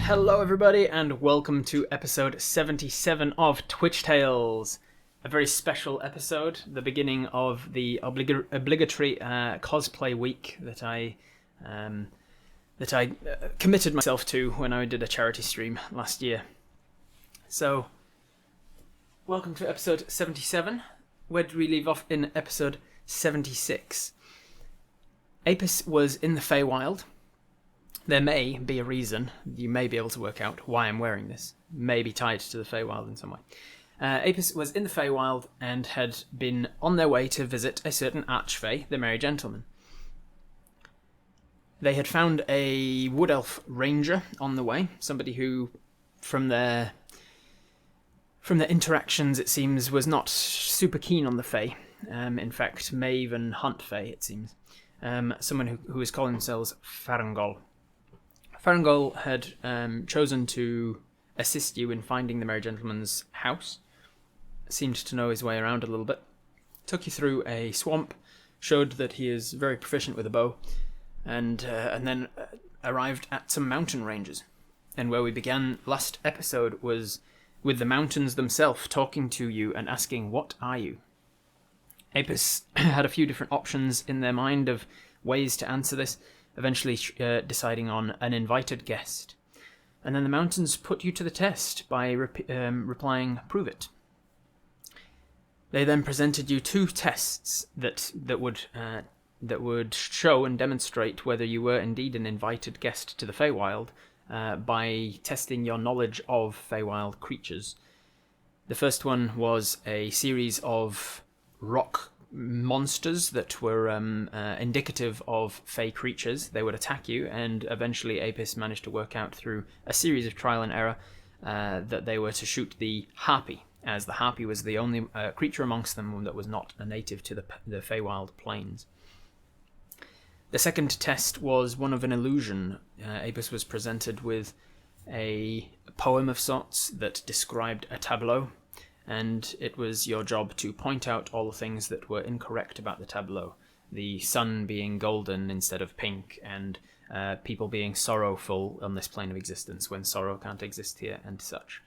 Hello everybody and welcome to episode 77 of Twitch Tales. A very special episode, the beginning of the obligatory cosplay week that I committed myself to when I did a charity stream last year. So, welcome to episode 77. Where did we leave off in episode 76? Apis was in the Feywild. There may be a reason, you may be able to work out why I'm wearing this. May be tied to the Feywild in some way. Apis was in the Feywild and had been on their way to visit a certain Archfey, the Merry Gentleman. They had found a Wood Elf Ranger on the way, somebody who, from their interactions, it seems, was not super keen on the Fey. In fact, may even hunt Fey, it seems. Someone who was calling themselves Farangol. Farangol had chosen to assist you in finding the Merry Gentleman's house. Seemed to know his way around a little bit. Took you through a swamp, showed that he is very proficient with a bow, and then arrived at some mountain ranges. And where we began last episode was with the mountains themselves talking to you and asking, "What are you?" Apis had a few different options in their mind of ways to answer this, eventually deciding on an invited guest. And then the mountains put you to the test by replying, "Prove it." They then presented you two tests that would show and demonstrate whether you were indeed an invited guest to the Feywild by testing your knowledge of Feywild creatures. The first one was a series of rock monsters that were indicative of Fey creatures. They would attack you, and eventually Apis managed to work out through a series of trial and error that they were to shoot the Harpy, as the Harpy was the only creature amongst them that was not a native to the Feywild plains. The second test was one of an illusion. Apis was presented with a poem of sorts that described a tableau, and it was your job to point out all the things that were incorrect about the tableau. The sun being golden instead of pink, and people being sorrowful on this plane of existence when sorrow can't exist here, and such.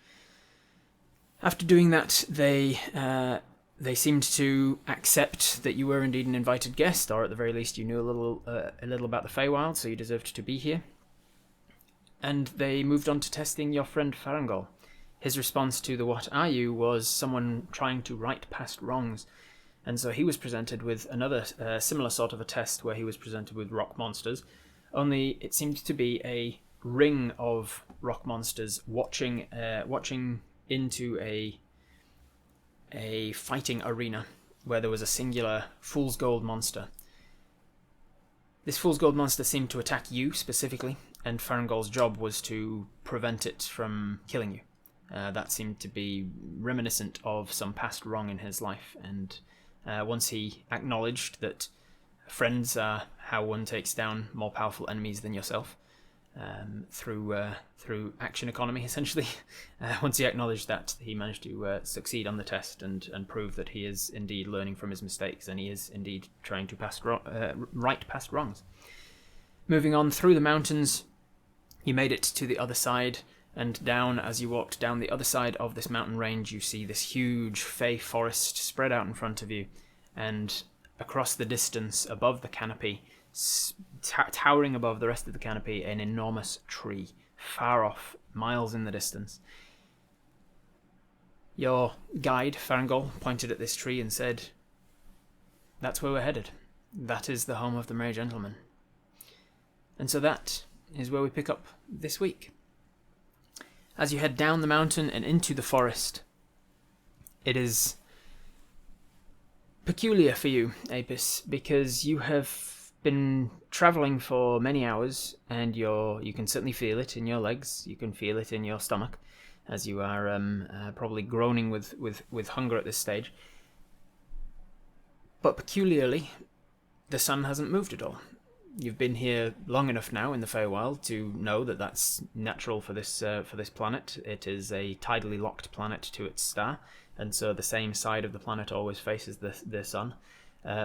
After doing that, they seemed to accept that you were indeed an invited guest, or at the very least you knew a little about the Feywild, so you deserved to be here. And they moved on to testing your friend Farangol. His response to the "What are you?" was someone trying to right past wrongs. And so he was presented with another similar sort of a test where he was presented with rock monsters, only it seemed to be a ring of rock monsters watching into a fighting arena where there was a singular Fool's Gold monster. This Fool's Gold monster seemed to attack you specifically, and Farangol's job was to prevent it from killing you. That seemed to be reminiscent of some past wrong in his life, and once he acknowledged that friends are how one takes down more powerful enemies than yourself, through action economy, essentially. Once he acknowledged that, he managed to succeed on the test and prove that he is indeed learning from his mistakes, and he is indeed trying to right past wrongs. Moving on through the mountains, you made it to the other side, and down, as you walked down the other side of this mountain range, you see this huge Fey forest spread out in front of you, and across the distance, above the canopy, towering above the rest of the canopy, an enormous tree, far off, miles in the distance. Your guide, Farangol, pointed at this tree and said, "That's where we're headed. That is the home of the Merry Gentleman." And so that is where we pick up this week. As you head down the mountain and into the forest, it is peculiar for you, Apis, because you have been travelling for many hours, and you can certainly feel it in your legs, you can feel it in your stomach, as you are probably groaning with hunger at this stage. But peculiarly, the sun hasn't moved at all. You've been here long enough now in the Feywild to know that that's natural for this planet. It is a tidally locked planet to its star, and so the same side of the planet always faces the sun,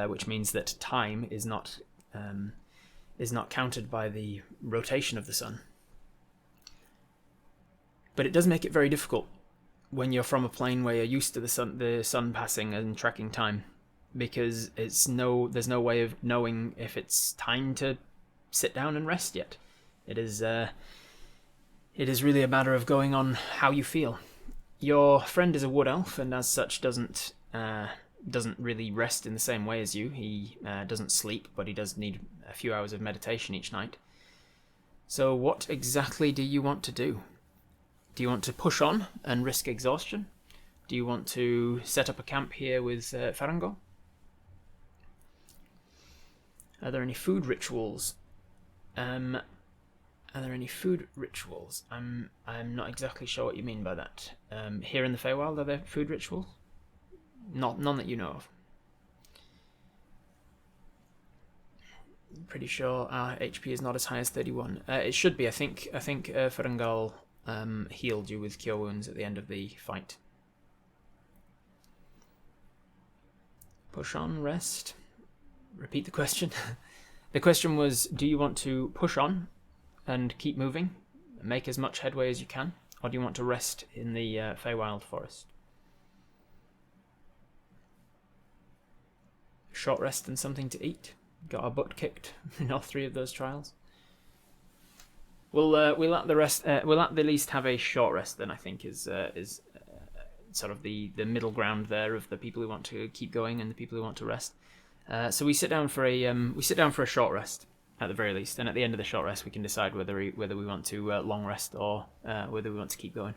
which means that time is not counted by the rotation of the sun. But it does make it very difficult when you're from a plane where you're used to the sun passing and tracking time, because there's no way of knowing if it's time to sit down and rest yet. It is really a matter of going on how you feel. Your friend is a wood elf, and as such doesn't really rest in the same way as you. He doesn't sleep, but he does need a few hours of meditation each night. So what exactly do you want to do? Do you want to push on and risk exhaustion? Do you want to set up a camp here with Farangol? Are there any food rituals? I'm not exactly sure what you mean by that. Here in the Feywild, are there food rituals? None that you know of. I'm pretty sure our HP is not as high as 31. It should be. I think Farangol healed you with cure wounds at the end of the fight. Push on, rest. Repeat the question. The question was, do you want to push on and keep moving, make as much headway as you can, or do you want to rest in the Feywild forest? Short rest and something to eat. Got our butt kicked in all 3 of those trials. We'll at the least have a short rest. Then I think is sort of the middle ground there of the people who want to keep going and the people who want to rest. So we sit down for a short rest at the very least, and at the end of the short rest we can decide whether we want to long rest or whether we want to keep going.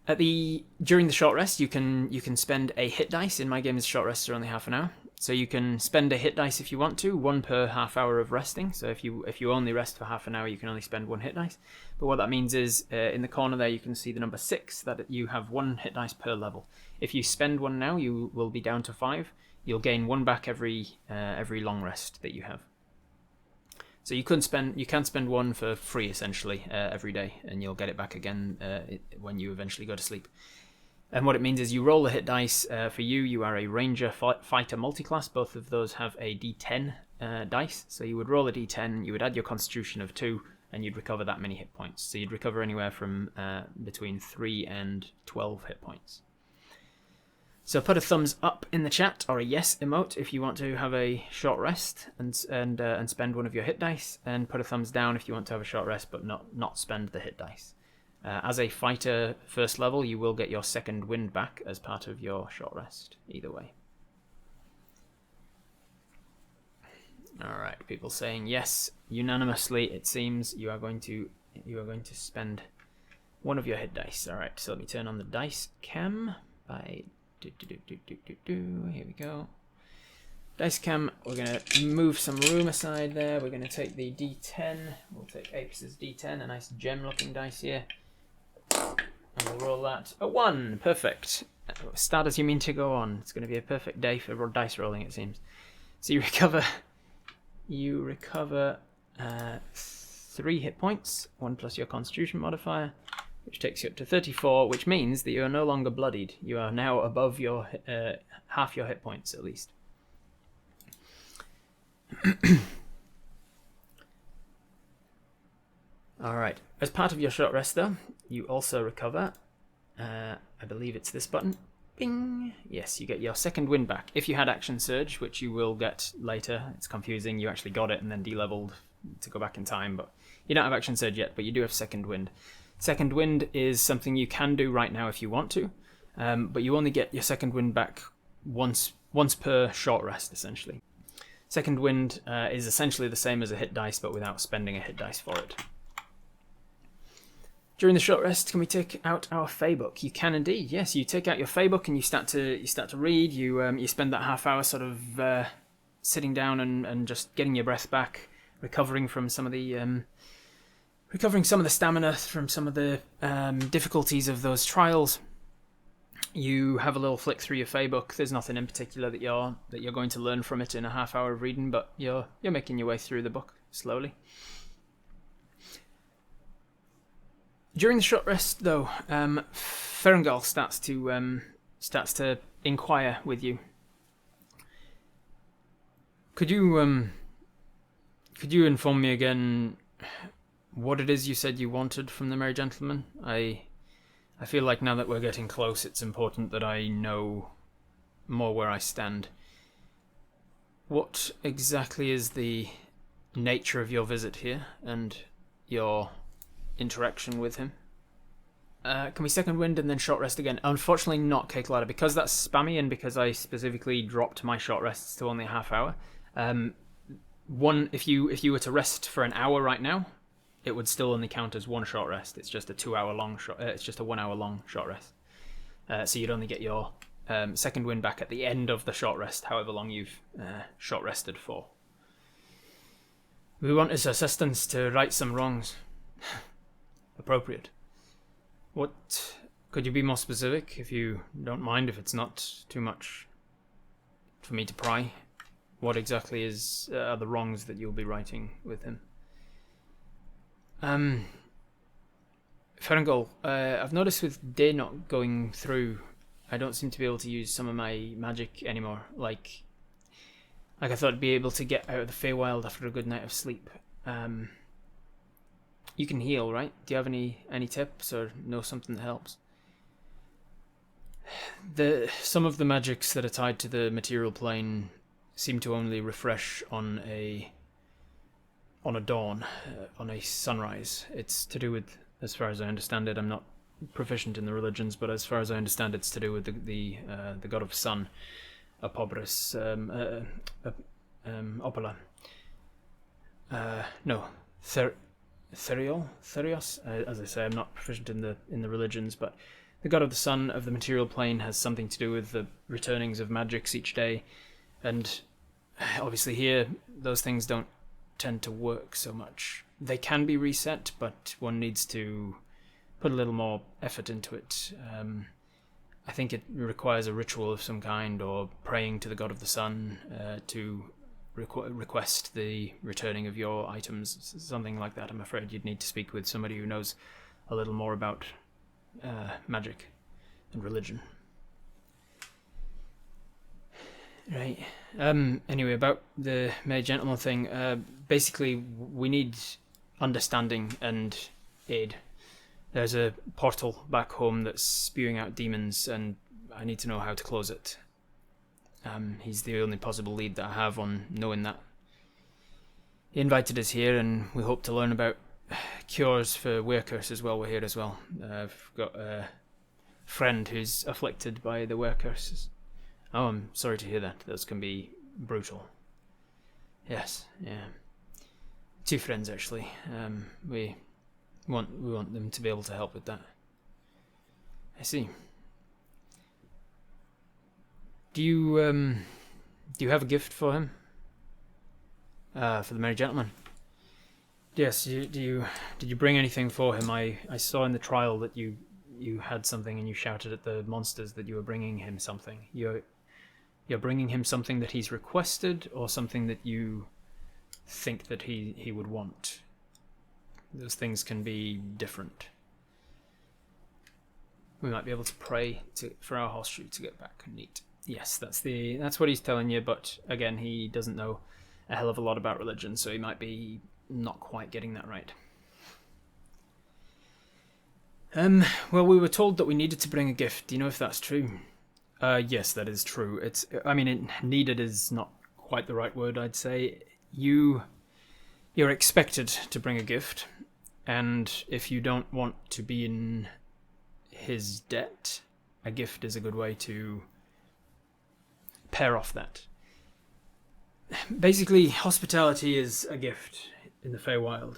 During the short rest, you can spend a hit dice. In my game, the short rests are only half an hour, so you can spend a hit dice if you want to, 1 per half hour of resting. So if you only rest for half an hour, you can only spend 1 hit dice. But what that means is, in the corner there, you can see the number 6, that you have 1 hit dice per level. If you spend 1 now, you will be down to 5. You'll gain 1 back every long rest that you have. So you can spend 1 for free essentially every day, and you'll get it back again when you eventually go to sleep. And what it means is you roll the hit dice. For you are a ranger fighter multiclass. Both of those have a d10 dice. So you would roll a d10, you would add your constitution of 2, and you'd recover that many hit points. So you'd recover anywhere from between 3 and 12 hit points. So put a thumbs up in the chat, or a yes emote if you want to have a short rest and spend 1 of your hit dice, and put a thumbs down if you want to have a short rest but not spend the hit dice. As a fighter first level, you will get your second wind back as part of your short rest, either way. Alright, people saying yes unanimously. It seems you are going to spend 1 of your hit dice. Alright, so let me turn on the dice cam by here we go. Dice cam, we're going to move some room aside there. We're going to take the D10. We'll take Apes' D10, a nice gem looking dice here. And we'll roll that. A 1, perfect. Start as you mean to go on. It's going to be a perfect day for dice rolling, it seems. So you recover 3 hit points, 1 plus your constitution modifier, which takes you up to 34, which means that you are no longer bloodied. You are now above your half your hit points, at least. Alright, as part of your short rest, though, you also recover, I believe it's this button. Bing! Yes, you get your second wind back. If you had Action Surge, which you will get later, it's confusing, you actually got it and then de-leveled to go back in time, but you don't have Action Surge yet, but you do have Second Wind. Second Wind is something you can do right now if you want to, but you only get your Second Wind back once per short rest, essentially. Second Wind is essentially the same as a hit dice, but without spending a hit dice for it. During the short rest, can we take out our Fey book? You can indeed. Yes, you take out your Fey book and you start to read. You spend that half hour sort of sitting down and just getting your breath back, recovering some of the stamina from some of the difficulties of those trials. You have a little flick through your Fey book. There's nothing in particular that you're going to learn from it in a half hour of reading, but you're making your way through the book slowly. During the short rest, though, Farangol starts to inquire with you. Could you inform me again what it is you said you wanted from the Merry Gentleman. I feel like now that we're getting close, it's important that I know more where I stand. What exactly is the nature of your visit here and your interaction with him? Can we second wind and then short rest again? Unfortunately not, Cakelada, because that's spammy and because I specifically dropped my short rests to only a half hour. If you were to rest for an hour right now, it would still only count as one short rest. It's just a 2-hour long short. It's just a 1 hour long short rest. So you'd only get your second wind back at the end of the short rest, however long you've short rested for. We want his assistance to right some wrongs. Appropriate. What could you be more specific, if you don't mind, if it's not too much for me to pry? What exactly are the wrongs that you'll be righting with him? Farangol, I've noticed with day not going through, I don't seem to be able to use some of my magic anymore. Like I thought I'd be able to get out of the Feywild after a good night of sleep. You can heal, right? Do you have any tips or know something that helps? Some of the magics that are tied to the material plane seem to only refresh on a dawn, on a sunrise. It's to do with, as far as I understand it, I'm not proficient in the religions, but as far as I understand, it's to do with the god of sun, Apobris, Opola. No, Therios. As I say, I'm not proficient in the religions, but the god of the sun of the material plane has something to do with the returnings of magics each day, and obviously here those things don't tend to work so much. They can be reset, but one needs to put a little more effort into it. I think it requires a ritual of some kind, or praying to the god of the sun to request the returning of your items, something like that. I'm afraid you'd need to speak with somebody who knows a little more about magic and religion. Right. Anyway, about the Merry Gentleman thing, basically we need understanding and aid. There's a portal back home that's spewing out demons, and I need to know how to close it. He's the only possible lead that I have on knowing that. He invited us here, and we hope to learn about cures for werecurse as well. We're here as well. I've got a friend who's afflicted by the werecurses. Oh, I'm sorry to hear that. Those can be brutal. Yes, yeah. 2 friends actually. We want them to be able to help with that. I see. Do you have a gift for him? For the Merry Gentleman? Yes. Did you bring anything for him? I saw in the trial that you had something, and you shouted at the monsters that you were bringing him something. You're bringing him something that he's requested, or something that you think that he would want. Those things can be different. We might be able to pray for our horseshoe to get back. Neat. Yes, that's what he's telling you, but again, he doesn't know a hell of a lot about religion, so he might be not quite getting that right. Well, we were told that we needed to bring a gift. Do you know if that's true? Yes, that is true. Needed is not quite the right word, I'd say. You're expected to bring a gift, and if you don't want to be in his debt, a gift is a good way to pair off that. Basically, hospitality is a gift in the Feywild.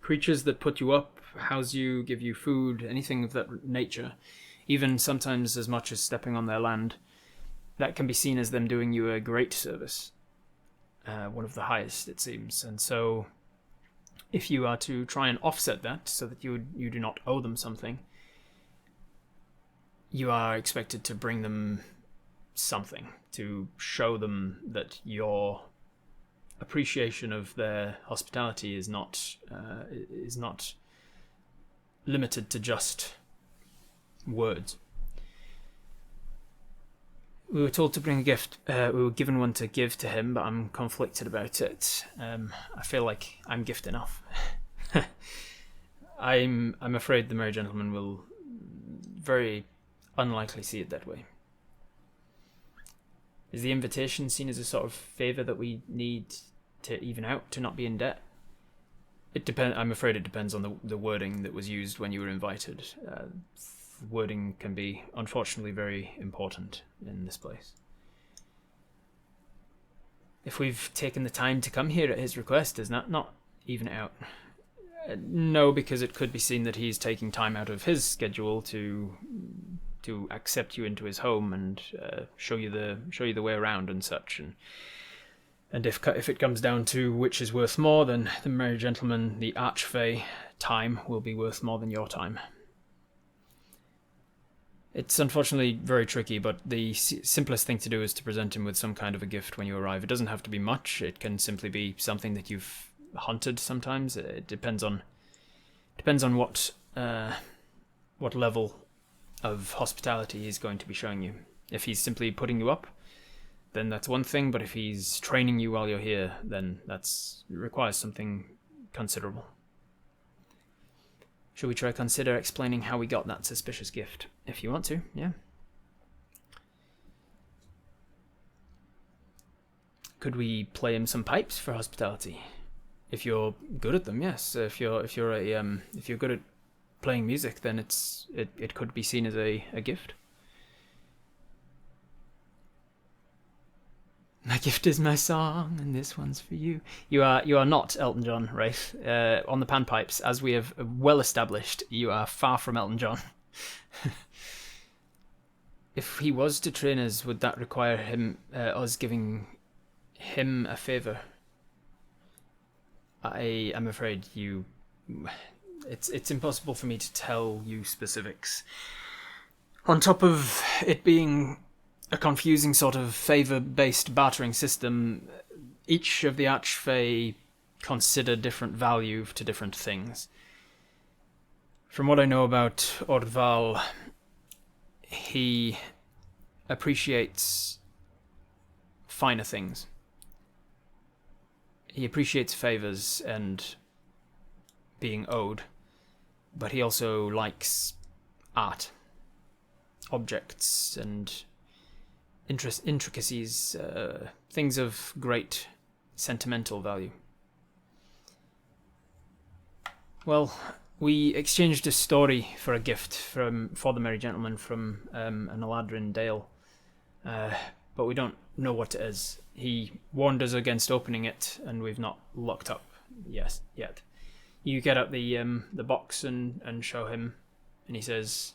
Creatures that put you up, house you, give you food, anything of that nature, even sometimes as much as stepping on their land, that can be seen as them doing you a great service. One of the highest, it seems. And so, if you are to try and offset that so that you do not owe them something, you are expected to bring them something to show them that your appreciation of their hospitality is not limited to just words. We were told to bring a gift. We were given one to give to him, but I'm conflicted about it. I feel like I'm gift enough. I'm afraid the merry gentleman will very unlikely see it that way. Is the invitation seen as a sort of favour that we need to even out, to not be in debt? It depends. I'm afraid it depends on the wording that was used when you were invited. Wording can be, unfortunately, very important in this place. If we've taken the time to come here at his request, is that not even out? No, because it could be seen that he's taking time out of his schedule to accept you into his home and show you the way around and such. And if it comes down to which is worth more, then the merry gentleman, the archfey, time will be worth more than your time. It's unfortunately very tricky, but the simplest thing to do is to present him with some kind of a gift when you arrive. It doesn't have to be much. It can simply be something that you've hunted sometimes. It depends on what level of hospitality he's going to be showing you. If he's simply putting you up, then that's one thing, but if he's training you while you're here, then it requires something considerable. Should we try consider explaining how we got that suspicious gift? If you want to, yeah. Could we play him some pipes for hospitality? If you're good at them, yes. If you're good at playing music, then it could be seen as a gift. My gift is my song, and this one's for you. You are not Elton John, right? On the panpipes, as we have well established, you are far from Elton John. If he was to train us, would that require us giving him a favour? I am afraid it's impossible for me to tell you specifics. On top of it being a confusing sort of favour-based bartering system, each of the archfey consider different value to different things. From what I know about Ordval, he appreciates finer things. He appreciates favours and being owed, but he also likes art, objects, and intricacies, things of great sentimental value. Well, we exchanged a story for a gift for the merry gentleman from an Eladrin Dayl, but we don't know what it is. He warned us against opening it, and we've not locked up yet. You get out the box and show him, and he says,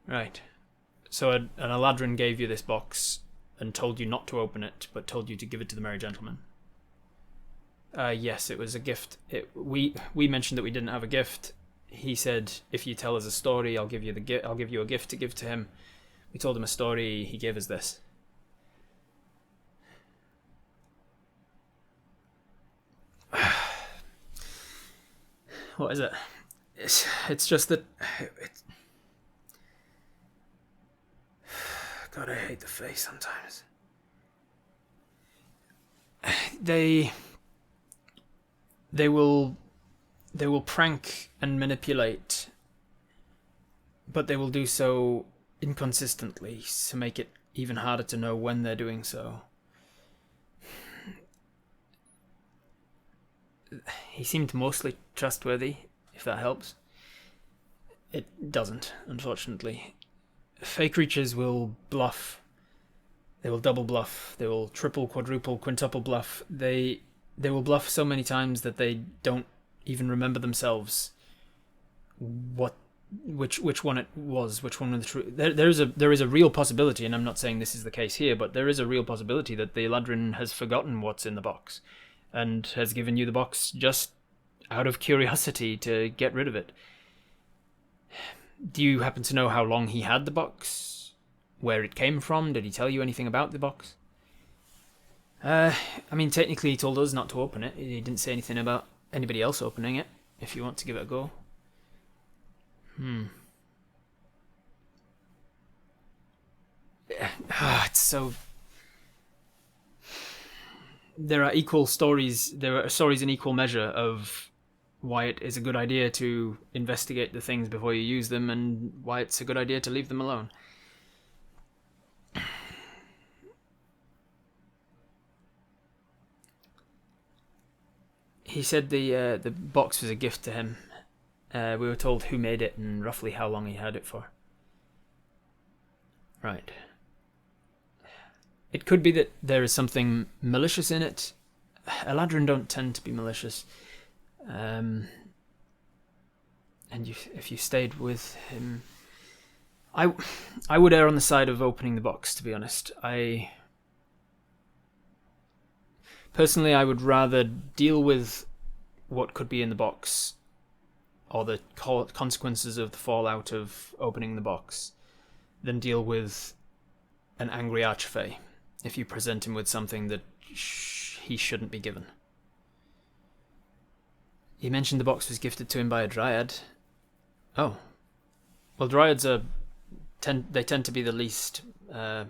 "Right. So an Eladrin gave you this box and told you not to open it, but told you to give it to the merry gentleman." Yes, it was a gift. We mentioned that we didn't have a gift. He said, "If you tell us a story, I'll give you a gift to give to him." We told him a story. He gave us this. What is it? It's just that. God, I hate the face sometimes. They will prank and manipulate, but they will do so inconsistently to make it even harder to know when they're doing so. He seemed mostly trustworthy, if that helps. It doesn't, unfortunately. Fake creatures will bluff. They will double bluff. They will triple, quadruple, quintuple bluff. They will bluff so many times that they don't even remember themselves which one it was, which one was the true. There is a real possibility, and I'm not saying this is the case here, but there is a real possibility that the Eladrin has forgotten what's in the box and has given you the box just out of curiosity to get rid of it. Do you happen to know how long he had the box? Where it came from? Did he tell you anything about the box? I mean, technically he told us not to open it. He didn't say anything about anybody else opening it, if you want to give it a go. It's so... There are stories in equal measure of why it is a good idea to investigate the things before you use them, and why it's a good idea to leave them alone. He said the box was a gift to him. We were told who made it and roughly how long he had it for. Right. It could be that there is something malicious in it. Eladrin don't tend to be malicious. And if you stayed with him... I would err on the side of opening the box, to be honest. Personally, I would rather deal with what could be in the box, or the consequences of the fallout of opening the box, than deal with an angry archfey if you present him with something that he shouldn't be given. He mentioned the box was gifted to him by a dryad. Oh. Well, dryads tend to be the least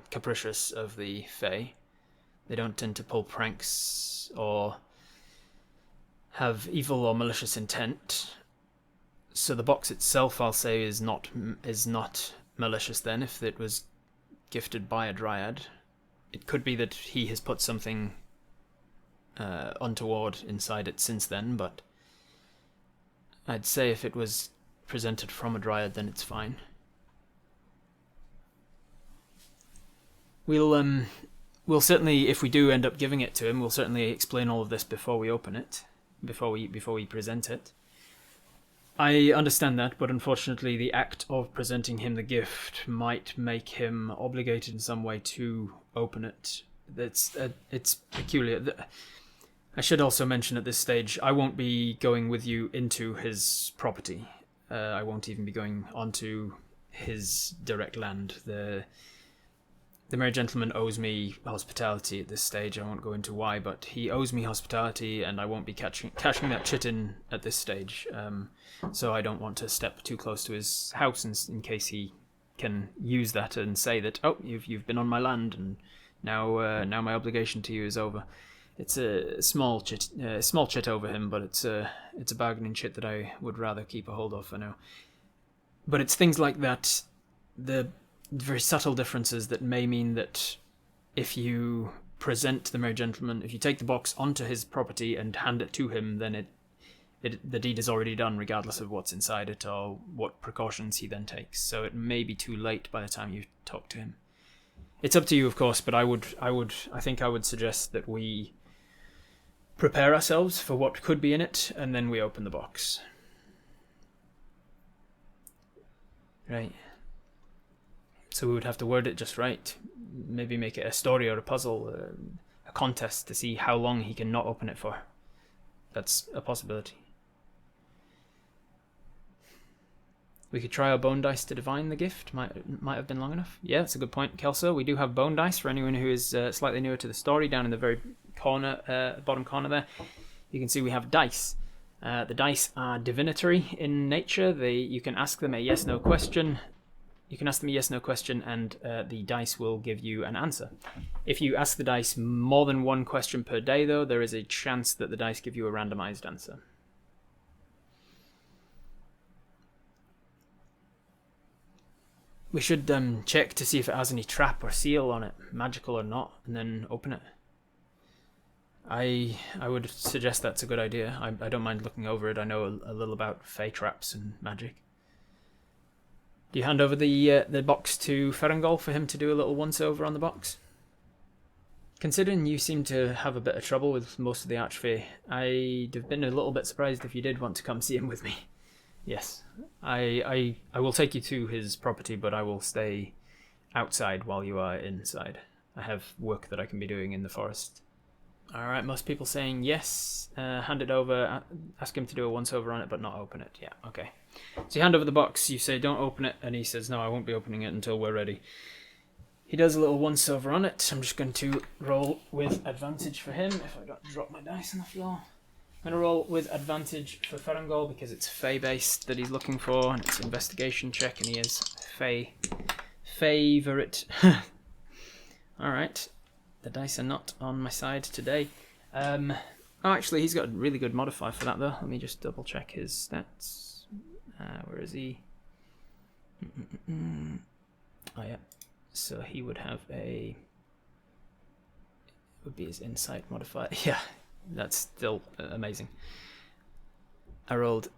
capricious of the Fae. They don't tend to pull pranks or have evil or malicious intent. So the box itself, I'll say, is not malicious then, if it was gifted by a dryad. It could be that he has put something untoward inside it since then, but I'd say if it was presented from a dryad, then it's fine. We'll certainly, if we do end up giving it to him, we'll certainly explain all of this before we open it, before we present it. I understand that, but unfortunately the act of presenting him the gift might make him obligated in some way to open it. It's peculiar. I should also mention at this stage, I won't be going with you into his property. I won't even be going onto his direct land. The Merry Gentleman owes me hospitality at this stage. I won't go into why, but he owes me hospitality, and I won't be cashing that chit in at this stage. So I don't want to step too close to his house in case he can use that and say that, oh, you've been on my land, and now my obligation to you is over. It's a small chit over him, but it's a bargaining chit that I would rather keep a hold of for now. But it's things like that, the very subtle differences that may mean that if you present the Merry Gentleman, if you take the box onto his property and hand it to him, then the deed is already done, regardless of what's inside it or what precautions he then takes. So it may be too late by the time you talk to him. It's up to you, of course, but I think I would suggest that we prepare ourselves for what could be in it, and then we open the box. Right. So we would have to word it just right. Maybe make it a story or a puzzle, a contest to see how long he can not open it for. That's a possibility. We could try our bone dice to divine the gift. Might have been long enough. Yeah, that's a good point, Kelso. We do have bone dice for anyone who is slightly newer to the story. Down in the very bottom corner there, you can see we have dice. The dice are divinatory in nature. You can ask them a yes/no question. You can ask them a yes/no question, and the dice will give you an answer. If you ask the dice more than one question per day, though, there is a chance that the dice give you a randomized answer. We should check to see if it has any trap or seal on it, magical or not, and then open it. I would suggest that's a good idea. I don't mind looking over it. I know a little about fey traps and magic. Do you hand over the box to Farangol for him to do a little once-over on the box? Considering you seem to have a bit of trouble with most of the Archfey, I'd have been a little bit surprised if you did want to come see him with me. Yes, I will take you to his property, but I will stay outside while you are inside. I have work that I can be doing in the forest. Alright, most people saying yes, hand it over, ask him to do a once-over on it, but not open it. Yeah, okay. So you hand over the box, you say don't open it, and he says no, I won't be opening it until we're ready. He does a little once-over on it. I'm just going to roll with advantage for him, if I don't drop my dice on the floor. I'm going to roll with advantage for Farangol because it's Fey-based that he's looking for, and it's an investigation check, and he is Favourite. Alright. The dice are not on my side today. Oh, actually, he's got a really good modifier for that, though. Let me just double check his stats. Where is he? Oh, yeah. So he would have a... would be his insight modifier. Yeah, that's still amazing. I rolled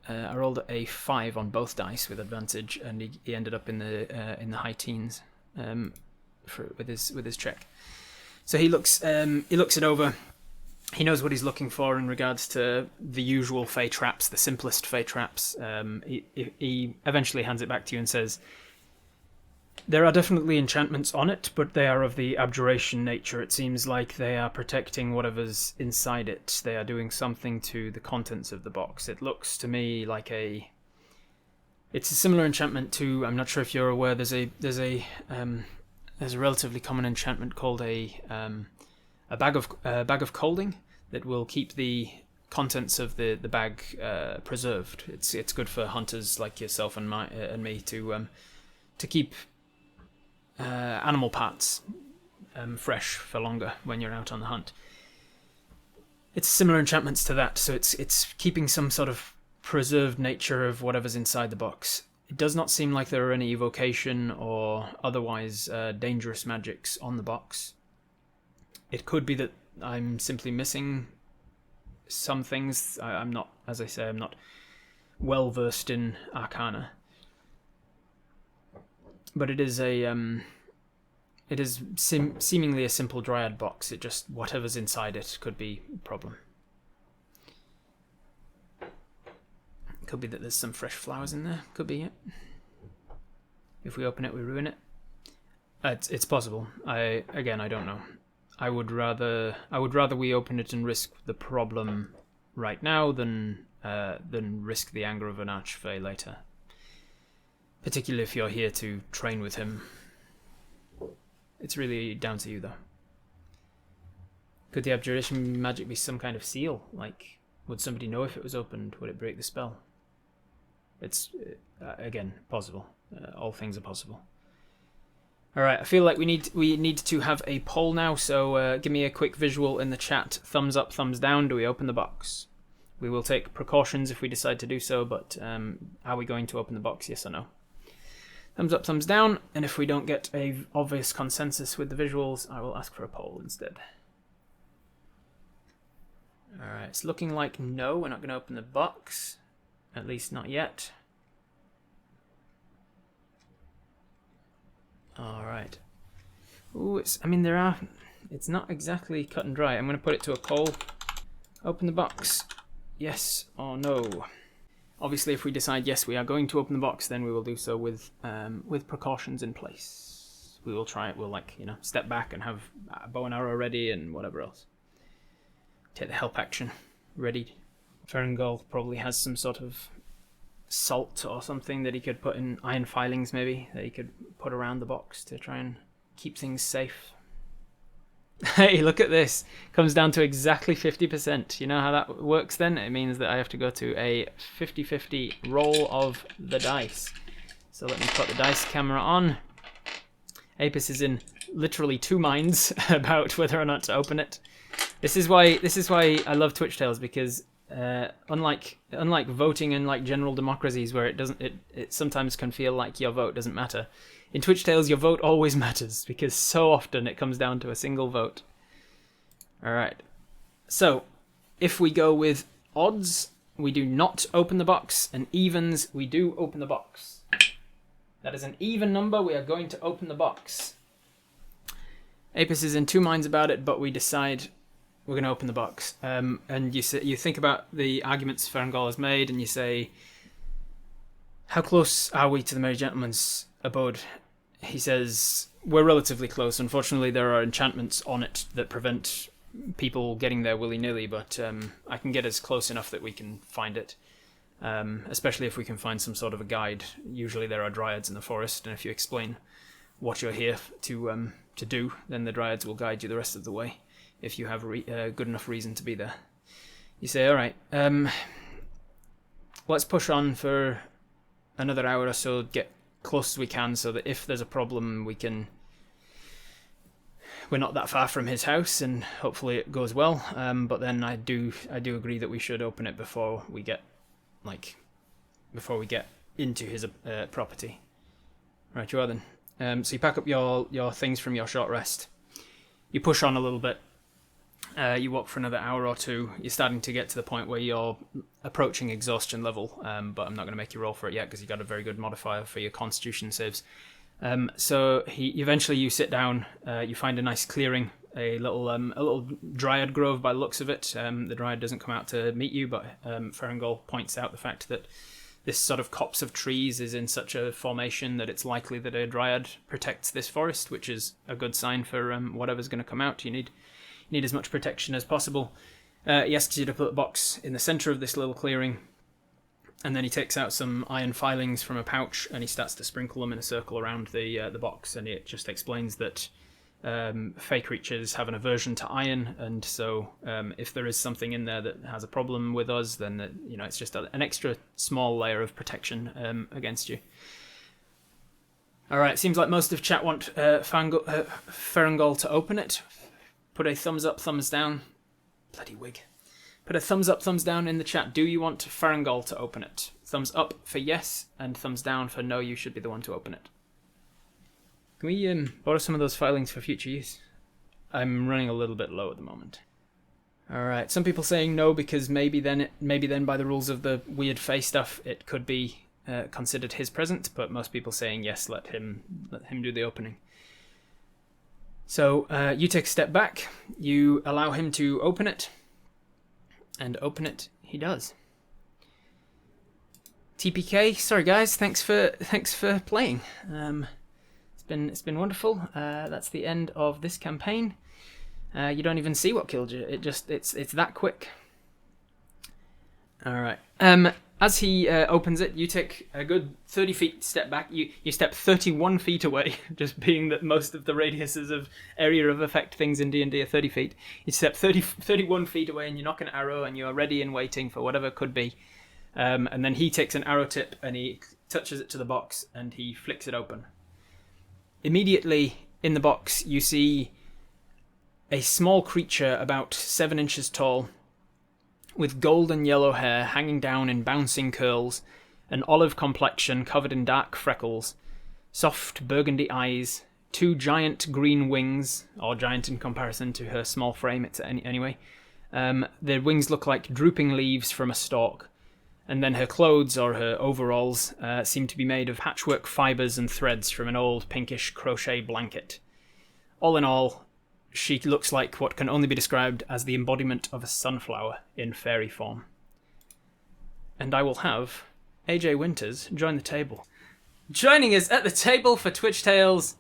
a 5 on both dice with advantage, and he ended up in the high teens with his check. So he looks it over. He knows what he's looking for in regards to the usual Fey traps, the simplest Fey traps. He eventually hands it back to you and says, there are definitely enchantments on it, but they are of the abjuration nature. It seems like they are protecting whatever's inside it. They are doing something to the contents of the box. It looks to me like it's a similar enchantment to, I'm not sure if you're aware, there's a relatively common enchantment called a bag of colding that will keep the contents of the bag preserved. It's good for hunters like yourself and me to keep animal parts fresh for longer when you're out on the hunt. It's similar enchantments to that, so it's keeping some sort of preserved nature of whatever's inside the box. It does not seem like there are any evocation or otherwise dangerous magics on the box. It could be that I'm simply missing some things. I'm not, as I say, I'm not well versed in Arcana. But it is seemingly a simple dryad box. It just, whatever's inside it could be a problem. Could be that there's some fresh flowers in there. Could be it. If we open it, we ruin it. It's possible. I don't know. I would rather we open it and risk the problem right now than risk the anger of an archfey later. Particularly if you're here to train with him. It's really down to you, though. Could the abjuration magic be some kind of seal? Like, would somebody know if it was opened? Would it break the spell? It's, again, possible. All things are possible. Alright, I feel like we need to have a poll now, so give me a quick visual in the chat. Thumbs up, thumbs down. Do we open the box? We will take precautions if we decide to do so, but are we going to open the box, yes or no? Thumbs up, thumbs down, and if we don't get a obvious consensus with the visuals, I will ask for a poll instead. Alright, it's looking like no, we're not going to open the box. At least not yet. Alright. Ooh, it's not exactly cut and dry. I'm going to put it to a poll. Open the box. Yes or no? Obviously, if we decide yes, we are going to open the box, then we will do so with precautions in place. We will try it. We'll step back and have a bow and arrow ready and whatever else. Take the help action ready. Farangol probably has some sort of salt or something that he could put in iron filings, maybe, that he could put around the box to try and keep things safe. Hey, look at this. Comes down to exactly 50%. You know how that works then? It means that I have to go to a 50-50 roll of the dice. So let me put the dice camera on. Apis is in literally two minds about whether or not to open it. This is why I love Twitch Tales, because unlike voting in like general democracies where it sometimes can feel like your vote doesn't matter. In Twitch Tales, your vote always matters, because so often it comes down to a single vote. Alright. So, if we go with odds, we do not open the box, and evens, we do open the box. That is an even number, we are going to open the box. Apis is in two minds about it, but we decide we're going to open the box. And you think about the arguments Farangol has made, and you say, how close are we to the Merry Gentleman's abode? He says, we're relatively close. Unfortunately, there are enchantments on it that prevent people getting there willy-nilly, but I can get us close enough that we can find it. Especially if we can find some sort of a guide. Usually there are dryads in the forest, and if you explain what you're here to do, then the dryads will guide you the rest of the way, if you have good enough reason to be there. You say, alright, let's push on for another hour or so, get close as we can, so that if there's a problem, we can we're not that far from his house, and hopefully it goes well. But then I do agree that we should open it before we get into his property. Right, you are then. So you pack up your things from your short rest. You push on a little bit. You walk for another hour or two. You're starting to get to the point where you're approaching exhaustion level, but I'm not going to make you roll for it yet because you got a very good modifier for your Constitution saves. So eventually you sit down. You find a nice clearing, a little dryad grove by the looks of it. The dryad doesn't come out to meet you, but Farangol points out the fact that this sort of copse of trees is in such a formation that it's likely that a dryad protects this forest, which is a good sign for whatever's going to come out. You need as much protection as possible. He asks you to put a box in the centre of this little clearing, and then he takes out some iron filings from a pouch and he starts to sprinkle them in a circle around the box, and it just explains that fey creatures have an aversion to iron, and so if there is something in there that has a problem with us, then it's just an extra small layer of protection against you. Alright, seems like most of chat want Farangol to open it. Put a thumbs up, thumbs down. Bloody wig. Put a thumbs up, thumbs down in the chat. Do you want Farangol to open it? Thumbs up for yes, and thumbs down for no, you should be the one to open it. Can we borrow some of those filings for future use? I'm running a little bit low at the moment. Alright, some people saying no because maybe then by the rules of the weird Fey stuff it could be considered his present, but most people saying yes, let him do the opening. So you take a step back, you allow him to open it, and open it he does. TPK, sorry guys, thanks for playing. It's been wonderful. That's the end of this campaign. You don't even see what killed you. It's that quick. All right. As he opens it, you take a good 30 feet step back. You step 31 feet away, just being that most of the radiuses of area of effect things in D&D are 30 feet. You step 31 feet away and you knock an arrow and you're ready and waiting for whatever could be. And then he takes an arrow tip and he touches it to the box and he flicks it open. Immediately in the box, you see a small creature about 7 inches tall, with golden yellow hair hanging down in bouncing curls, an olive complexion covered in dark freckles, soft burgundy eyes, 2 giant green wings, or giant in comparison to her small frame anyway. The wings look like drooping leaves from a stalk, and then her clothes, or her overalls, seem to be made of patchwork fibres and threads from an old pinkish crochet blanket. All in all, she looks like what can only be described as the embodiment of a sunflower in fairy form. And I will have AJ Winters join the table. Joining us at the table for Twitch Tales,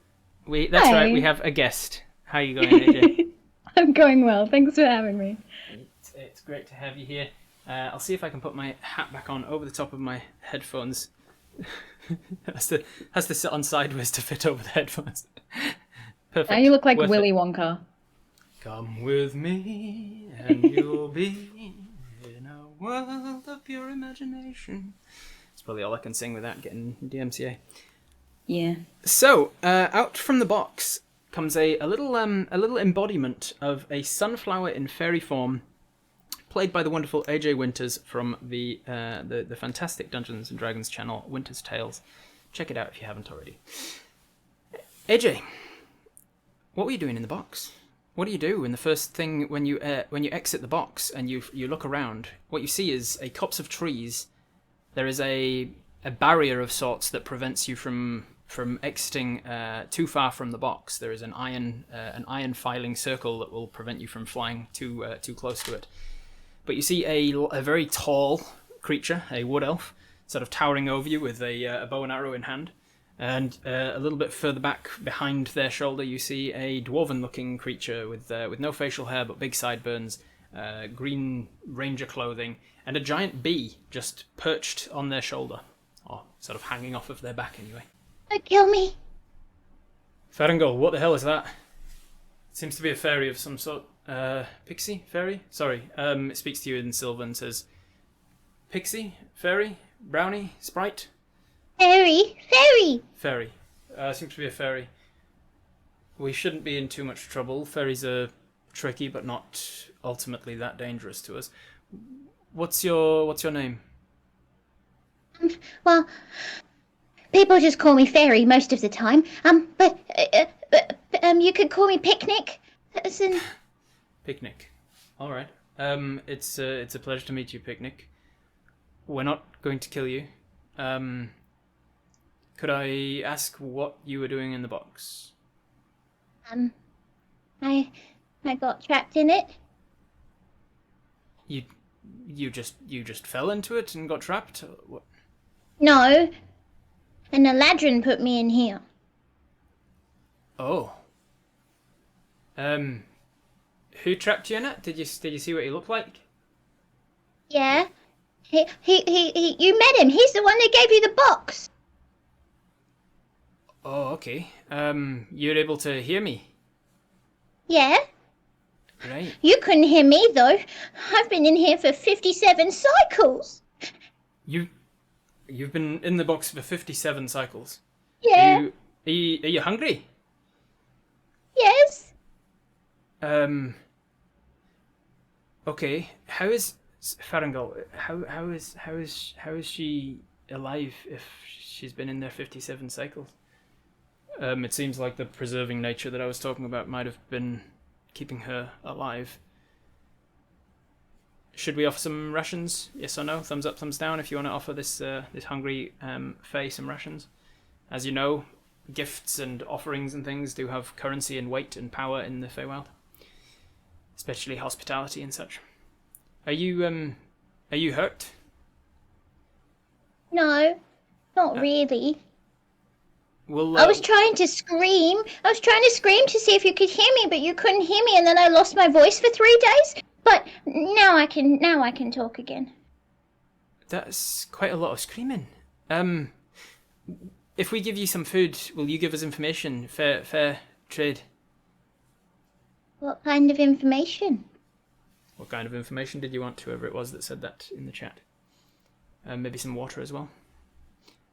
that's Hi. right, we have a guest. How are you going, AJ? I'm going well. Thanks for having me. It's great to have you here. I'll see if I can put my hat back on over the top of my headphones. has to sit on sideways to fit over the headphones. Perfect. Now you look like Worth Willy it. Wonka. Come with me and you'll be in a world of pure imagination. That's probably all I can sing without getting DMCA. Yeah. So, out from the box comes a little embodiment of a sunflower in fairy form, played by the wonderful AJ Winters from the fantastic Dungeons and Dragons channel, Winter's Tales. Check it out if you haven't already. AJ, what were you doing in the box? What do you do in the first thing when you exit the box and you look around? What you see is a copse of trees. There is a barrier of sorts that prevents you from exiting too far from the box. There is an iron filing circle that will prevent you from flying too close to it. But you see a very tall creature, a wood elf, sort of towering over you with a bow and arrow in hand. And a little bit further back behind their shoulder, you see a dwarven-looking creature with no facial hair but big sideburns, green ranger clothing, and a giant bee just perched on their shoulder, or sort of hanging off of their back anyway. Don't kill me. Farangol, what the hell is that? It seems to be a fairy of some sort. Pixie? Fairy? Sorry. It speaks to you in Sylvan and says, Pixie? Fairy? Brownie? Sprite? Fairy. Fairy. Seems to be a fairy. we shouldn't be in too much trouble. Fairies are tricky, but not ultimately that dangerous to us. What's your name? Well, people just call me Fairy most of the time. But you could call me Picnic. Picnic. All right. It's a pleasure to meet you, Picnic. We're not going to kill you. Could I ask what you were doing in the box? I got trapped in it. You just fell into it and got trapped? What? No, an Eladrin put me in here. Oh. Who trapped you in it? Did you see what he looked like? Yeah. He, you met him. He's the one that gave you the box. Oh, okay. You're able to hear me? Yeah. Right. You couldn't hear me, though. I've been in here for 57 cycles. You've been in the box for 57 cycles. Yeah. Are you hungry? Yes. Okay. How is Farangol? How is she alive if she's been in there 57 cycles? It seems like the preserving nature that I was talking about might have been keeping her alive. Should we offer some rations? Yes or no? Thumbs up, thumbs down if you want to offer this hungry Fae some rations. As you know, gifts and offerings and things do have currency and weight and power in the Feywild, especially hospitality and such. Are you hurt? No, not really. Well, I was trying to scream. I was trying to scream to see if you could hear me, but you couldn't hear me, and then I lost my voice for 3 days. But now I can talk again. That's quite a lot of screaming. If we give you some food, will you give us information? Fair trade. What kind of information? What kind of information did you want, whoever it was that said that in the chat? Maybe some water as well?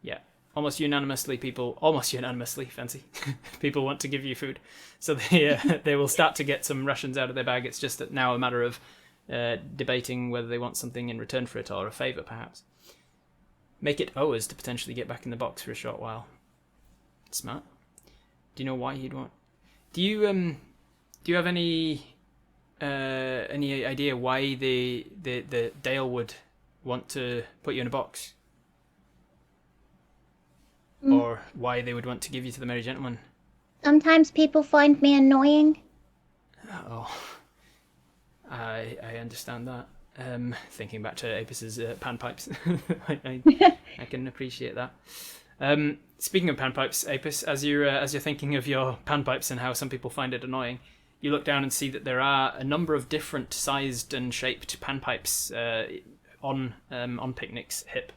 Yeah. Almost unanimously, fancy, people want to give you food. So they will start to get some rations out of their bag. It's just now a matter of debating whether they want something in return for it or a favour, perhaps. Make it ours to potentially get back in the box for a short while. Smart. Do you know why you'd want... Do you have any idea why the Dayl would want to put you in a box? Or why they would want to give you to the Merry Gentleman? Sometimes people find me annoying. Oh, I understand that. Thinking back to Apus's panpipes, I can appreciate that. Speaking of panpipes, Apus, as you're thinking of your panpipes and how some people find it annoying, you look down and see that there are a number of different sized and shaped panpipes on Picnic's hip.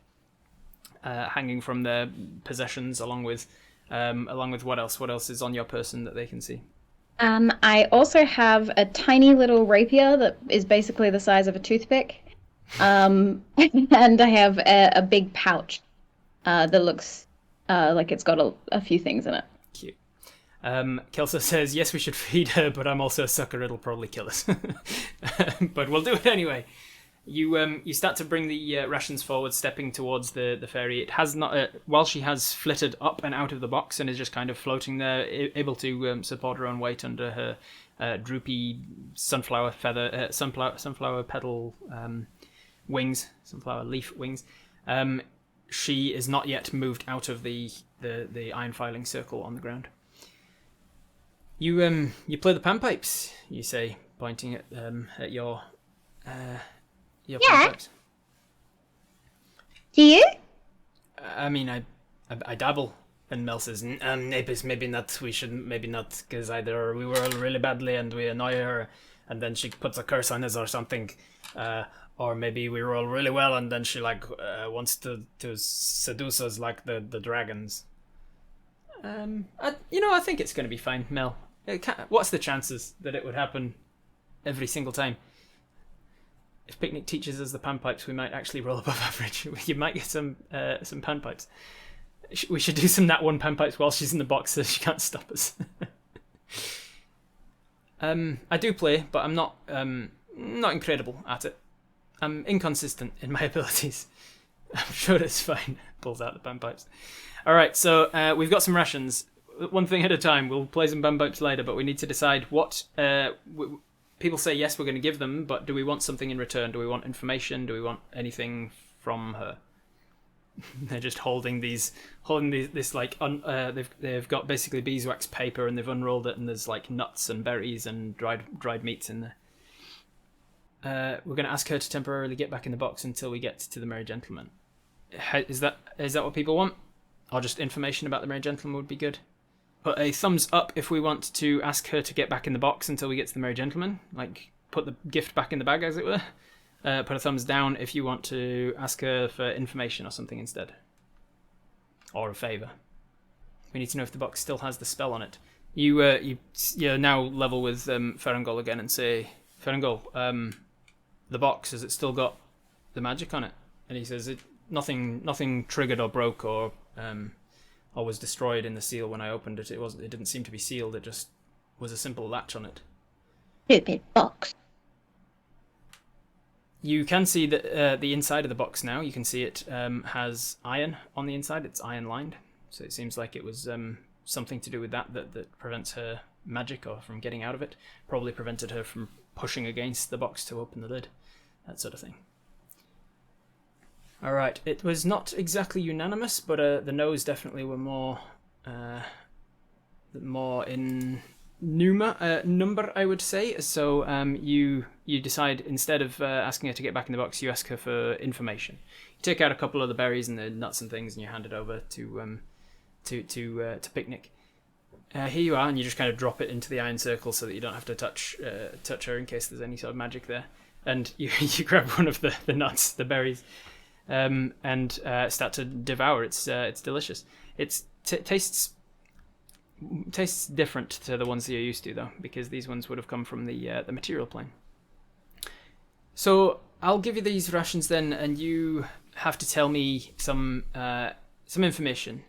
Hanging from their possessions, along with what else? What else is on your person that they can see? I also have a tiny little rapier that is basically the size of a toothpick, and I have a big pouch that looks like it's got a few things in it. Cute. Kelsa says, yes, we should feed her, but I'm also a sucker. It'll probably kill us. But we'll do it anyway. You start to bring the rations forward, stepping towards the fairy. It has not, while she has flitted up and out of the box and is just kind of floating there, able to support her own weight under her droopy sunflower petal wings, sunflower leaf wings. She is not yet moved out of the iron filing circle on the ground. You play the panpipes, you say, pointing at your panpipes. Do you? I mean, I dabble. And Mel says, Apis, maybe not, because either we roll really badly and we annoy her, and then she puts a curse on us or something, or maybe we roll really well and then she wants to seduce us like the dragons. I think it's going to be fine, Mel. What's the chances that it would happen every single time? If Picnic teaches us the panpipes, we might actually roll above average. You might get some panpipes. We should do some Nat 1 panpipes while she's in the box so she can't stop us. I do play, but I'm not incredible at it. I'm inconsistent in my abilities. I'm sure it's fine. Pulls out the bagpipes. All right, so we've got some rations. One thing at a time. We'll play some bagpipes later, but we need to decide what. People say yes, we're going to give them, but do we want something in return? Do we want information? Do we want anything from her? They're just holding this like they've got basically beeswax paper and they've unrolled it and there's like nuts and berries and dried meats in there. We're going to ask her to temporarily get back in the box until we get to the Merry Gentleman. Is that what people want? Or just information about the Merry Gentleman would be good. Put a thumbs up if we want to ask her to get back in the box until we get to the Merry Gentleman. Like, put the gift back in the bag, as it were. Put a thumbs down if you want to ask her for information or something instead. Or a favour. We need to know if the box still has the spell on it. You're now level with Farangol again and say, Farangol, the box, has it still got the magic on it? And he says, nothing triggered or broke or was destroyed in the seal when I opened it. It didn't seem to be sealed. It just was a simple latch on it. Stupid box. You can see the inside of the box now. You can see it has iron on the inside. It's iron lined. So it seems like it was something to do with that prevents her magic or from getting out of it. Probably prevented her from pushing against the box to open the lid. That sort of thing. All right. It was not exactly unanimous, but the no's definitely were more in number, I would say. So you decide, instead of asking her to get back in the box, you ask her for information. You take out a couple of the berries and the nuts and things, and you hand it over to Picnic. Here you are, and you just kind of drop it into the iron circle so that you don't have to touch her in case there's any sort of magic there. And you grab one of the nuts, the berries, and start to devour. It's delicious. It tastes different to the ones that you're used to, though, because these ones would have come from the material plane. So I'll give you these rations then, and you have to tell me some information.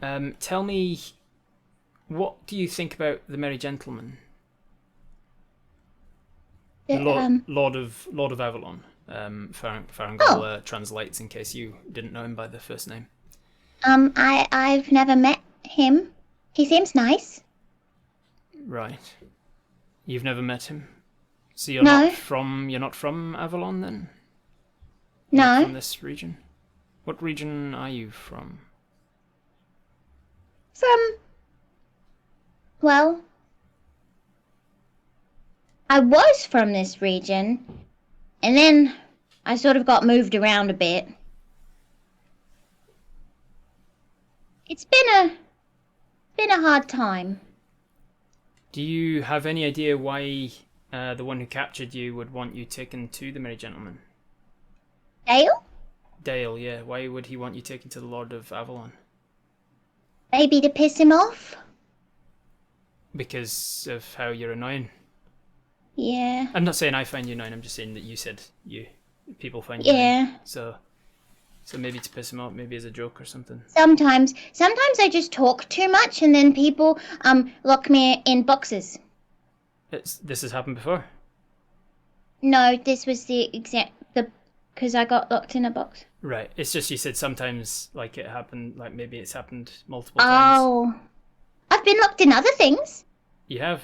Tell me, what do you think about the Merry Gentleman? Lord of Avalon. Farangol translates in case you didn't know him by the first name. I've never met him. He seems nice. Right. You've never met him? So you're No. not from Avalon then? No. Not from this region? What region are you from? Well, I was from this region, and then I sort of got moved around a bit. It's been a hard time. Do you have any idea why the one who captured you would want you taken to the Merry Gentleman? Dayl? Dayl, yeah. Why would he want you taken to the Lord of Avalon? Maybe to piss him off? Because of how you're annoying. Yeah. I'm not saying I find you annoying, I'm just saying that you said people find you annoying. So maybe to piss him off, maybe as a joke or something. Sometimes I just talk too much, and then people lock me in boxes. This has happened before? No, this was because I got locked in a box. Right. It's just you said sometimes, like it happened, like maybe it's happened multiple times. Oh, I've been locked in other things. You have?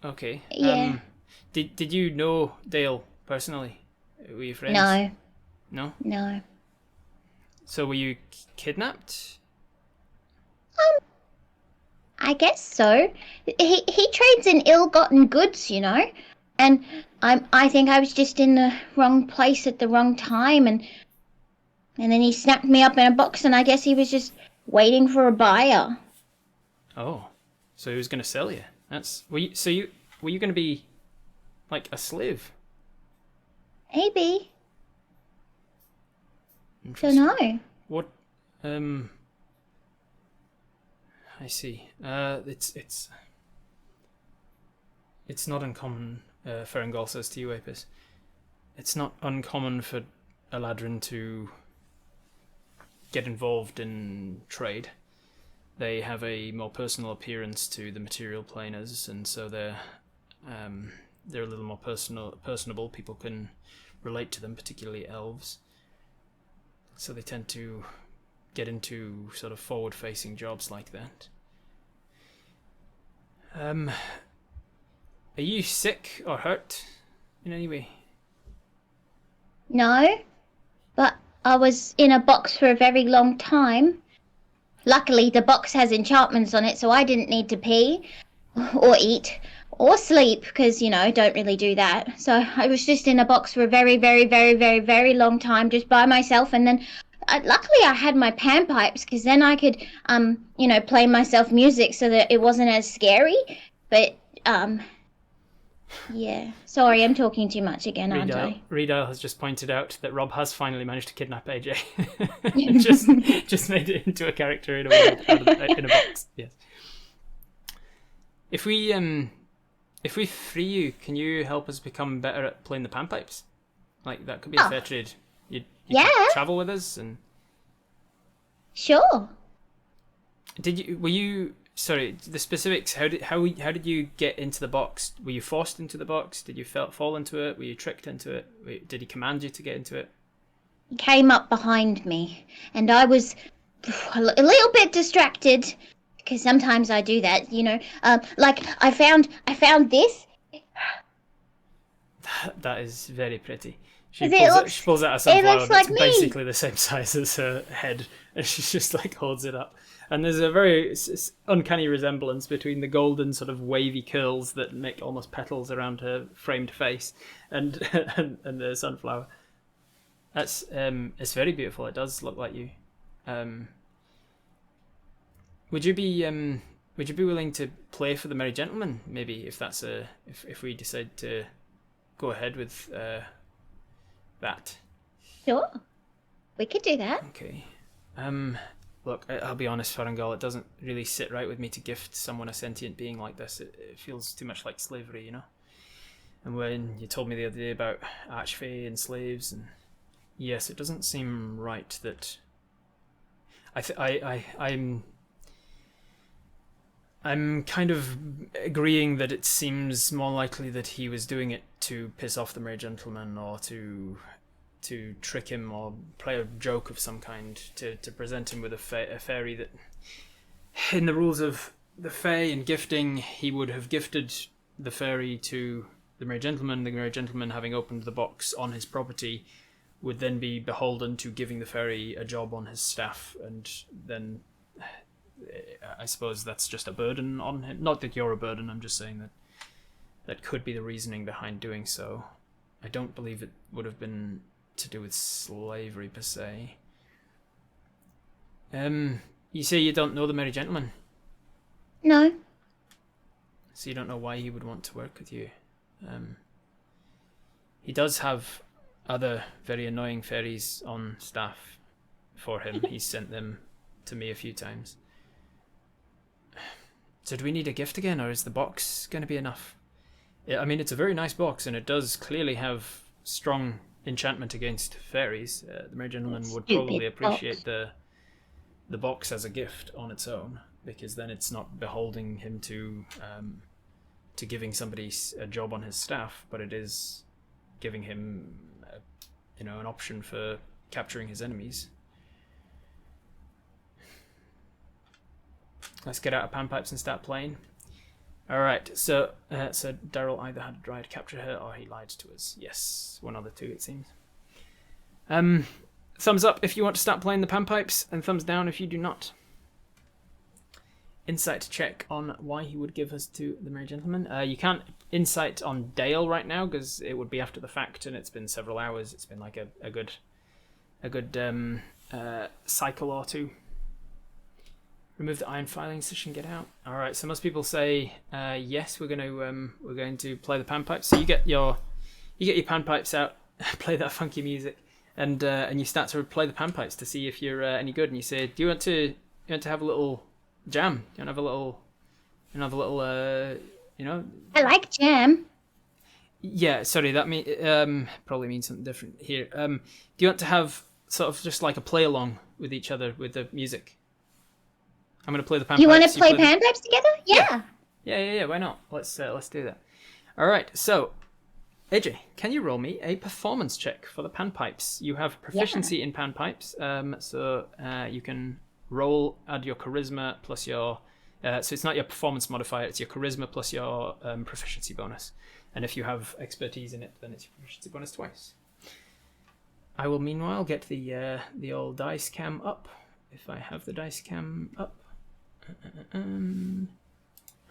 Okay. Yeah. Did you know Dayl personally? Were you friends? No. No? No. So were you kidnapped? I guess so. He trades in ill-gotten goods, you know, and I think I was just in the wrong place at the wrong time, and then he snapped me up in a box, and I guess he was just waiting for a buyer. Oh, so he was going to sell you? Were you going to be like a slave? Maybe. Don't know. What? I see. It's not uncommon. Farangol says to you, Apis. It's not uncommon for Eladrin to get involved in trade. they have a more personal appearance to the material planers, and so they're a little more personable. People can relate to them, particularly elves. So they tend to get into sort of forward-facing jobs like that. Are you sick or hurt in any way? No, but I was in a box for a very long time. Luckily, the box has enchantments on it, so I didn't need to pee or eat or sleep because, don't really do that. So I was just in a box for a very, very, very, very, very long time just by myself. And then luckily I had my panpipes because then I could, play myself music so that it wasn't as scary. But, yeah. Sorry, I'm talking too much again, aren't I? Dayl has just pointed out that Rob has finally managed to kidnap AJ. just made it into a character in a box. Yes. If we free you, can you help us become better at playing the panpipes? Like, that could be a fair trade. You Yeah. could travel with us and. Sure. Were you? Sorry, the specifics. How did you get into the box? Were you forced into the box? Did you fall into it? Were you tricked into it? Did he command you to get into it? He came up behind me, and I was a little bit distracted because sometimes I do that, like I found this. That is very pretty. She pulls out a sunflower that's like basically the same size as her head, and she just like holds it up. And there's a very uncanny resemblance between the golden sort of wavy curls that make almost petals around her framed face and and the sunflower. That's it's very beautiful. It does look like you. Would you be willing to play for the Merry Gentleman? Maybe if we decide to go ahead with that. Sure, we could do that. Okay. Look, I'll be honest, Farangol, it doesn't really sit right with me to gift someone a sentient being like this. It feels too much like slavery, And when you told me the other day about archfey and slaves, and yes, it doesn't seem right that. I'm kind of agreeing that it seems more likely that he was doing it to piss off the Merry Gentleman, or to trick him, or play a joke of some kind, to present him with a fairy that, in the rules of the Fae and gifting, he would have gifted the fairy to the Merry Gentleman. The Merry Gentleman, having opened the box on his property, would then be beholden to giving the fairy a job on his staff, and then I suppose that's just a burden on him. Not that you're a burden, I'm just saying that could be the reasoning behind doing so. I don't believe it would have been to do with slavery per se. You say you don't know the Merry Gentleman? No. So you don't know why he would want to work with you. He does have other very annoying fairies on staff for him. He's sent them to me a few times. So do we need a gift again, or is the box going to be enough? I mean, it's a very nice box, and it does clearly have strong enchantment against fairies. The Merry Gentleman would probably appreciate the box as a gift on its own, because then it's not beholding him to giving somebody a job on his staff, but it is giving him an option for capturing his enemies. Let's get out of panpipes and start playing. Alright, so Daryl either had a dryad capture her, or he lied to us. Yes, one of the two, it seems. Thumbs up if you want to start playing the panpipes, and thumbs down if you do not. Insight check on why he would give us to the Merry Gentleman. You can't insight on Dayl right now, because it would be after the fact, and it's been several hours. It's been like a good cycle or two. Remove the iron filings so she can get out. All right. So most people say yes. We're going to play the panpipes. So you get your panpipes out, play that funky music, and you start to play the panpipes to see if you're any good. And you say, "Do you want to have a little jam? Do you want to have a little I like jam. Yeah. Sorry, that probably means something different here. Do you want to have sort of just like a play along with each other with the music? I'm going to play the panpipes. Do you want to play panpipes together? Yeah. Yeah. Why not? Let's do that. All right. So, AJ, can you roll me a performance check for the panpipes? You have proficiency in panpipes, so you can roll, add your charisma plus your. So it's not your performance modifier; it's your charisma plus your proficiency bonus. And if you have expertise in it, then it's your proficiency bonus twice. I will meanwhile get the old dice cam up. If I have the dice cam up.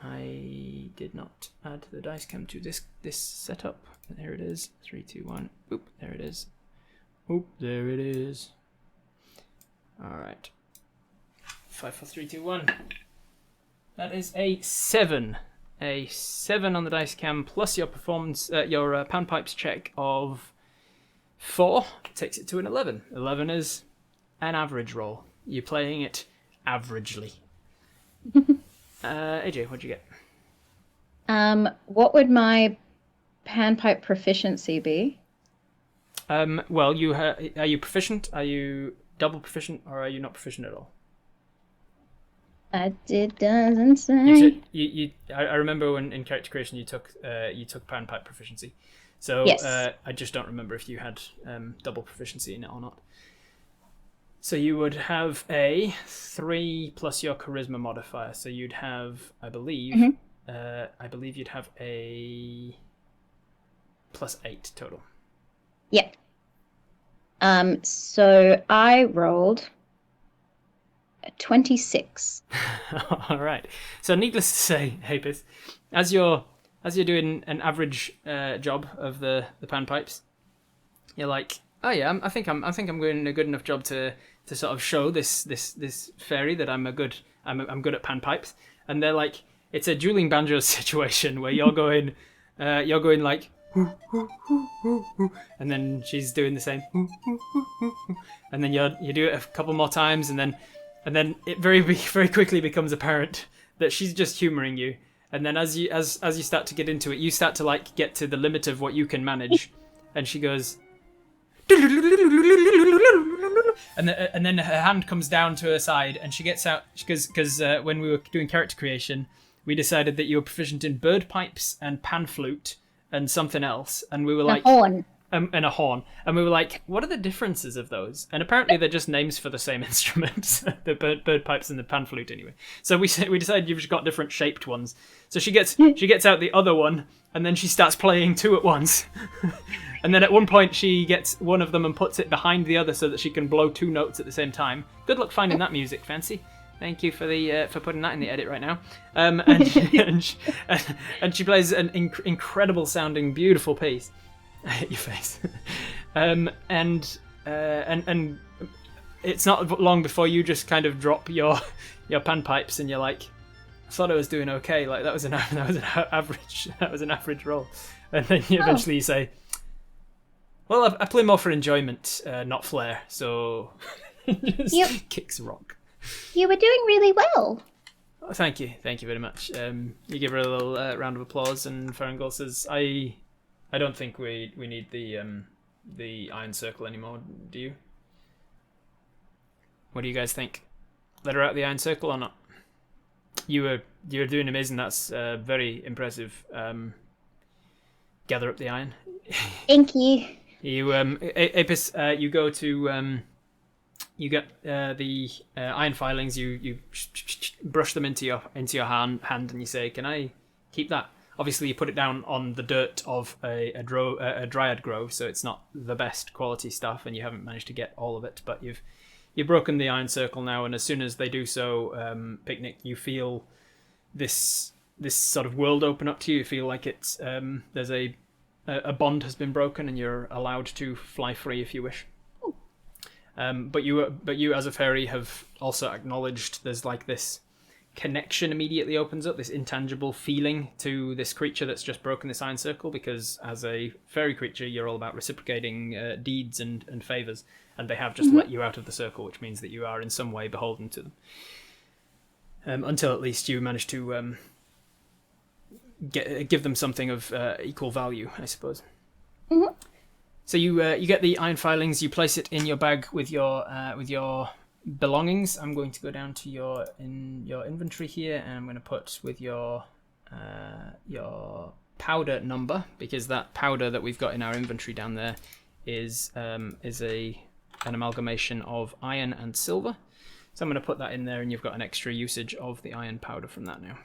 I did not add the dice cam to this setup. There it is. 3, 2, 1. Oop, there it is. Oop, there it is. Alright. 5, 4, 3, 2, 1. That is a 7. A 7 on the dice cam plus your performance, your panpipes check of 4 takes it to an 11. 11 is an average roll. You're playing it averagely. AJ, what'd you get? What would my panpipe proficiency be? Well, are you proficient? Are you double proficient, or are you not proficient at all? It doesn't say. I remember when in character creation you took panpipe proficiency. So yes. I just don't remember if you had double proficiency in it or not. So you would have a 3 plus your charisma modifier. So you'd have, I believe you'd have a +8 total. Yep. So I rolled a 26. All right. So needless to say, Apis, as you're doing an average job of the panpipes, you're like, oh yeah, I think I'm doing a good enough job to sort of show this fairy that I'm good at panpipes. And they're like, it's a dueling banjos situation where you're going like, and then she's doing the same, and then you do it a couple more times, and then it very quickly becomes apparent that she's just humoring you. And then as you start to get into it, you start to like get to the limit of what you can manage, and she goes, and then her hand comes down to her side, and she gets out because when we were doing character creation, we decided that you were proficient in bird pipes and pan flute and something else, and we were like, horn. And a horn, and we were like, what are the differences of those? And apparently they're just names for the same instruments, the bird pipes and the pan flute anyway. So we decided you've just got different shaped ones. So she gets out the other one, and then she starts playing two at once. And then at one point she gets one of them and puts it behind the other so that she can blow two notes at the same time. Good luck finding that music, Fancy. Thank you for putting that in the edit right now. And she plays an incredible sounding, beautiful piece. I hit your face. And it's not long before you just kind of drop your panpipes and you're like, I thought I was doing okay. Like that was an average roll. And then eventually you say, well, I play more for enjoyment, not flair. So just kicks rock. You were doing really well. Oh, thank you very much. You give her a little round of applause, and Farangol says, I don't think we need the iron circle anymore. Do you? What do you guys think? Let her out the iron circle or not? You're doing amazing. That's very impressive. Gather up the iron. Thank you. You Apis, you go to you get the iron filings. You brush them into your hand, and you say, "Can I keep that?" Obviously, you put it down on the dirt of a dryad grove, so it's not the best quality stuff, and you haven't managed to get all of it. But you've broken the iron circle now, and as soon as they do so, Picnic, you feel this sort of world open up to you. You feel like it's there's a bond has been broken, and you're allowed to fly free if you wish. But you as a fairy have also acknowledged there's like this connection immediately opens up, this intangible feeling to this creature that's just broken this iron circle, because as a fairy creature you're all about reciprocating deeds and favours, and they have just let you out of the circle, which means that you are in some way beholden to them, until at least you manage to give them something of equal value, I suppose. So you get the iron filings, you place it in your bag with your belongings, I'm going to go down to your inventory here, and I'm going to put with your powder number, because that powder that we've got in our inventory down there is an amalgamation of iron and silver. So I'm going to put that in there, and you've got an extra usage of the iron powder from that now.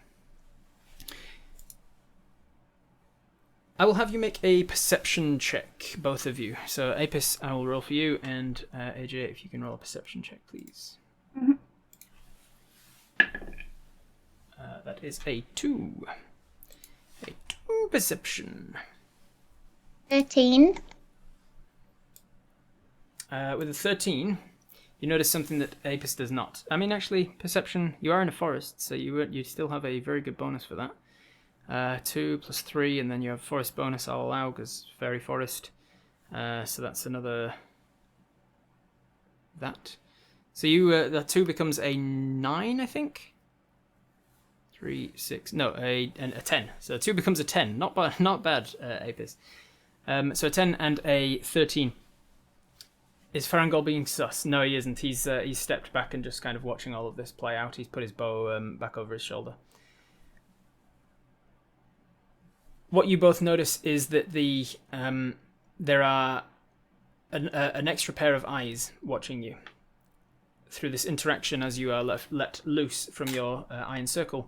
I will have you make a perception check, both of you. So Apis, I will roll for you, and AJ, if you can roll a perception check, please. Mm-hmm. That is a 2. A 2 perception. 13. With a 13, you notice something that Apis does not. I mean, actually, perception, you are in a forest, so you still have a very good bonus for that. 2 plus 3, and then you have forest bonus I'll allow, because fairy forest. So that's another... that. So you, that 2 becomes a 9, I think? 3, 6, no, a 10. So 2 becomes a 10. Not bad, Apis. So a 10 and a 13. Is Farangol being sus? No, he isn't. He's stepped back and just kind of watching all of this play out. He's put his bow back over his shoulder. What you both notice is that there are an extra pair of eyes watching you through this interaction as you are let loose from your iron circle.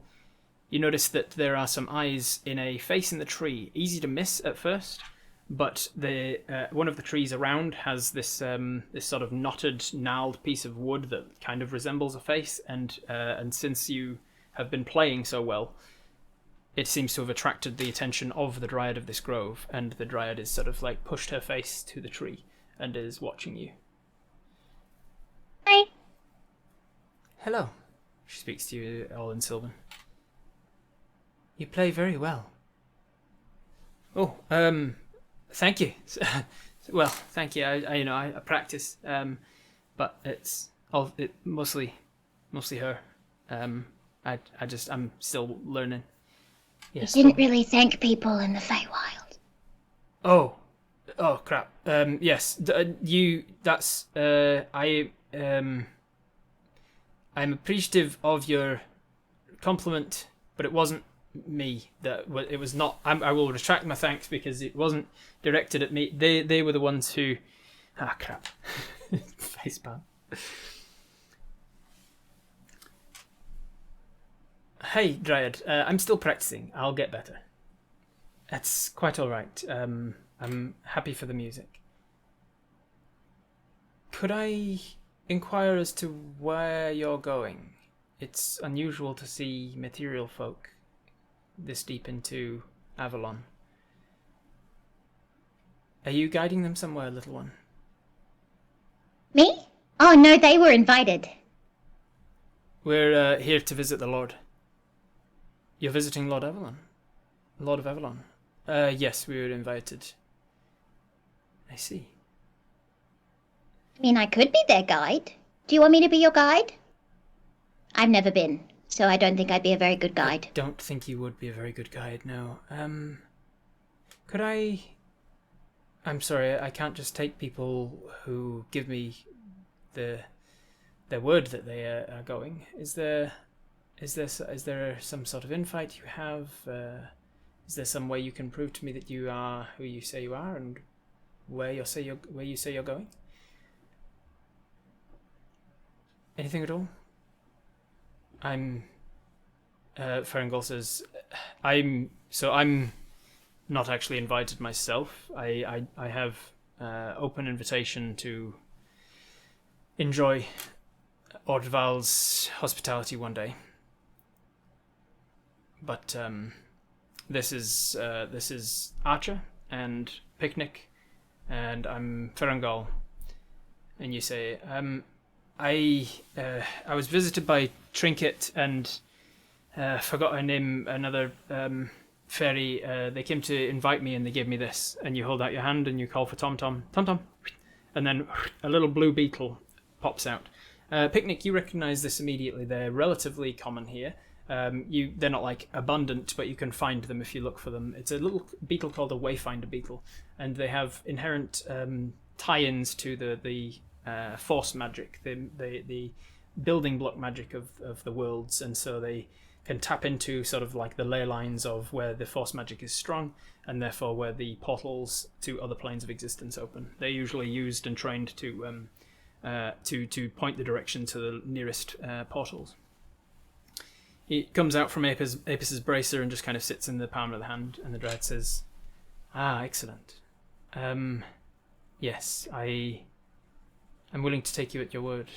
You notice that there are some eyes in a face in the tree, easy to miss at first, but one of the trees around has this sort of knotted, gnarled piece of wood that kind of resembles a face, and since you have been playing so well, it seems to have attracted the attention of the Dryad of this grove, and the Dryad is sort of like pushed her face to the tree and is watching you. Hi. Hello, she speaks to you all in Sylvan. You play very well. Oh, thank you. Well, thank you. I practice, but it's mostly her. I'm still learning. Yes. You didn't really thank people in the Feywild. Oh crap. Yes. I'm appreciative of your compliment, but it wasn't me. It was not. I will retract my thanks because it wasn't directed at me. They were the ones who. Ah, crap. Facepalm. Hey, Dryad. I'm still practicing. I'll get better. That's quite all right. I'm happy for the music. Could I inquire as to where you're going? It's unusual to see material folk this deep into Avalon. Are you guiding them somewhere, little one? Me? Oh no, they were invited. We're here to visit the Lord. You're visiting Lord Avalon? Lord of Avalon? Yes, we were invited. I see. I mean, I could be their guide. Do you want me to be your guide? I've never been, so I don't think I'd be a very good guide. I don't think you would be a very good guide, no. Could I... I'm sorry, I can't just take people who give me their word that they are going. Is there some sort of infight you have? Is there some way you can prove to me that you are who you say you are, and where you say you're going? Anything at all? Farangol says, I'm not actually invited myself. I have open invitation to enjoy Ordval's hospitality one day. But this is Archer and Picnic, and I'm Farangol. And you say, I was visited by Trinket and forgot her name, another fairy. They came to invite me and they gave me this. And you hold out your hand and you call for Tom Tom. Tom Tom. And then a little blue beetle pops out. Picnic, you recognize this immediately. They're relatively common here. They're not like abundant, but you can find them if you look for them. It's a little beetle called a wayfinder beetle, and they have inherent tie-ins to the force magic, the building block magic of the worlds, and so they can tap into sort of like the ley lines of where the force magic is strong, and therefore where the portals to other planes of existence open. They're usually used and trained to point the direction to the nearest portals. He comes out from Apis' bracer and just kind of sits in the palm of the hand, and the Dryad says, "Ah, excellent. Yes, I'm willing to take you at your word.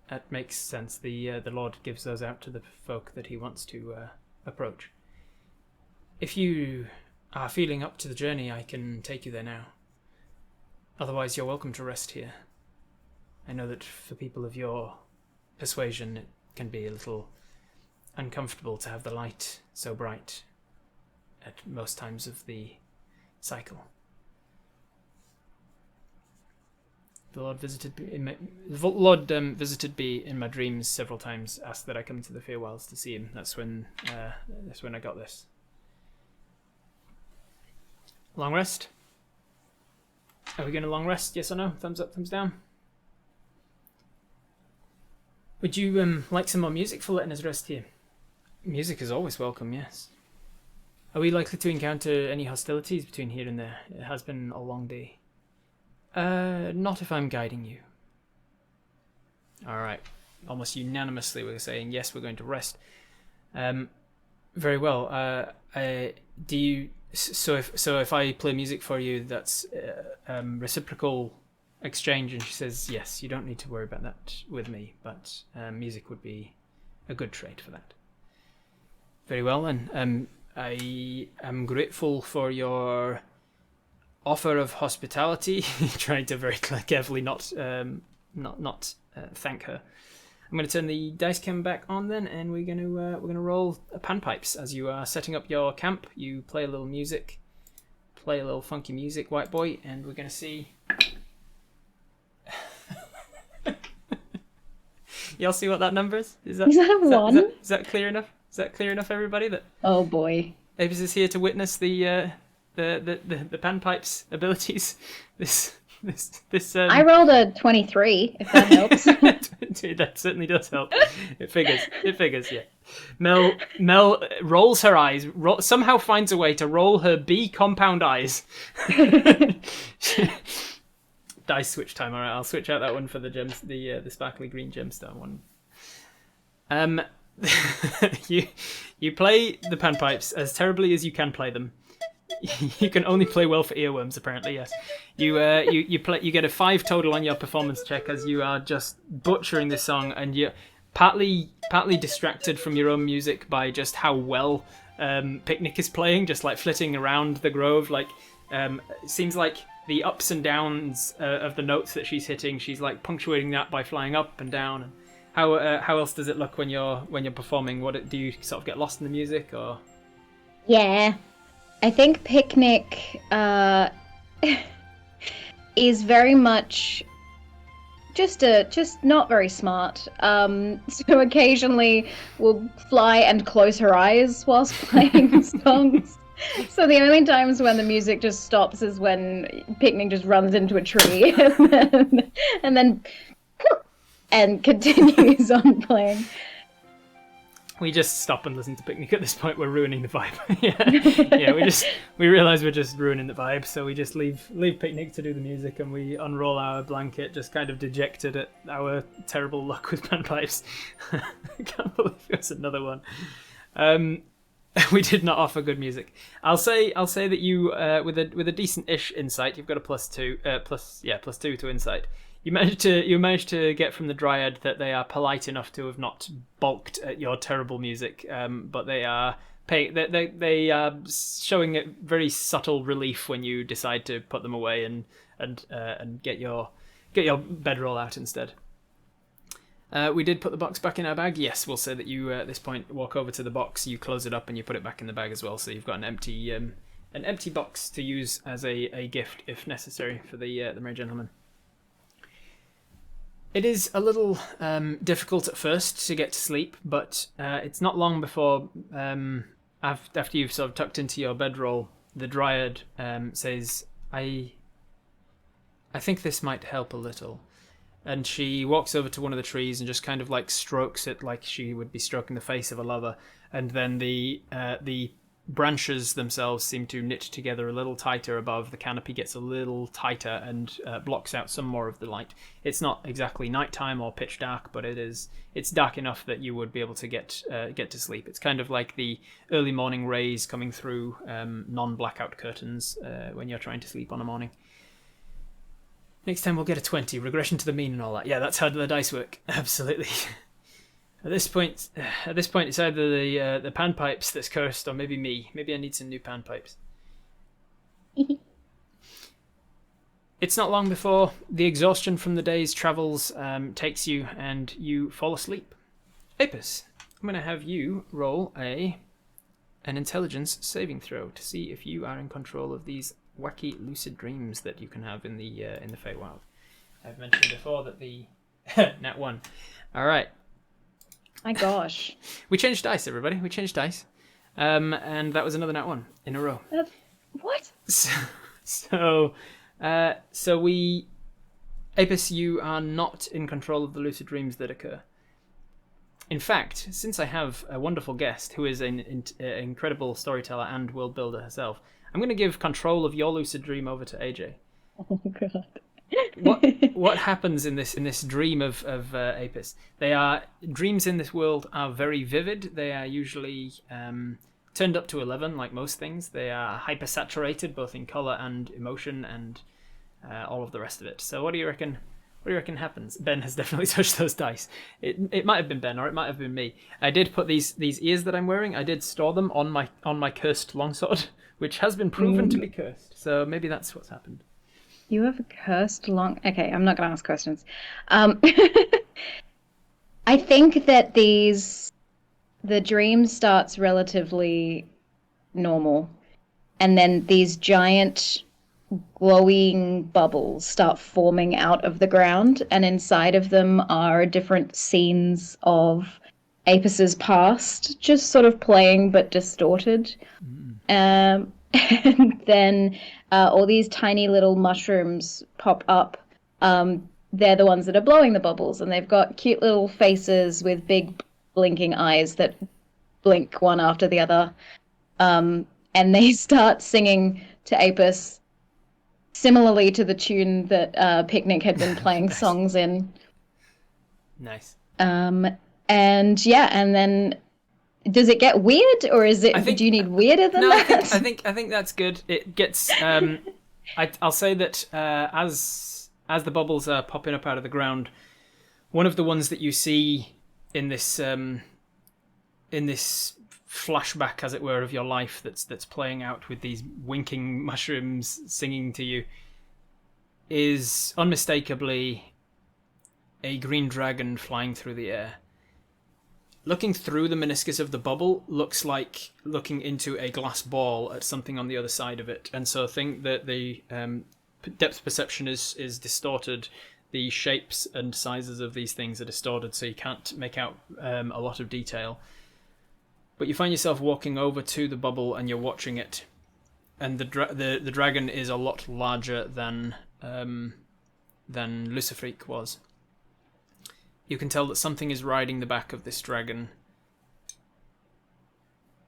That makes sense. The Lord gives those out to the folk that he wants to approach. If you are feeling up to the journey, I can take you there now. Otherwise, you're welcome to rest here. I know that for people of your persuasion, it can be a little uncomfortable to have the light so bright at most times of the cycle. The Lord visited me in my dreams several times, asked that I come to the Feywild to see him. That's when I got this. Long rest? Are we going to long rest? Yes or no? Thumbs up, thumbs down. Would you like some more music for letting us rest here? Music is always welcome, yes. Are we likely to encounter any hostilities between here and there? It has been a long day. Not if I'm guiding you. Alright. Almost unanimously we're saying, yes, we're going to rest. Very well. Do you... So if I play music for you, that's reciprocal exchange, and she says, yes, you don't need to worry about that with me, but music would be a good trade for that. Very well, then. I am grateful for your offer of hospitality. Trying to very carefully not thank her. I'm going to turn the dice cam back on then, and we're going to roll panpipes as you are setting up your camp. You play a little music, play a little funky music, white boy, and we're going to see. Y'all see what that number is? Is that a 1? Is that clear enough? Is that clear enough, everybody? That oh boy, Apis is here to witness the panpipes abilities. This. I rolled a 23. If that helps. That certainly does help. It figures. Yeah. Mel rolls her eyes. Somehow finds a way to roll her B compound eyes. Dice switch time. All right, I'll switch out that one for the gems, the sparkly green gemstone one. You play the panpipes as terribly as you can play them. You can only play well for earworms, apparently. Yes, you get a 5 total on your performance check as you are just butchering this song, and you're partly distracted from your own music by just how well Picnic is playing, just like flitting around the grove. Like it seems like the ups and downs of the notes that she's hitting, she's like punctuating that by flying up and down. How else does it look when you're performing? Do you sort of get lost in the music, or? Yeah, I think Picnic is very much just not very smart. So occasionally will fly and close her eyes whilst playing the songs. So the only times when the music just stops is when Picnic just runs into a tree and then continues on playing. We just stop and listen to Picnic at this point. We're ruining the vibe. yeah. We realize we're just ruining the vibe, so we just leave Picnic to do the music, and we unroll our blanket, just kind of dejected at our terrible luck with panpipes. I can't believe it's another one. We did not offer good music. I'll say that you with a decent-ish insight, you've got a +2 to insight. You managed to get from the Dryad that they are polite enough to have not balked at your terrible music, but they are they are showing a very subtle relief when you decide to put them away and get your bedroll out instead. We did put the box back in our bag. Yes, we'll say that you at this point walk over to the box, you close it up, and you put it back in the bag as well. So you've got an empty box to use as a gift if necessary for the merry gentleman. It is a little difficult at first to get to sleep, but it's not long before, after you've sort of tucked into your bedroll, the Dryad says, I think this might help a little. and she walks over to one of the trees and just kind of like strokes it like she would be stroking the face of a lover, and then the branches themselves seem to knit together a little tighter above. The canopy gets a little tighter and blocks out some more of the light. It's not exactly nighttime or pitch dark, but it's dark enough that you would be able to get to sleep. It's kind of like the early morning rays coming through non-blackout curtains when you're trying to sleep on a morning. Next time we'll get a 20, regression to the mean and all that. Yeah, that's how the dice work. Absolutely. At this point, it's either the panpipes that's cursed, or maybe me. Maybe I need some new panpipes. It's not long before the exhaustion from the day's travels takes you, and you fall asleep. Apis, I'm going to have you roll an intelligence saving throw to see if you are in control of these wacky lucid dreams that you can have in the Feywild. I've mentioned before that the nat 1. All right. My gosh. We changed dice, everybody. We changed dice. And that was another nat 1 in a row. What? So Apis, you are not in control of the lucid dreams that occur. In fact, since I have a wonderful guest who is an incredible storyteller and world builder herself, I'm going to give control of your lucid dream over to AJ. Oh, God. What happens in this dream of Apis? Dreams in this world are very vivid. They are usually turned up to 11, like most things. They are hypersaturated both in color and emotion and all of the rest of it. So what do you reckon? What do you reckon happens? Ben has definitely touched those dice. It might have been Ben, or it might have been me. I did put these ears that I'm wearing. I did store them on my cursed longsword, which has been proven to be cursed. So maybe that's what's happened. You have a cursed long... Okay, I'm not going to ask questions. I think that the dream starts relatively normal, and then these giant glowing bubbles start forming out of the ground, and inside of them are different scenes of Apis's past, just sort of playing but distorted. And then all these tiny little mushrooms pop up. They're the ones that are blowing the bubbles, and they've got cute little faces with big blinking eyes that blink one after the other. And they start singing to Apis, similarly to the tune that Picnic had been playing Nice. songs in. Nice. And then does it get weird, or is it? Do you need weirder than that? I think that's good. It gets. I'll say that as the bubbles are popping up out of the ground, one of the ones that you see in this flashback, as it were, of your life that's playing out with these winking mushrooms singing to you, is unmistakably a green dragon flying through the air. Looking through the meniscus of the bubble looks like looking into a glass ball at something on the other side of it, and so I think that the depth perception is distorted. The shapes and sizes of these things are distorted, so you can't make out a lot of detail. But you find yourself walking over to the bubble and you're watching it, and the dragon is a lot larger than Luciferique was. You can tell that something is riding the back of this dragon,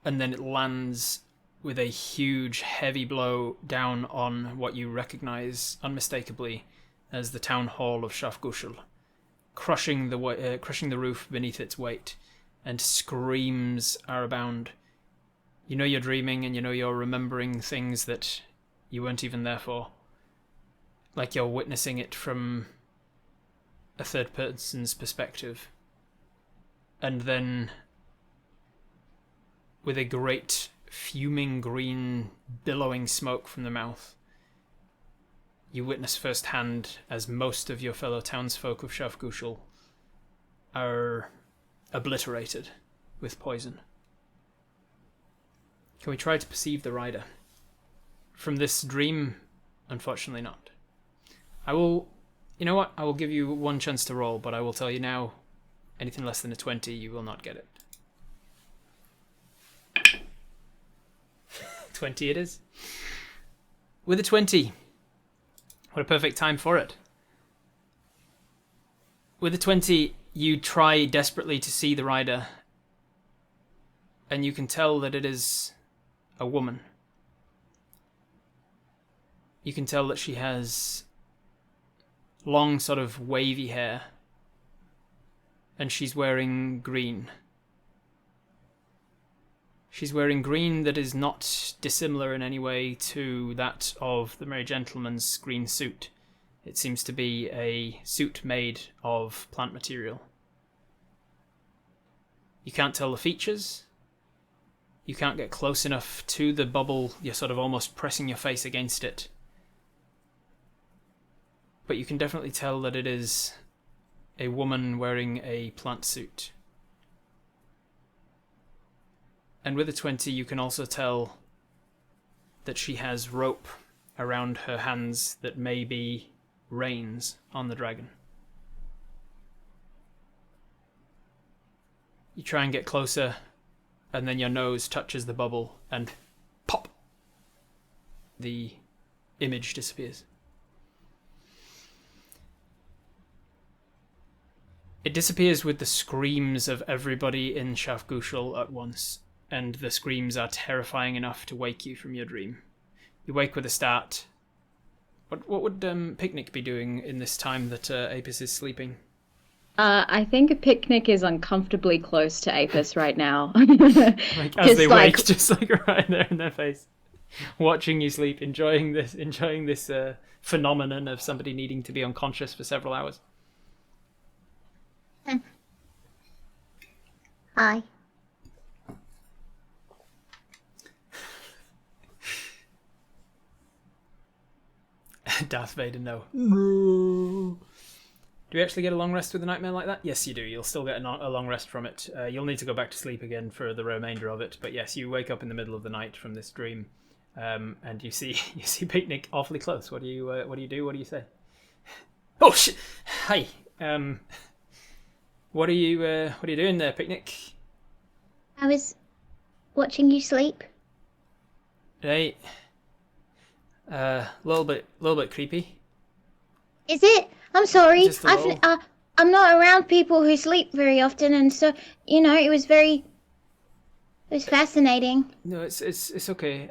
and then it lands with a huge, heavy blow down on what you recognize unmistakably as the town hall of Shafgushel, crushing the roof beneath its weight, and screams are abound. You know you're dreaming, and you know you're remembering things that you weren't even there for, like you're witnessing it from a third person's perspective. And then, with a great fuming green billowing smoke from the mouth, you witness firsthand as most of your fellow townsfolk of Shafgushel are obliterated with poison. Can we try to perceive the rider? From this dream, unfortunately not. You know what? I will give you one chance to roll, but I will tell you now, anything less than a 20, you will not get it. 20 it is. With a 20. What a perfect time for it. With a 20, you try desperately to see the rider, and you can tell that it is a woman. You can tell that she has long, sort of wavy hair, and she's wearing green. She's wearing green that is not dissimilar in any way to that of the Merry Gentleman's green suit. It seems to be a suit made of plant material. You can't tell the features. You can't get close enough to the bubble. You're sort of almost pressing your face against it. But you can definitely tell that it is a woman wearing a plant suit. And with a 20, you can also tell that she has rope around her hands that may be reins on the dragon. You try and get closer, and then your nose touches the bubble, and pop! The image disappears. It disappears with the screams of everybody in Shafgushal at once, and the screams are terrifying enough to wake you from your dream. You wake with a start. What would Picnic be doing in this time that Apis is sleeping? I think a Picnic is uncomfortably close to Apis right now. Like as they wake, just like right there in their face, watching you sleep, enjoying this phenomenon of somebody needing to be unconscious for several hours. Hi. Darth Vader, no. Do you actually get a long rest with a nightmare like that? Yes, you do. You'll still get a long rest from it. You'll need to go back to sleep again for the remainder of it. But yes, you wake up in the middle of the night from this dream, and you see Picnic awfully close. What do you do? What do you say? Oh shit! Hi. What are you doing there, Picnic? I was watching you sleep. Right. Little bit creepy. Is it? I'm sorry. Just a little. I'm not around people who sleep very often, and so it was fascinating. No, it's okay.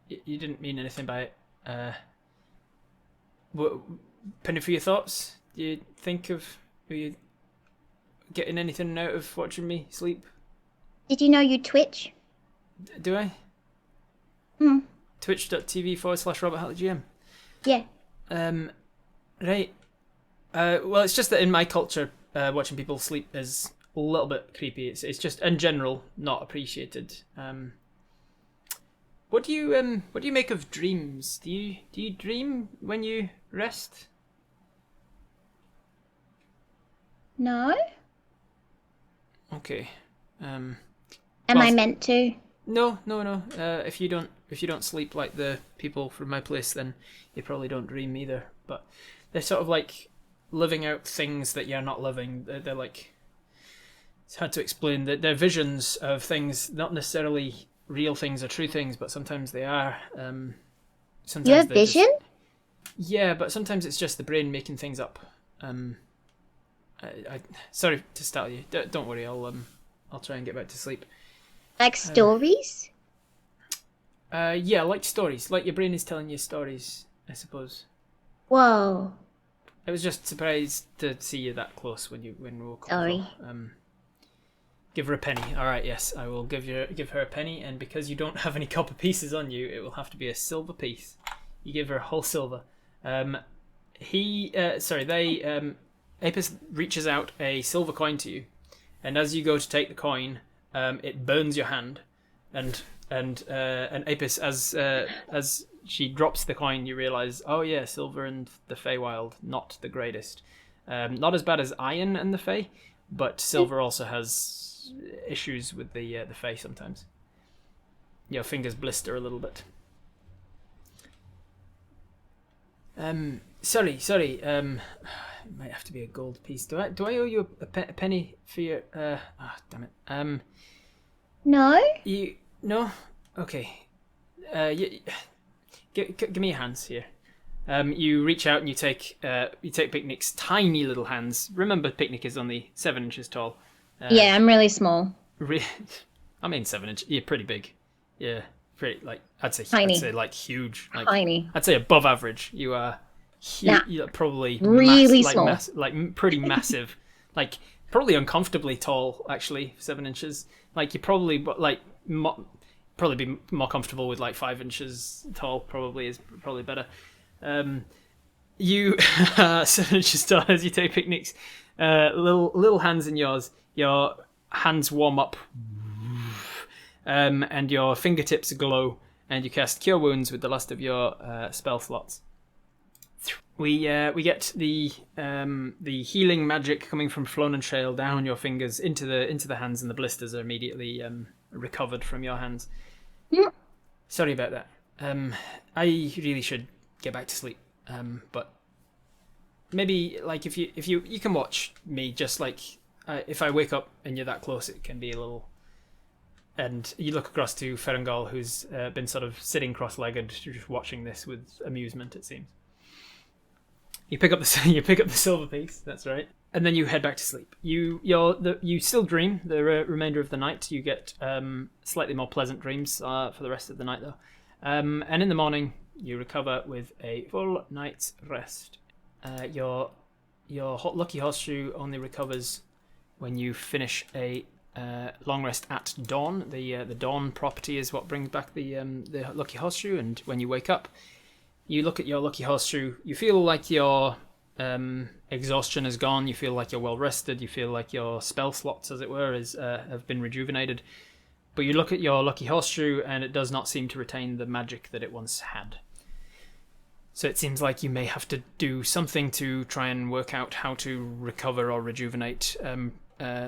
You didn't mean anything by it. Penny, for your thoughts? Do you think of were you getting anything out of watching me sleep? Did you know you twitch? Do I? Twitch.tv/RobertHalleyGM. Yeah. Right. Well, it's just that in my culture, watching people sleep is a little bit creepy. It's just in general not appreciated. What do you make of dreams? Do you dream when you rest? No. Okay. Am I meant to? No. If you don't sleep like the people from my place, then you probably don't dream either. But they're sort of like living out things that you're not living. They're like, it's hard to explain. They're visions of things, not necessarily real things or true things, but sometimes they are. Sometimes You have vision? Yeah, but sometimes it's just the brain making things up. Sorry to startle you. Don't worry. I'll try and get back to sleep. Like stories? Yeah, like stories. Like your brain is telling you stories, I suppose. Whoa. I was just surprised to see you that close when we woke up. Sorry. Give her a penny. All right, yes, I will give her a penny, and because you don't have any copper pieces on you, it will have to be a silver piece. You give her a whole silver. Apis reaches out a silver coin to you, and as you go to take the coin, it burns your hand, and Apis, as she drops the coin, you realise, oh yeah, silver and the Feywild, not the greatest. Not as bad as iron and the Fey, but silver also has issues with the Fey sometimes. Your fingers blister a little bit. Sorry. It might have to be a gold piece. Do I owe you a penny for your? Damn it. No. No. Okay. Give me your hands here. You reach out and you take Picnic's tiny little hands. Remember, Picnic is only 7 inches tall. Yeah, I'm really small. I mean, 7 inch. You're pretty big. Yeah, pretty like I'd say like huge. Like, Tiny. I'd say above average. You are Nah. You're probably Really small. like pretty massive. Like probably uncomfortably tall. Actually, 7 inches. Like you probably probably be more comfortable with like 5 inches tall. Probably is probably better. You 7 inches tall as you take Picnic's little hands in yours. Your hands warm up, and your fingertips glow, and you cast Cure Wounds with the last of your spell slots. We get the healing magic coming from Flown and Shale down your fingers into the hands, and the blisters are immediately recovered from your hands. Yeah. Sorry about that. I really should get back to sleep. But maybe like if you can watch me, just like if I wake up and you're that close, it can be a little. And you look across to Farangol, who's been sort of sitting cross-legged, just watching this with amusement. It seems. You pick up the silver piece. That's right, and then you head back to sleep. You still dream the remainder of the night. You get slightly more pleasant dreams for the rest of the night, though. And in the morning, you recover with a full night's rest. Your lucky horseshoe only recovers when you finish a long rest at dawn. The dawn property is what brings back the lucky horseshoe. And when you wake up, you look at your lucky horseshoe. You feel like your exhaustion is gone. You feel like you're well rested. You feel like your spell slots, as it were, have been rejuvenated. But you look at your lucky horseshoe, and it does not seem to retain the magic that it once had. So it seems like you may have to do something to try and work out how to recover or rejuvenate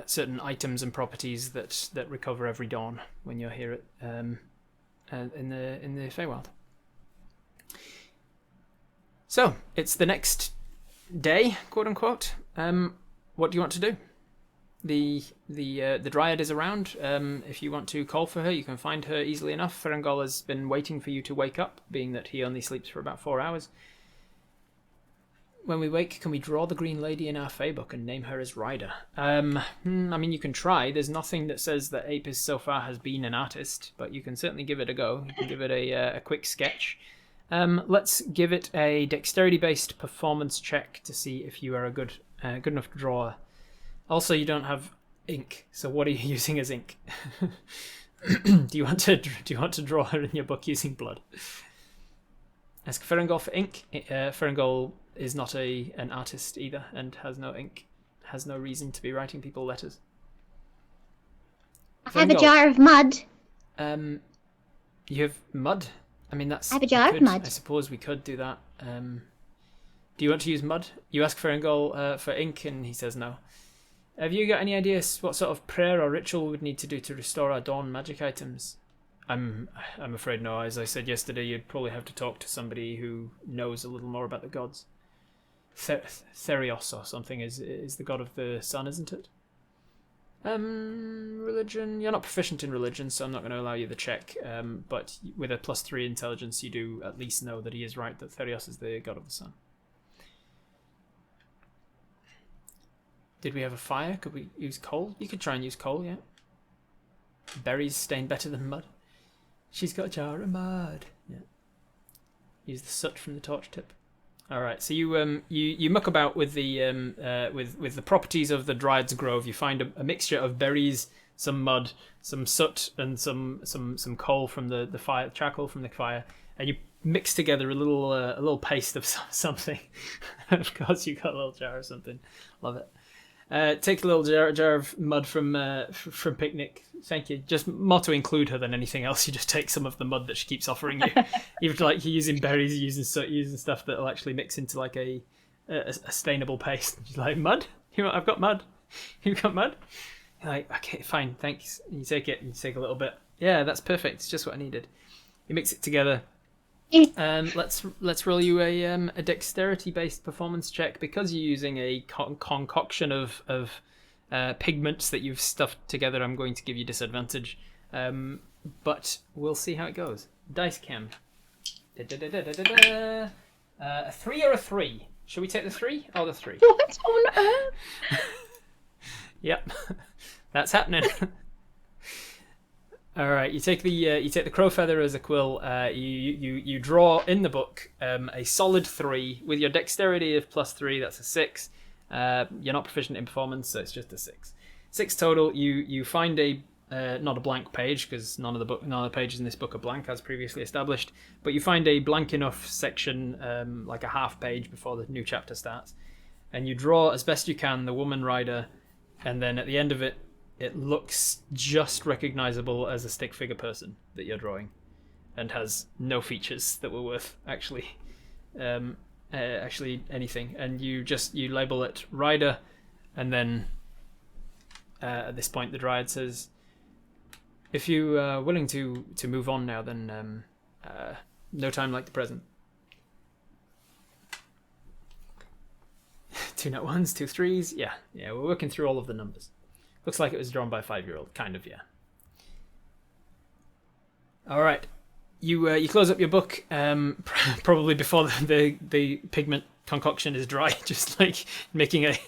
certain items and properties that recover every dawn when you're here in the Feywild. So it's the next day, quote unquote. What do you want to do? The Dryad is around. If you want to call for her, you can find her easily enough. Farangol has been waiting for you to wake up, being that he only sleeps for about 4 hours. When we wake, can we draw the Green Lady in our Feybook and name her as Ryder? I mean, you can try. There's nothing that says that Apis so far has been an artist, but you can certainly give it a go. You can give it a quick sketch. Let's give it a dexterity-based performance check to see if you are a good enough drawer. Also, you don't have ink, so what are you using as ink? Do you want to draw her in your book using blood? Ask Farangol for ink. Farangol is not an artist either, and has no ink. Has no reason to be writing people letters. I have a jar of mud. You have mud? I mean, that's. I have a jar of mud. I suppose we could do that. Do you want to use mud? You ask Farangol for ink, and he says no. Have you got any ideas what sort of prayer or ritual we would need to do to restore our dawn magic items? I'm afraid no. As I said yesterday, you'd probably have to talk to somebody who knows a little more about the gods. Therios or something is the god of the sun, isn't it? Religion. You're not proficient in religion, so I'm not going to allow you the check. But with a +3 intelligence, you do at least know that he is right, that Therios is the god of the sun. Did we have a fire? Could we use coal? You could try and use coal, yeah. Berries stain better than mud. She's got a jar of mud. Yeah. Use the soot from the torch tip. All right. So you muck about with the with the properties of the Dryad's Grove. You find a mixture of berries, some mud, some soot, and some coal from the fire, charcoal from the fire, and you mix together a little paste of something. Of course, you got a little jar of something. Love it. Take a little jar of mud from Picnic. Thank you. Just more to include her than anything else. You just take some of the mud that she keeps offering you. Even like you're using berries, you're using soot, you're using stuff that will actually mix into like a stainable paste. She's like, mud? I've got mud. You've got mud? You're like, okay, fine, thanks. And you take it, and you take a little bit. Yeah, that's perfect. It's just what I needed. You mix it together. Let's roll you a dexterity-based performance check because you're using a concoction of pigments that you've stuffed together. I'm going to give you disadvantage, but we'll see how it goes. Dice cam. A 3 or a 3? Should we take the 3 or the 3? What on earth? Yep, that's happening. All right, you take the crow feather as a quill. You draw in the book a solid 3 with your dexterity of +3. That's a 6. You're not proficient in performance, so it's just a 6. 6 total. You find a not a blank page, because none of the pages in this book are blank, as previously established. But you find a blank enough section, like a half page before the new chapter starts, and you draw as best you can the woman rider, and then at the end of it, it looks just recognizable as a stick figure person that you're drawing, and has no features that were worth actually anything. And you label it rider, and then at this point the dryad says, if you are willing to move on now, then no time like the present. 2 nat 1s, 2 3s. Yeah, we're working through all of the numbers. Looks like it was drawn by a 5-year-old, kind of, yeah. All right, you close up your book, probably before the pigment concoction is dry, just like making a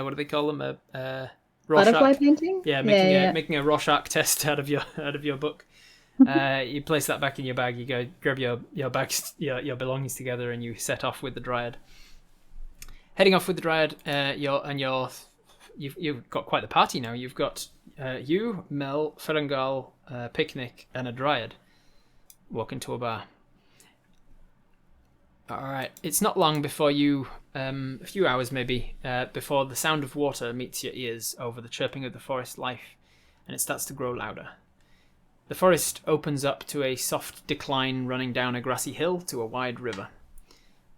what do they call them, a Butterfly Rorschach. painting? Yeah, making a Rorschach test out of your book. You place that back in your bag. You go grab your bags, your belongings together, and you set off with the dryad. Heading off with the dryad, you've got quite the party now. You've got you, Mel, Farangol, Picnic, and a dryad walking to a bar. All right, it's not long before you, a few hours maybe, before the sound of water meets your ears over the chirping of the forest life, and it starts to grow louder. The forest opens up to a soft decline running down a grassy hill to a wide river.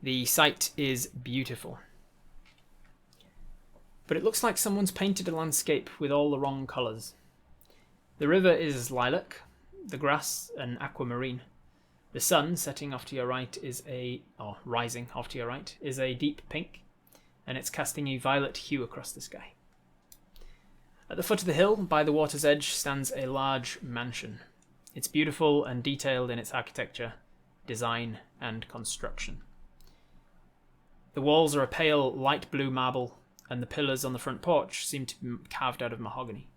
The sight is beautiful, but it looks like someone's painted a landscape with all the wrong colours. The river is lilac, the grass an aquamarine. The sun setting off to your right rising off to your right is a deep pink, and it's casting a violet hue across the sky. At the foot of the hill, by the water's edge, stands a large mansion. It's beautiful and detailed in its architecture, design, and construction. The walls are a pale light blue marble, and the pillars on the front porch seem to be carved out of mahogany.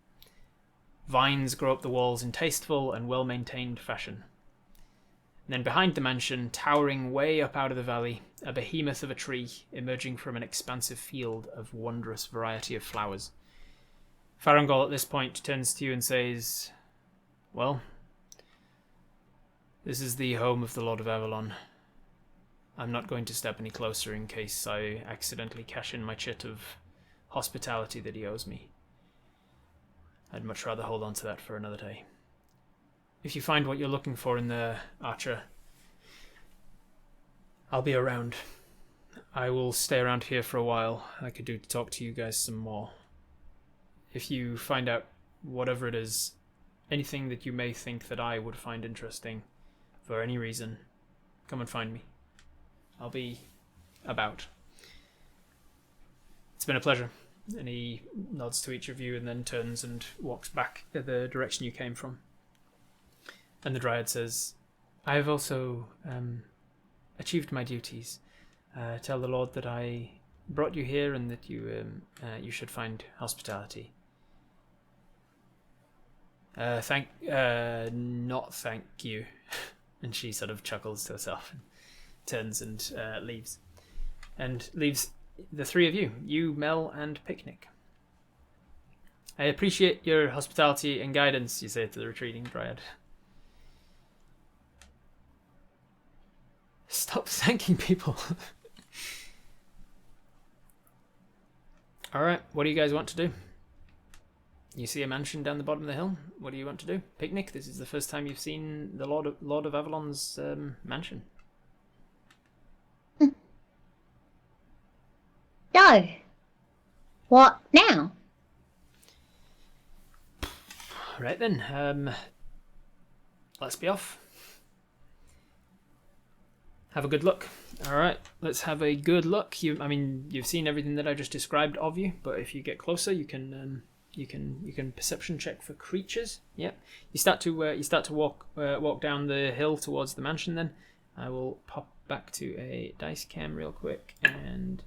Vines grow up the walls in tasteful and well-maintained fashion. And then behind the mansion, towering way up out of the valley, a behemoth of a tree emerging from an expansive field of wondrous variety of flowers. Farangol at this point turns to you and says, "Well, this is the home of the Lord of Avalon. I'm not going to step any closer in case I accidentally cash in my chit of hospitality that he owes me. I'd much rather hold on to that for another day. If you find what you're looking for in there, Archer, I'll be around. I will stay around here for a while. I could do to talk to you guys some more. If you find out whatever it is, anything that you may think that I would find interesting for any reason, come and find me. I'll be about." It's been a pleasure. And he nods to each of you and then turns and walks back in the direction you came from. And the dryad says, "I have also achieved my duties. Tell the Lord that I brought you here and that you should find hospitality." Not thank you." And she sort of chuckles to herself and turns and leaves. And leaves the 3 of you, Mel, and Picnic. "I appreciate your hospitality and guidance," you say to the retreating dryad. Stop thanking people. Alright, what do you guys want to do? You see a mansion down the bottom of the hill. What do you want to do? Picnic, this is the first time you've seen the Lord of Avalon's mansion. No. What now? Right then, let's be off. Have a good look. All right, let's have a good look. You've seen everything that I just described of you, but if you get closer, you can perception check for creatures. Yep. You start to walk down the hill towards the mansion. Then I will pop back to a dice cam real quick. And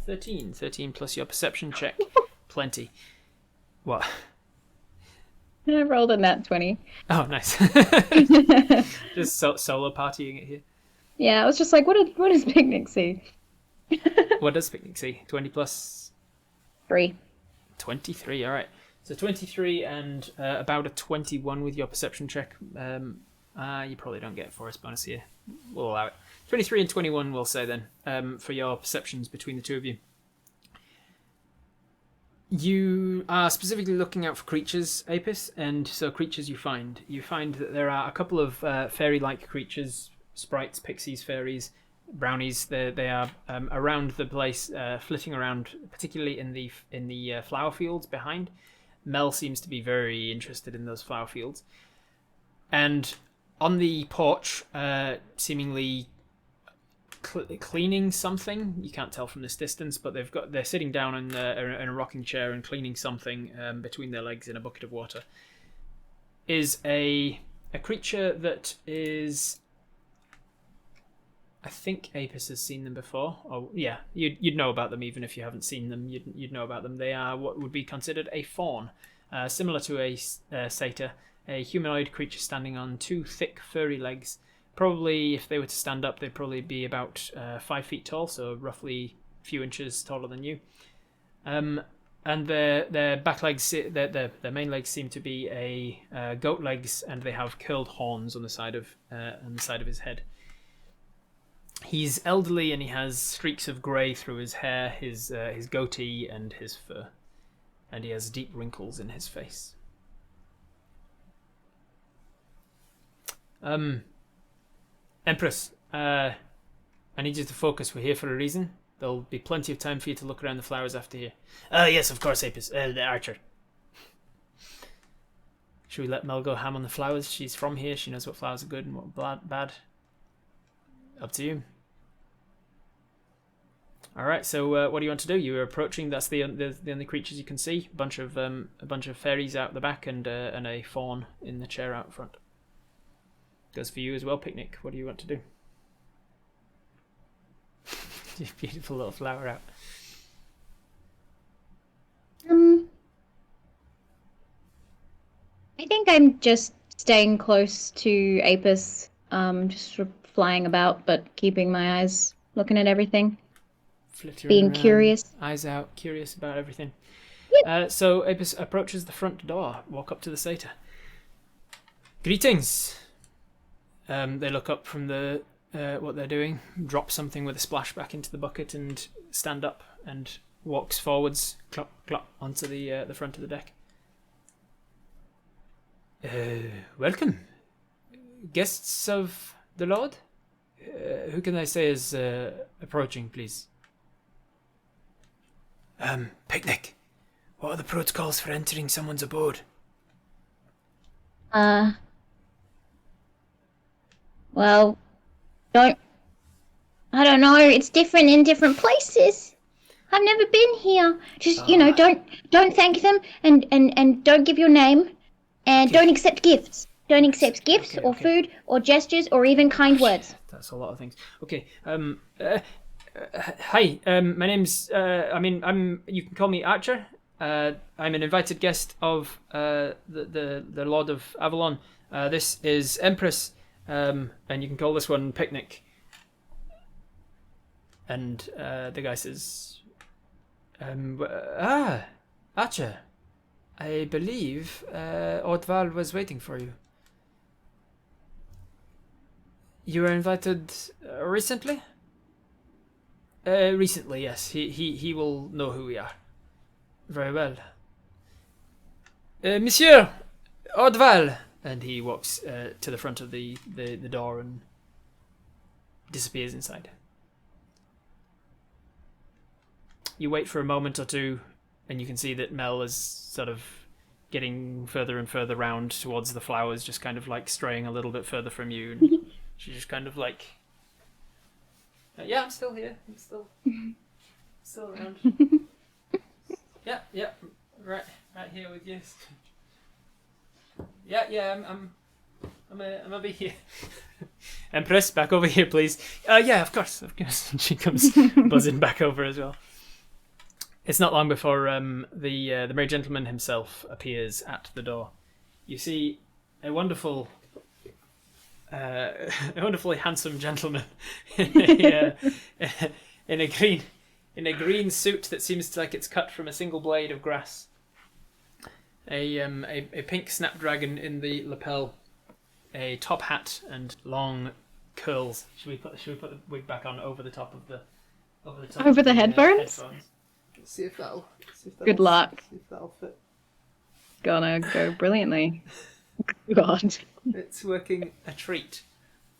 13. 13 plus your perception check. Plenty. What? I rolled a nat 20. Oh, nice. Just solo partying it here. Yeah, I was just like, what does Picnic see? What does Picnic see? 20 plus 3. 23, alright. So 23 and about a 21 with your perception check. You probably don't get a forest bonus here. We'll allow it. 23 and 21, we'll say then, for your perceptions between the two of you. You are specifically looking out for creatures, Apis, and so creatures you find. You find that there are a couple of fairy-like creatures, sprites, pixies, fairies, brownies. They are around the place, flitting around, particularly in the flower fields behind. Mel seems to be very interested in those flower fields. And on the porch, seemingly cleaning something. You can't tell from this distance, but they're sitting down in a rocking chair and cleaning something between their legs in a bucket of water. Is a creature that is, I think Apis has seen them before. Oh yeah, you'd know about them even if you haven't seen them. You'd know about them. They are what would be considered a faun, similar to a satyr, a humanoid creature standing on two thick furry legs. Probably, if they were to stand up, they'd probably be about 5 feet tall, so roughly a few inches taller than you. And their back legs, their main legs seem to be a goat legs, and they have curled horns on the side of his head. He's elderly, and he has streaks of grey through his hair, his goatee, and his fur, and he has deep wrinkles in his face. Empress, I need you to focus. We're here for a reason. There'll be plenty of time for you to look around the flowers after here. Yes, of course, Apis. The archer. Should we let Mel go ham on the flowers? She's from here. She knows what flowers are good and what bad. Up to you. Alright, so what do you want to do? You are approaching. That's the only creatures you can see. A bunch of fairies out the back and a faun in the chair out front. Goes for you as well, Picnic. What do you want to do? Beautiful little flower out. I think I'm just staying close to Apis, just sort of flying about, but keeping my eyes looking at everything. Flittering being around, curious. Eyes out, curious about everything. Yep. So Apis approaches the front door. Walk up to the satyr. Greetings. They look up from what they're doing, drop something with a splash back into the bucket, and stand up and walks forwards, clop clop, onto the front of the deck. Welcome, guests of the Lord. Who can I say is approaching, please? Picnic. What are the protocols for entering someone's abode? Well, I don't know. It's different in different places. I've never been here. Just, don't thank them and don't give your name and Okay. don't accept gifts. Don't accept gifts or food or gestures or even kind words. That's a lot of things. Okay. Hi. My name's. You can call me Archer. I'm an invited guest of the Lord of Avalon. This is Empress. And you can call this one Picnic. And the guy says, Archer, I believe Ordval was waiting for you. You were invited recently? Recently, yes. He will know who we are. Very well. Monsieur Ordval! And he walks to the front of the door and disappears inside. You wait for a moment or two, and you can see that Mel is sort of getting further and further round towards the flowers, just kind of like straying a little bit further from you. And she's just kind of like, yeah, I'm still here. I'm still around. Yeah, right here with you. Yeah, I'm gonna be here. Empress, back over here, please. Yeah, of course. And she comes buzzing back over as well. It's not long before the merry gentleman himself appears at the door. You see a wonderfully handsome gentleman in a green suit that seems like it's cut from a single blade of grass. A pink snapdragon in the lapel, a top hat and long curls. Should we put the wig back on over the top of the headphones? Let's see if that'll. Good luck. See if that'll fit. Gonna go brilliantly. God. It's working a treat.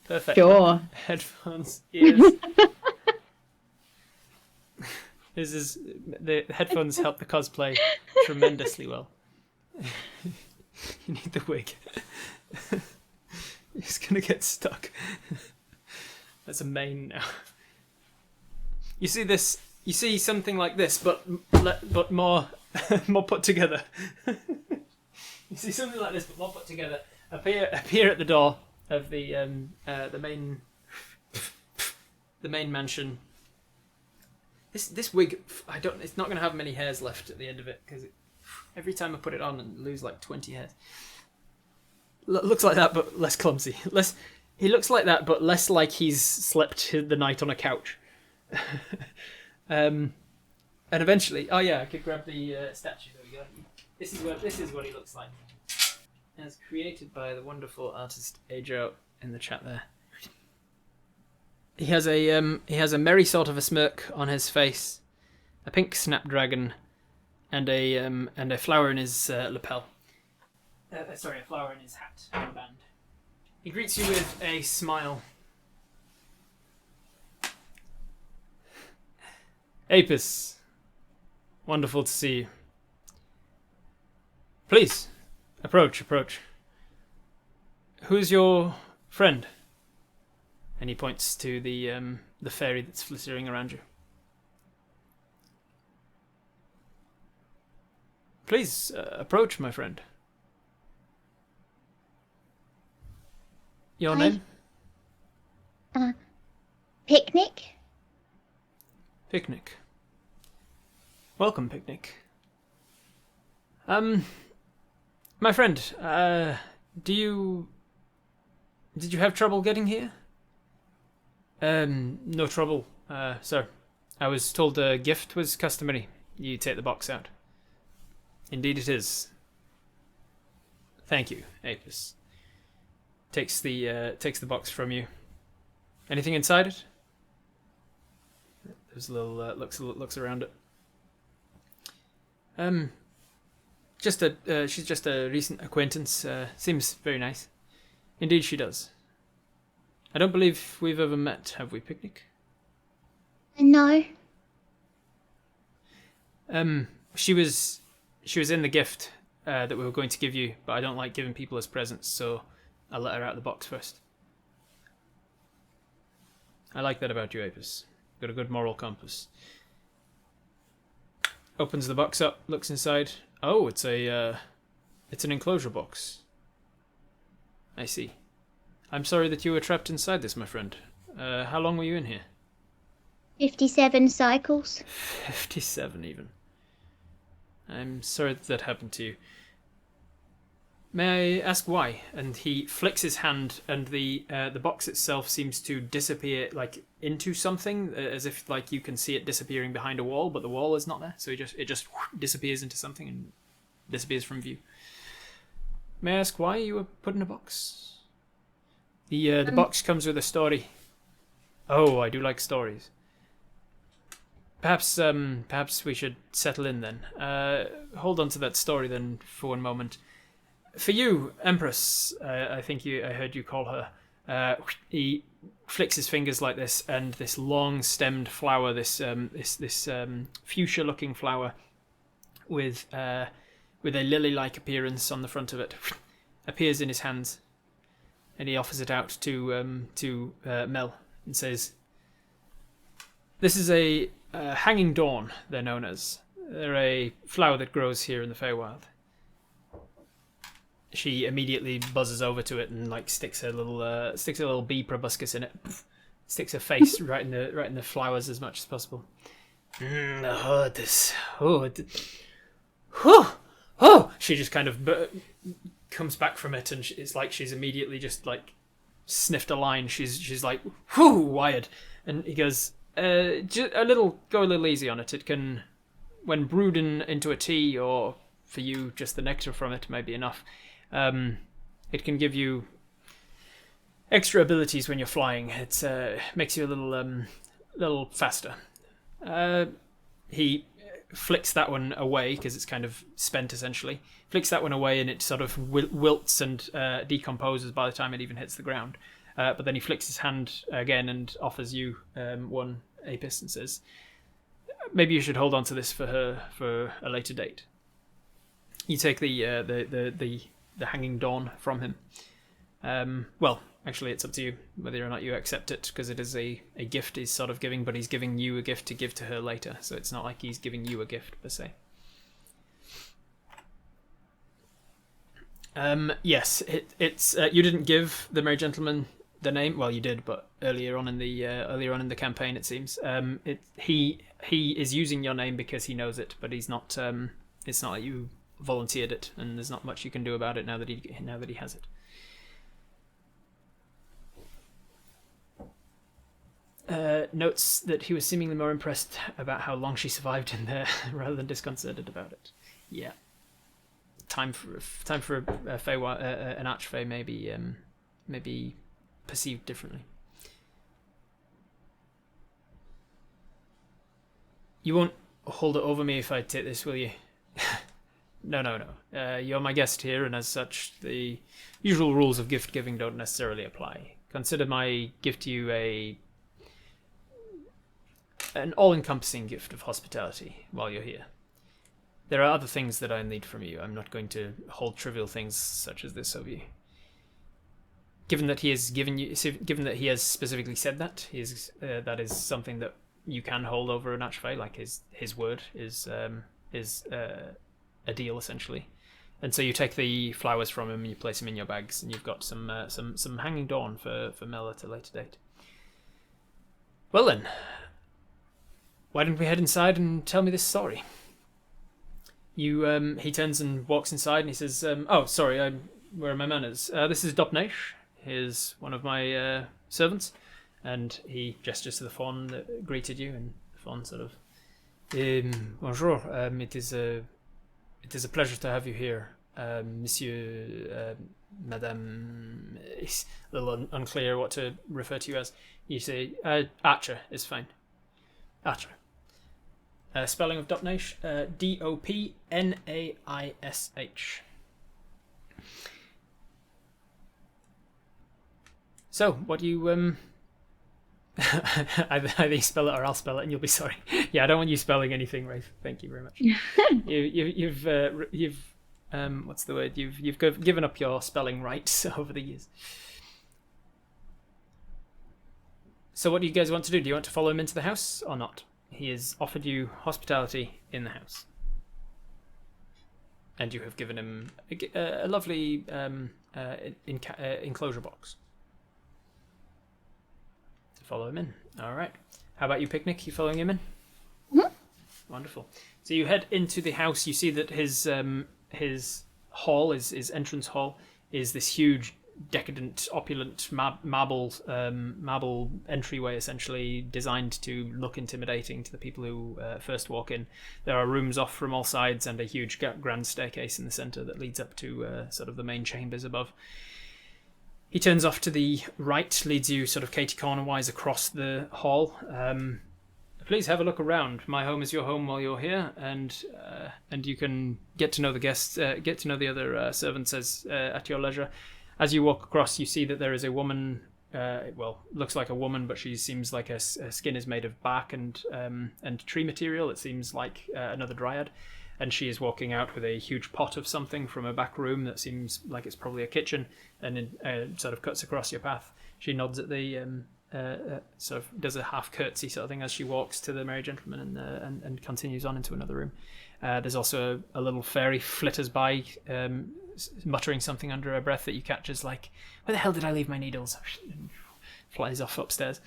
Perfect. Sure. Headphones, ears. The headphones help the cosplay tremendously well. You need the wig. It's gonna get stuck. That's a mane now. You see this? You see something like this, but more more put together. You see something like this, but more put together. Appear at the door of the main mansion. This wig, it's not going to have many hairs left at the end of it because every time I put it on, I lose like 20 hairs. Looks like that, but less clumsy. He looks like that, but less like he's slept the night on a couch. And eventually, I could grab the statue. There we go. This is what he looks like. As created by the wonderful artist Ajo in the chat there. He has a merry sort of a smirk on his face, a pink snapdragon, and a flower in his lapel. A flower in his hat and band. He greets you with a smile. Apis, wonderful to see you. Please, approach. Who's your friend? And he points to the fairy that's flittering around you. Please, approach, my friend. Your name? Picnic? Picnic. Welcome, Picnic. My friend, did you have trouble getting here? No trouble, sir. I was told a gift was customary. You take the box out. Indeed it is. Thank you, Apis. Takes the box from you. Anything inside it? There's a little looks around it. She's just a recent acquaintance. Seems very nice. Indeed she does. I don't believe we've ever met, have we, Picnic? No. She was in the gift that we were going to give you, but I don't like giving people as presents, so I'll let her out of the box first. I like that about you, Apis. Got a good moral compass. Opens the box up, looks inside. Oh, it's an enclosure box. I see. I'm sorry that you were trapped inside this, my friend. How long were you in here? 57 cycles. 57 even. I'm sorry that happened to you. May I ask why? And he flicks his hand, and the box itself seems to disappear like into something, as if like you can see it disappearing behind a wall, but the wall is not there. So it just disappears into something and disappears from view. May I ask why you were put in a box? The box comes with a story. Oh, I do like stories. Perhaps we should settle in then. Hold on to that story then for one moment. For you, Empress, I heard you call her. He flicks his fingers like this, and this long-stemmed flower, this fuchsia-looking flower, with a lily-like appearance on the front of it, appears in his hands, and he offers it out to Mel and says, "This is a hanging dawn. They're known as. They're a flower that grows here in the Feywild. she immediately buzzes over to it and like sticks a little bee proboscis in it. Sticks her face right in the flowers as much as possible. She just kind of comes back from it, and it's like she's immediately just like sniffed a line. She's like, whew, wired. And he goes, go a little easy on it. It can, when brewed into a tea, or for you, just the nectar from it may be enough. It can give you extra abilities when you're flying. It makes you a little faster. He flicks that one away because it's kind of spent essentially. Flicks that one away, and it sort of wilts and decomposes by the time it even hits the ground. But then he flicks his hand again and offers you one apis and says, maybe you should hold on to this for her for a later date. You take the hanging dawn from him. Well, actually, it's up to you whether or not you accept it, because it is a gift he's sort of giving, but he's giving you a gift to give to her later, so it's not like he's giving you a gift per se. Yes, it's you didn't give the merry gentleman the name. Well, you did, but earlier on in the campaign, it seems. He is using your name because he knows it, but he's not. It's not like you volunteered it, and there's not much you can do about it now that he has it. Notes that he was seemingly more impressed about how long she survived in there rather than disconcerted about it. Yeah. Time for a Fey, an Archfey maybe perceived differently. You won't hold it over me if I take this, will you? No. You're my guest here, and as such, the usual rules of gift giving don't necessarily apply. Consider my gift to you an all-encompassing gift of hospitality while you're here. There are other things that I need from you. I'm not going to hold trivial things such as this over you. Given that he has specifically said that, that is something that you can hold over an Archfey, like his word is a deal essentially. And so you take the flowers from him, and you place them in your bags, and you've got some hanging dawn for Mel at a later date. Well then, why don't we head inside and tell me this story? He turns and walks inside, and he says, "Oh, sorry, where are my manners? This is Dopnesh. He's one of my servants," and he gestures to the fawn that greeted you, and the fawn sort of, "Bonjour. It is a pleasure to have you here, Monsieur, Madame." It's a little unclear what to refer to you as. You say, "Archer is fine." Archer. Spelling of Dopnaish, Dopnaish. So, what do you either you spell it or I'll spell it, and you'll be sorry. Yeah, I don't want you spelling anything, Rafe. Thank you very much. You've what's the word? You've given up your spelling rights over the years. So, what do you guys want to do? Do you want to follow him into the house or not? He has offered you hospitality in the house, and you have given him a lovely enclosure box to follow him in. All right. How about you, Picnic? You following him in? Mm-hmm. Wonderful. So you head into the house. You see that his hall, his entrance hall, is this huge, decadent, opulent marble entryway, essentially designed to look intimidating to the people who first walk in. There are rooms off from all sides, and a huge grand staircase in the centre that leads up to sort of the main chambers above. He turns off to the right, leads you sort of Katie corner-wise across the hall. Please have a look around. My home is your home while you're here, and you can get to know the guests, get to know the other servants at your leisure. As you walk across, you see that there is a woman. Looks like a woman, but she seems like her skin is made of bark and tree material. It seems like another dryad, and she is walking out with a huge pot of something from a back room that seems like it's probably a kitchen, and sort of cuts across your path. She nods at the sort of does a half curtsy sort of thing as she walks to the merry gentleman and continues on into another room. There's also a little fairy flitters by, muttering something under her breath that you catch as like, "Where the hell did I leave my needles?" Flies off upstairs.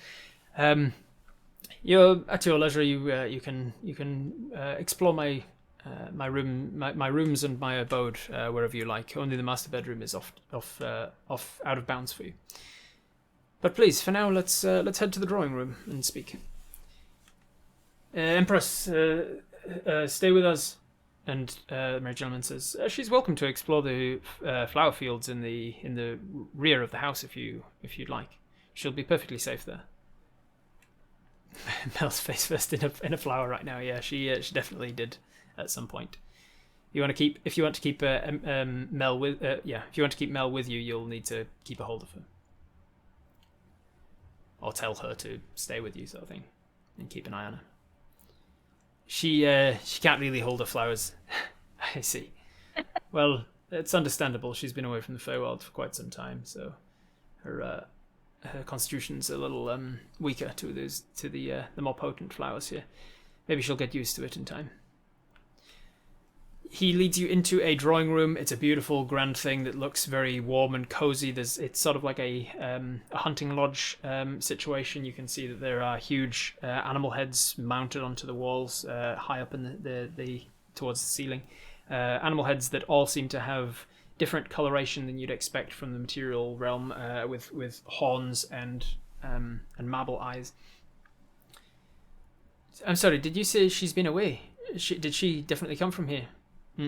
You're at your leisure. You can explore my rooms and my abode wherever you like. Only the master bedroom is off out of bounds for you. But please, for now, let's head to the drawing room and speak. Empress, stay with us. And the married gentleman says, "She's welcome to explore the flower fields in the rear of the house if you'd like. She'll be perfectly safe there." Mel's face first in a flower right now. Yeah, she definitely did at some point. If you want to keep Mel with you, you'll need to keep a hold of her, or tell her to stay with you, sort of thing, and keep an eye on her. She can't really hold her flowers. I see. Well, it's understandable. She's been away from the Feywild for quite some time, so her constitution's a little weaker to the more potent flowers here. Maybe she'll get used to it in time. He leads you into a drawing room. It's a beautiful, grand thing that looks very warm and cozy. It's sort of like a hunting lodge situation. You can see that there are huge animal heads mounted onto the walls, high up in the towards the ceiling. Animal heads that all seem to have different coloration than you'd expect from the material realm, with horns and marble eyes. I'm sorry, did you say she's been away? Did she definitely come from here?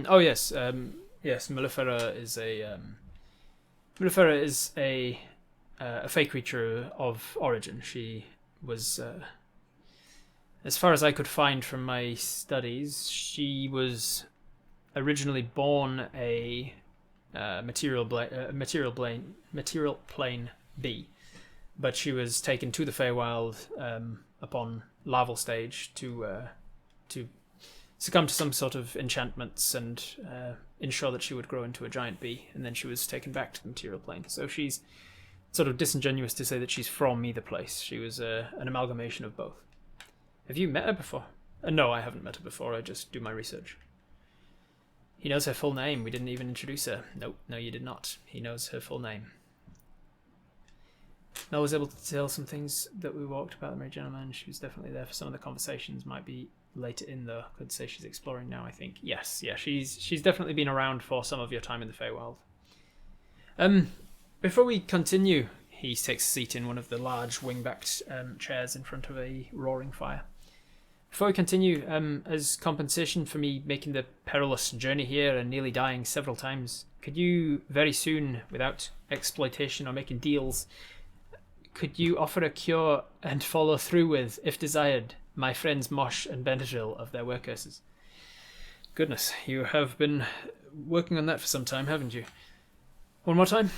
Oh yes, yes. Mellifera is a fey creature of origin. She was, as far as I could find from my studies, she was originally born a material plane bee, but she was taken to the Feywild upon larval stage to succumb to some sort of enchantments and ensure that she would grow into a giant bee, and then she was taken back to the material plane. So she's sort of disingenuous to say that she's from either place. She was an amalgamation of both. Have you met her before? No, I haven't met her before. I just do my research. He knows her full name. We didn't even introduce her. Nope, no, you did not. He knows her full name. Mel was able to tell some things that we walked about the married gentleman. She was definitely there for some of the conversations. Might be later in though. Could say she's exploring now, I think. Yes, yeah, she's definitely been around for some of your time in the Feywild. Before we continue, he takes a seat in one of the large wing-backed chairs in front of a roaring fire. Before we continue, as compensation for me making the perilous journey here and nearly dying several times, could you very soon, without exploitation or making deals, could you offer a cure and follow through with, if desired, my friends Mosh and Benadryl of their work curses? Goodness, you have been working on that for some time, haven't you? One more time?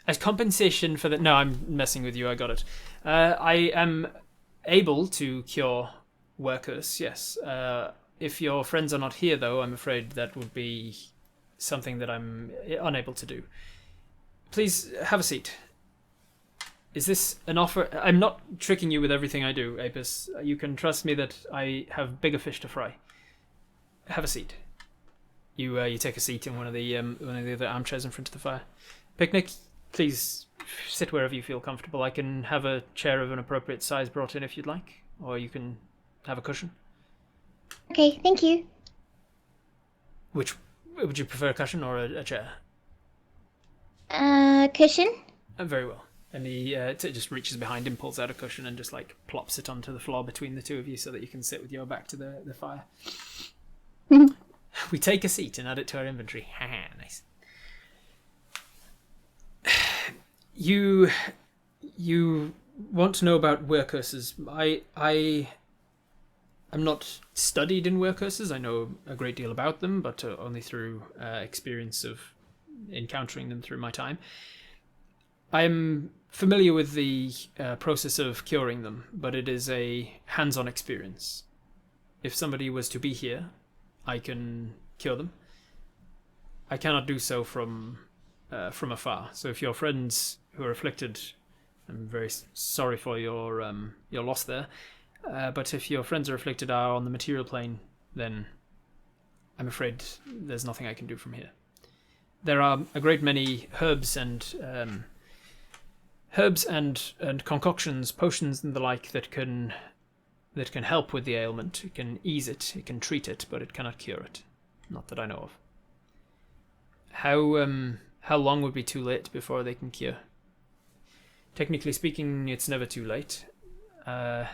As compensation for the... No, I'm messing with you, I got it. I am able to cure workers, yes. If your friends are not here, though, I'm afraid that would be something that I'm unable to do. Please, have a seat. Is this an offer? I'm not tricking you with everything I do, Apis. You can trust me that I have bigger fish to fry. Have a seat. You take a seat in one of the other armchairs in front of the fire. Picnic, please sit wherever you feel comfortable. I can have a chair of an appropriate size brought in if you'd like, or you can have a cushion. Okay, thank you. Which would you prefer, a cushion or a chair? Cushion? Very well. And he just reaches behind him, pulls out a cushion, and just like plops it onto the floor between the two of you so that you can sit with your back to the fire. We take a seat and add it to our inventory. Haha, nice. You want to know about were curses. I'm not studied in were curses. I know a great deal about them, but only through experience of encountering them through my time. I'm familiar with the process of curing them, but it is a hands-on experience. If somebody was to be here, I can cure them. I cannot do so from afar. So if your friends who are afflicted, I'm very sorry for your loss there. But if your friends are afflicted are on the material plane, then I'm afraid there's nothing I can do from here. there are a great many herbs and concoctions, potions and the like that can help with the ailment. It can ease it, it can treat it, but it cannot cure it. Not that I know of. How long would be too late before they can cure? Technically speaking, it's never too late. The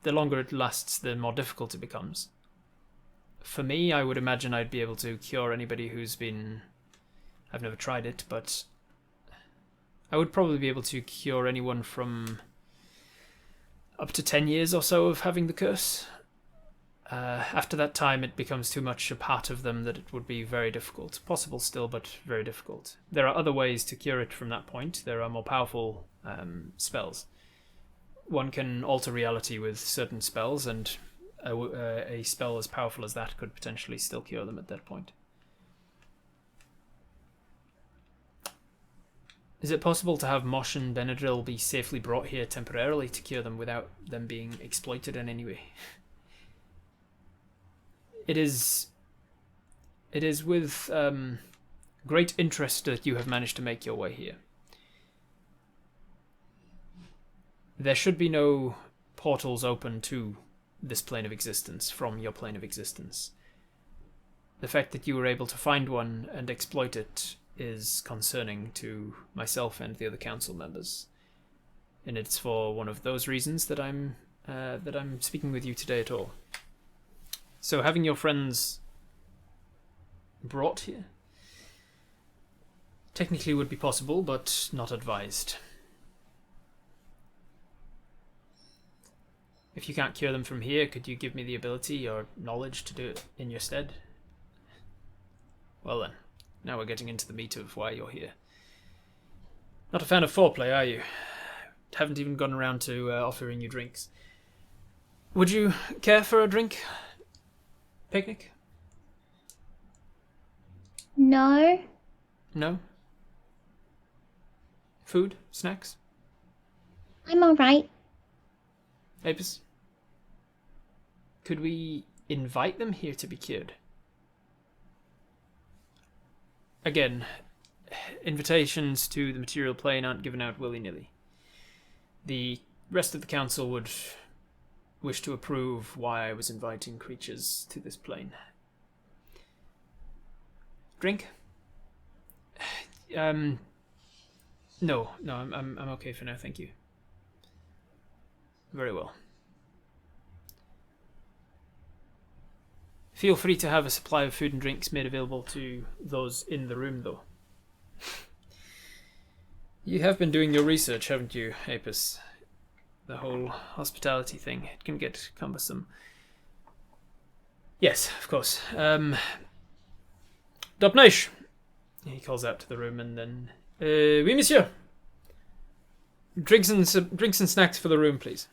longer it lasts, the more difficult it becomes. For me, I would imagine I'd be able to cure anybody who's been... I've never tried it, but I would probably be able to cure anyone from up to 10 years or so of having the curse. After that time, it becomes too much a part of them that it would be very difficult. Possible still, but very difficult. There are other ways to cure it from that point. There are more powerful spells. One can alter reality with certain spells, and a spell as powerful as that could potentially still cure them at that point. Is it possible to have Mosh and Benadryl be safely brought here temporarily to cure them without them being exploited in any way? It is with great interest that you have managed to make your way here. There should be no portals open to this plane of existence from your plane of existence. The fact that you were able to find one and exploit it is concerning to myself and the other council members, and it's for one of those reasons that I'm speaking with you today at all. So having your friends brought here technically would be possible, but not advised. If you can't cure them from here, could you give me the ability or knowledge to do it in your stead? Well then, now we're getting into the meat of why you're here. Not a fan of foreplay, are you? Haven't even gone around to offering you drinks. Would you care for a drink? Picnic? No. No? Food? Snacks? I'm alright. Apis? Could we invite them here to be cured? Again, invitations to the material plane aren't given out willy-nilly. The rest of the council would wish to approve why I was inviting creatures to this plane. Drink? No, I'm okay for now, thank you. Very well. Feel free to have a supply of food and drinks made available to those in the room, though. You have been doing your research, haven't you, Apis? The whole hospitality thing. It can get cumbersome. Yes, of course. Dopneish! He calls out to the room and then... Oui, monsieur! Drinks and snacks for the room, please.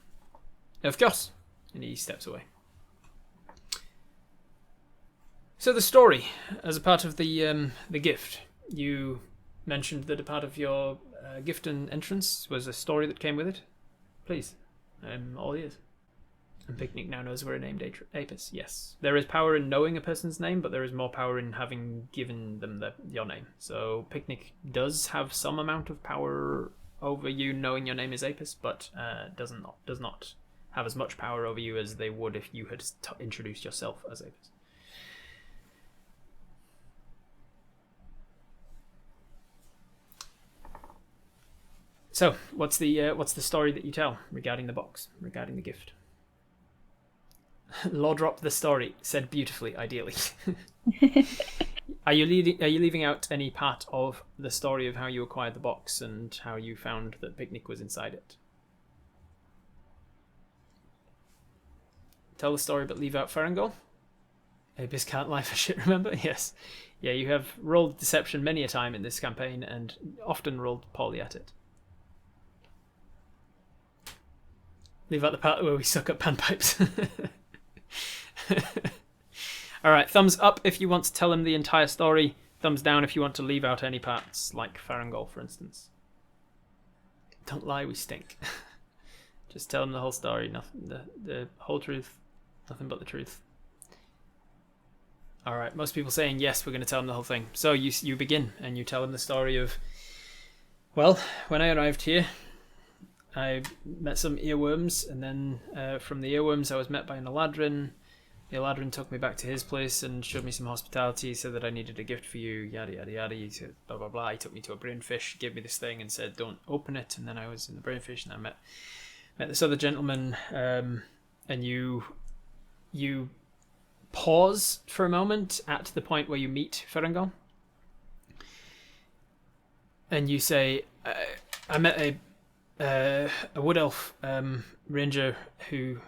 Of course. And he steps away. So the story, as a part of the gift, you mentioned that a part of your gift and entrance was a story that came with it. Please, I'm all ears. And Picnic now knows we're named Apis. Yes, there is power in knowing a person's name, but there is more power in having given them your name. So Picnic does have some amount of power over you knowing your name is Apis, but does not have as much power over you as they would if you had introduced yourself as Apis. So, what's the story that you tell regarding the box, regarding the gift? Law drop the story, said beautifully, ideally. Are you leaving out any part of the story of how you acquired the box and how you found that Picnic was inside it? Tell the story but leave out Farangol? Apis can't lie for shit, remember? Yes. Yeah, you have rolled deception many a time in this campaign and often rolled poorly at it. Leave out the part where we suck up panpipes. Alright, thumbs up if you want to tell him the entire story. Thumbs down if you want to leave out any parts, like Farangol, for instance. Don't lie, we stink. Just tell him the whole story, nothing, the whole truth, nothing but the truth. All right. Most people saying yes. We're going to tell him the whole thing. So you begin and you tell him the story of. Well, when I arrived here, I met some earworms, and then from the earworms, I was met by an Eladrin. The Eladrin took me back to his place and showed me some hospitality. He said that I needed a gift for you, yada yada yada. He said blah blah blah. He took me to a brainfish, gave me this thing, and said, "Don't open it." And then I was in the brainfish, and I met this other gentleman, and you pause for a moment at the point where you meet Farangol, and you say, "I met a wood elf ranger who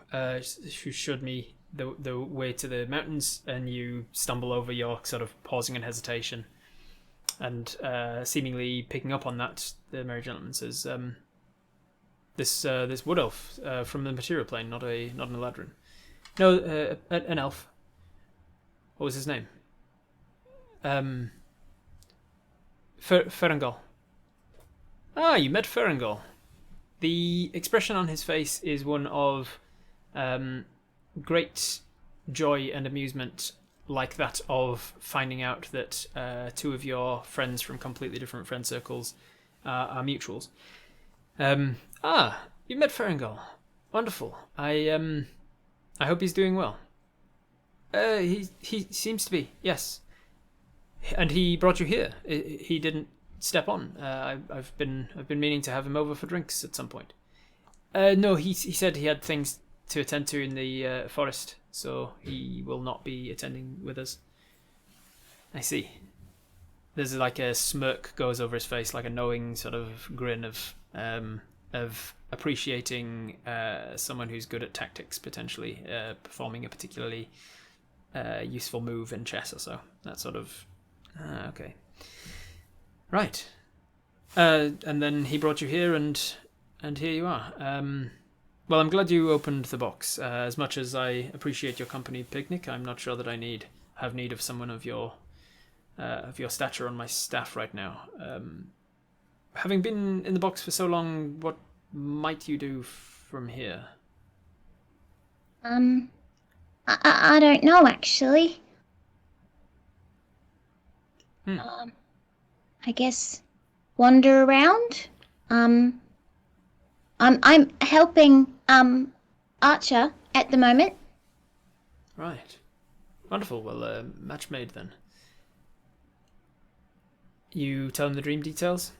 showed me the way to the mountains," and you stumble over your sort of pausing and hesitation, and seemingly picking up on that, the merry gentleman says, "This wood elf from the material plane, not an Eladrin. No, an elf. What was his name? Farangol. Ah, you met Farangol." The expression on his face is one of great joy and amusement, like that of finding out that two of your friends from completely different friend circles are mutuals. You met Farangol. Wonderful. I hope he's doing well. He seems to be, yes. And he brought you here. He didn't step on. I've been meaning to have him over for drinks at some point. No, he said he had things to attend to in the forest, so he will not be attending with us. I see. There's like a smirk goes over his face, like a knowing sort of grin of appreciating someone who's good at tactics, potentially performing a particularly useful move in chess or so. That sort of okay. Right. And then he brought you here, and here you are. Well, I'm glad you opened the box. As much as I appreciate your company picnic, I'm not sure that I have need of someone of your stature on my staff right now. Having been in the box for so long, what might you do from here? I don't know actually. I guess wander around. I'm helping Archer at the moment. Right. Wonderful. Well, match made then. You tell him the dream details?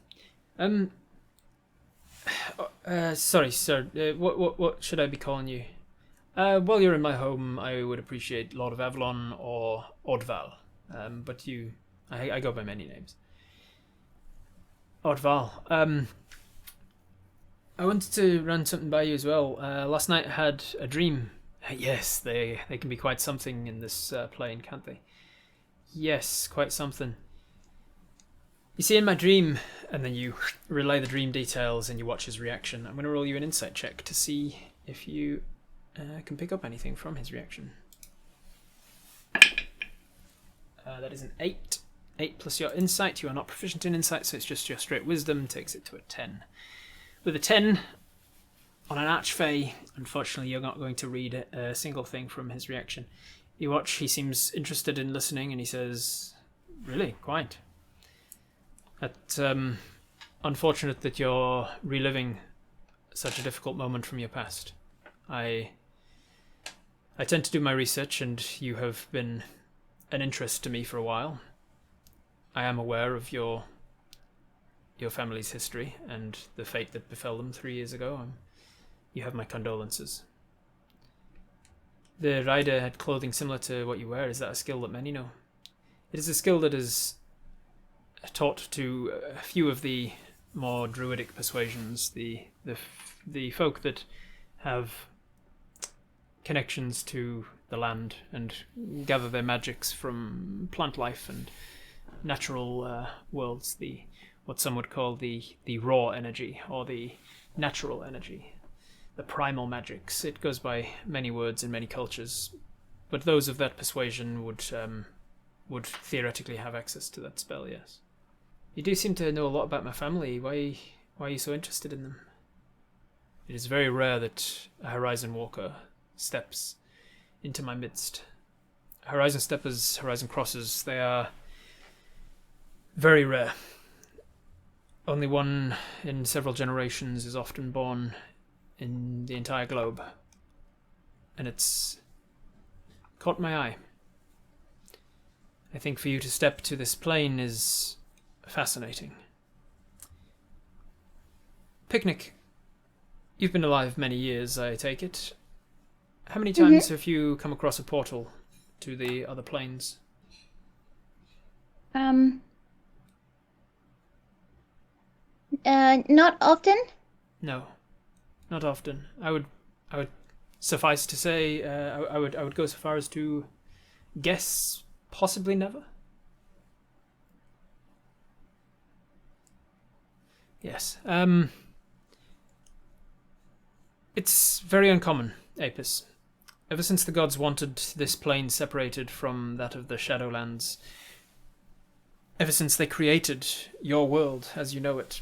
Sorry, sir. What should I be calling you? While you're in my home, I would appreciate Lord of Avalon or Ordval. But I go by many names. Ordval. I wanted to run something by you as well. Last night I had a dream. Yes, they can be quite something in this plane, can't they? Yes, quite something. You see, in my dream, and then you relay the dream details and you watch his reaction. I'm going to roll you an insight check to see if you can pick up anything from his reaction. That is an 8. 8 plus your insight. You are not proficient in insight, so it's just your straight wisdom. Takes it to a 10. With a 10 on an Archfey, unfortunately, you're not going to read a single thing from his reaction. You watch, he seems interested in listening, and he says, "Really? Quite. It's unfortunate that you're reliving such a difficult moment from your past. I tend to do my research, and you have been an interest to me for a while. I am aware of your family's history and the fate that befell them 3 years ago. You have my condolences. The rider had clothing similar to what you wear. Is that a skill that many know? It is a skill that is taught to a few of the more druidic persuasions, the folk that have connections to the land and gather their magics from plant life and natural worlds, what some would call the raw energy or the natural energy, the primal magics. It goes by many words in many cultures, but those of that persuasion would theoretically have access to that spell, yes. You do seem to know a lot about my family. Why are you so interested in them? It is very rare that a Horizon Walker steps into my midst. Horizon steppers, horizon crossers, they are very rare. Only one in several generations is often born in the entire globe. And it's caught my eye. I think for you to step to this plane is fascinating. Picnic, you've been alive many years, I take it. How many times have you come across a portal to the other planes? Not often. No, not often. I would suffice to say, I would go so far as to guess possibly never. Yes. It's very uncommon, Apis. Ever since the gods wanted this plane separated from that of the Shadowlands, ever since they created your world as you know it,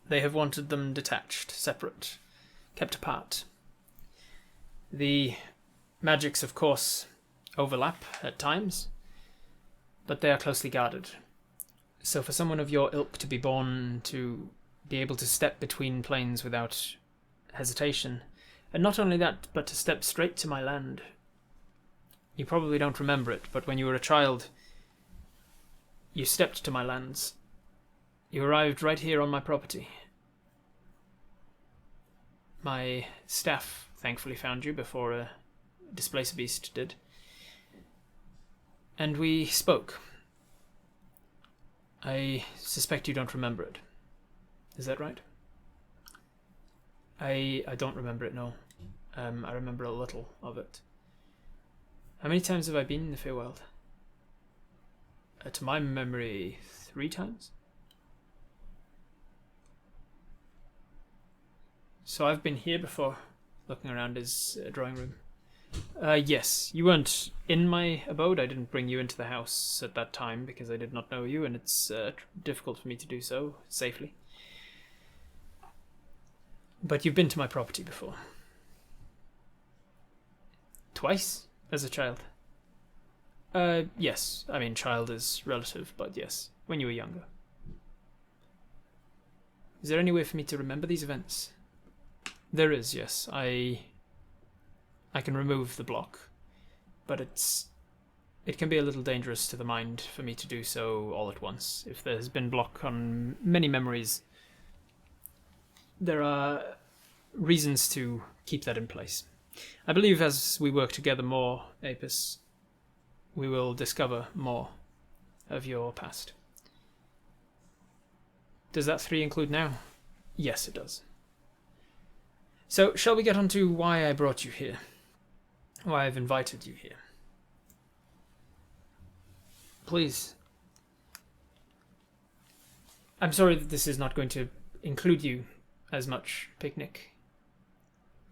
they have wanted them detached, separate, kept apart. The magics, of course, overlap at times, but they are closely guarded. So for someone of your ilk to be born to be able to step between planes without hesitation, and not only that, but to step straight to my land. You probably don't remember it, but when you were a child, you stepped to my lands. You arrived right here on my property. My staff thankfully found you before a displacer beast did. And we spoke. I suspect you don't remember it. Is that right? I don't remember it, no. I remember a little of it. How many times have I been in the Feywild? To my memory, 3 times? So I've been here before, looking around his drawing room. Yes, you weren't in my abode. I didn't bring you into the house at that time because I did not know you, and it's difficult for me to do so safely. But you've been to my property before. Twice, as a child. Yes. I mean, child is relative, but yes, when you were younger. Is there any way for me to remember these events? There is, yes. I can remove the block, but it can be a little dangerous to the mind for me to do so all at once. If there has been block on many memories, there are reasons to keep that in place. I believe as we work together more, Apis, we will discover more of your past. Does that 3 include now? Yes, it does. So, shall we get on to why I brought you here? Why I've invited you here? Please. I'm sorry that this is not going to include you as much, Picnic.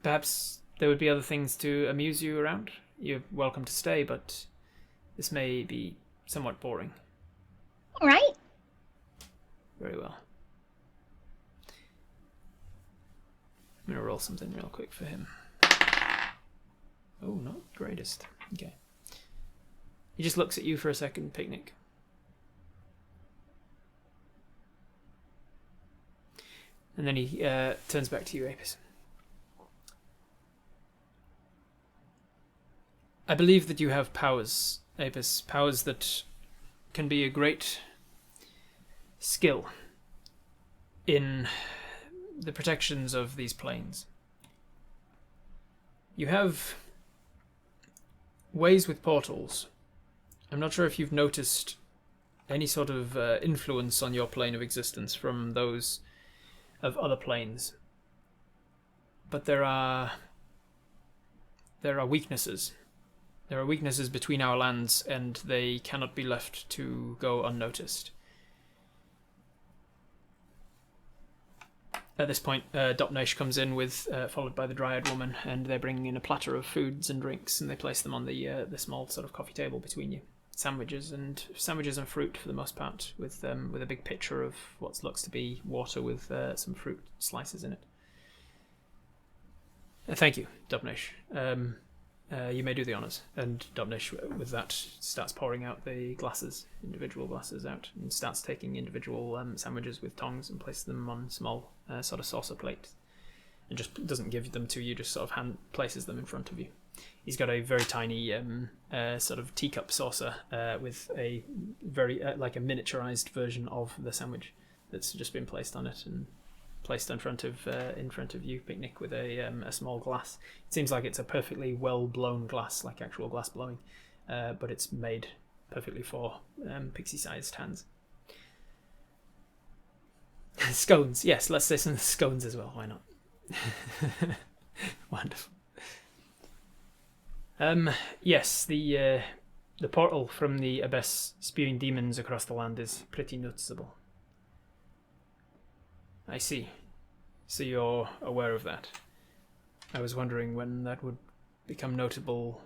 Perhaps there would be other things to amuse you around. You're welcome to stay, but this may be somewhat boring. All right. Very well. I'm going to roll something real quick for him. Oh, not greatest. Okay. He just looks at you for a second, Picnic. And then he turns back to you, Apis. I believe that you have powers, Apis, powers that can be a great skill in the protections of these planes. You have ways with portals. I'm not sure if you've noticed any sort of influence on your plane of existence from those of other planes. But there are weaknesses. There are weaknesses between our lands, and they cannot be left to go unnoticed. At this point, Dopnesh comes in with, followed by the Dryad woman, and they're bringing in a platter of foods and drinks, and they place them on the small sort of coffee table between you. Sandwiches and fruit for the most part, with a big pitcher of what looks to be water with some fruit slices in it. Thank you, Dopnesh. You may do the honours. And Dobnish, with that, starts pouring out the glasses, individual glasses out, and starts taking individual sandwiches with tongs and places them on small sort of saucer plates. And just doesn't give them to you, just sort of places them in front of you. He's got a very tiny sort of teacup saucer with a very like a miniaturized version of the sandwich that's just been placed on it and placed in front of you, Picnic, with a small glass. It seems like it's a perfectly well blown glass, like actual glass blowing, but it's made perfectly for pixie-sized hands. Scones, yes, let's say some scones as well. Why not? Wonderful. Yes, the portal from the abyss spewing demons across the land is pretty noticeable. I see. So you're aware of that. I was wondering when that would become notable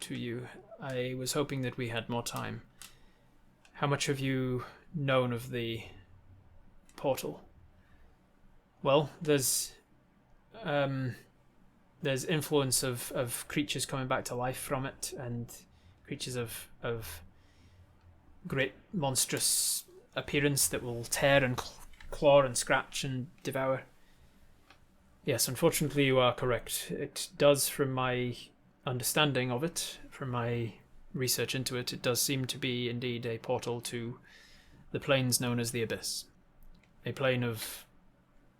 to you. I was hoping that we had more time. How much have you known of the portal? Well, there's influence of creatures coming back to life from it, and creatures of great monstrous appearance that will tear and claw and scratch and devour. Yes, unfortunately you are correct. It does, from my understanding of it, from my research into it, it does seem to be indeed a portal to the planes known as the Abyss. A plane of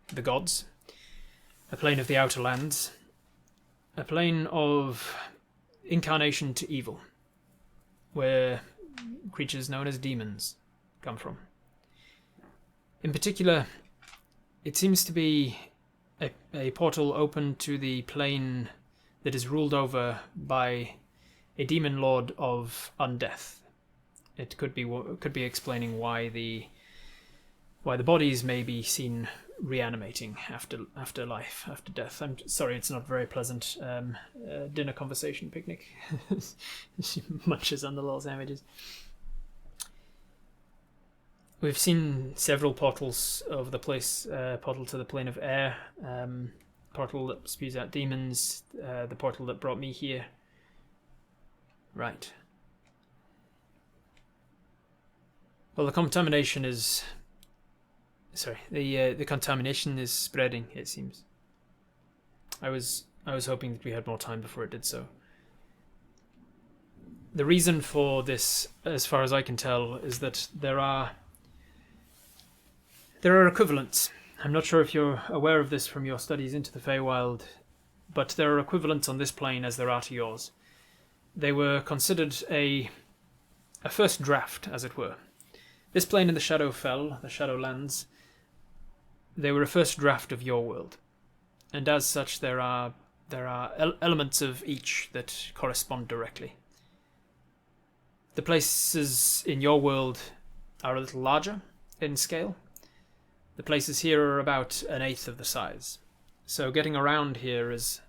the gods, a plane of the outer lands, a plane of incarnation to evil, where creatures known as demons come from. In particular, it seems to be a portal open to the plane that is ruled over by a demon lord of undeath. It could be explaining why the bodies may be seen reanimating after life, after death. I'm sorry, it's not very pleasant dinner conversation, Picnic. She munches on the little sandwiches. We've seen several portals over the place. Portal to the plane of air, portal that spews out demons, the portal that brought me here. Right. Well, the contamination is spreading, it seems. I was hoping that we had more time before it did so. The reason for this, as far as I can tell, is that there are equivalents. I'm not sure if you're aware of this from your studies into the Feywild, but there are equivalents on this plane as there are to yours. They were considered a first draft, as it were. This plane in the Shadowfell, the Shadowlands, they were a first draft of your world, and as such there are elements of each that correspond directly. The places in your world are a little larger in scale. The places here are about an eighth of the size, so getting around here is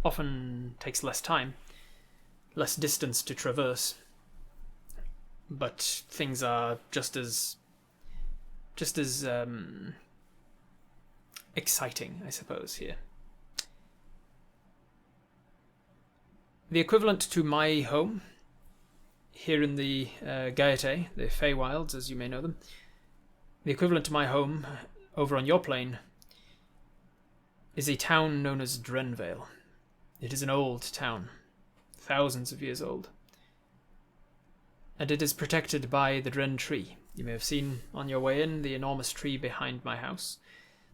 often takes less time, less distance to traverse, but things are just as exciting, I suppose, here. The equivalent to my home here in the Gaete, the Feywilds, as you may know them, the equivalent to my home over on your plane is a town known as Drenvale. It is an old town, thousands of years old, and it is protected by the Dren tree. You may have seen on your way in the enormous tree behind my house.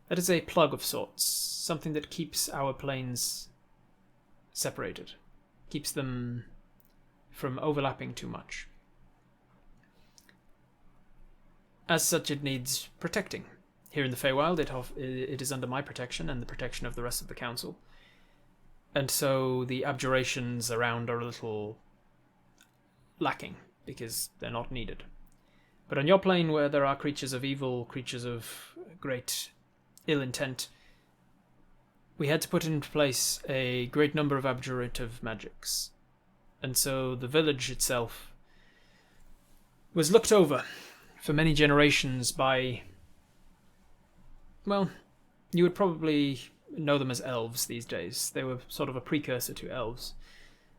That is a plug of sorts, something that keeps our planes separated, keeps them from overlapping too much. As such, it needs protecting. Here in the Feywild, it is under my protection and the protection of the rest of the council. And so the abjurations around are a little lacking, because they're not needed. But on your plane, where there are creatures of evil, creatures of great ill intent, we had to put into place a great number of abjurative magics. And so the village itself was looked over for many generations by, well, you would probably know them as elves these days. They were sort of a precursor to elves,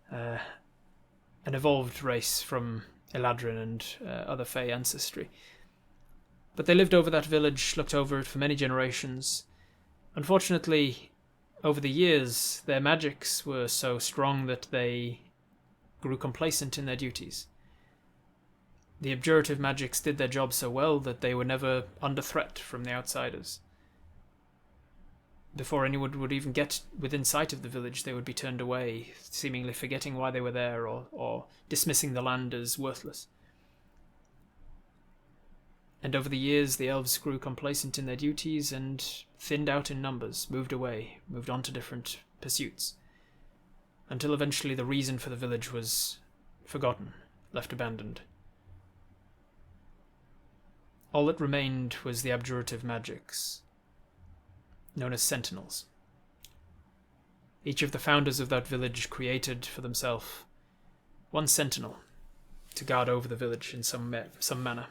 an evolved race from Eladrin and other Fey ancestry. But they lived over that village, looked over it for many generations. Unfortunately, over the years, their magics were so strong that they grew complacent in their duties. The abjurative magics did their job so well that they were never under threat from the outsiders. Before anyone would even get within sight of the village, they would be turned away, seemingly forgetting why they were there or dismissing the land as worthless. And over the years, the elves grew complacent in their duties and thinned out in numbers, moved away, moved on to different pursuits, until eventually the reason for the village was forgotten, left abandoned. All that remained was the abjurative magics, known as sentinels. Each of the founders of that village created for themselves one sentinel to guard over the village in some manner.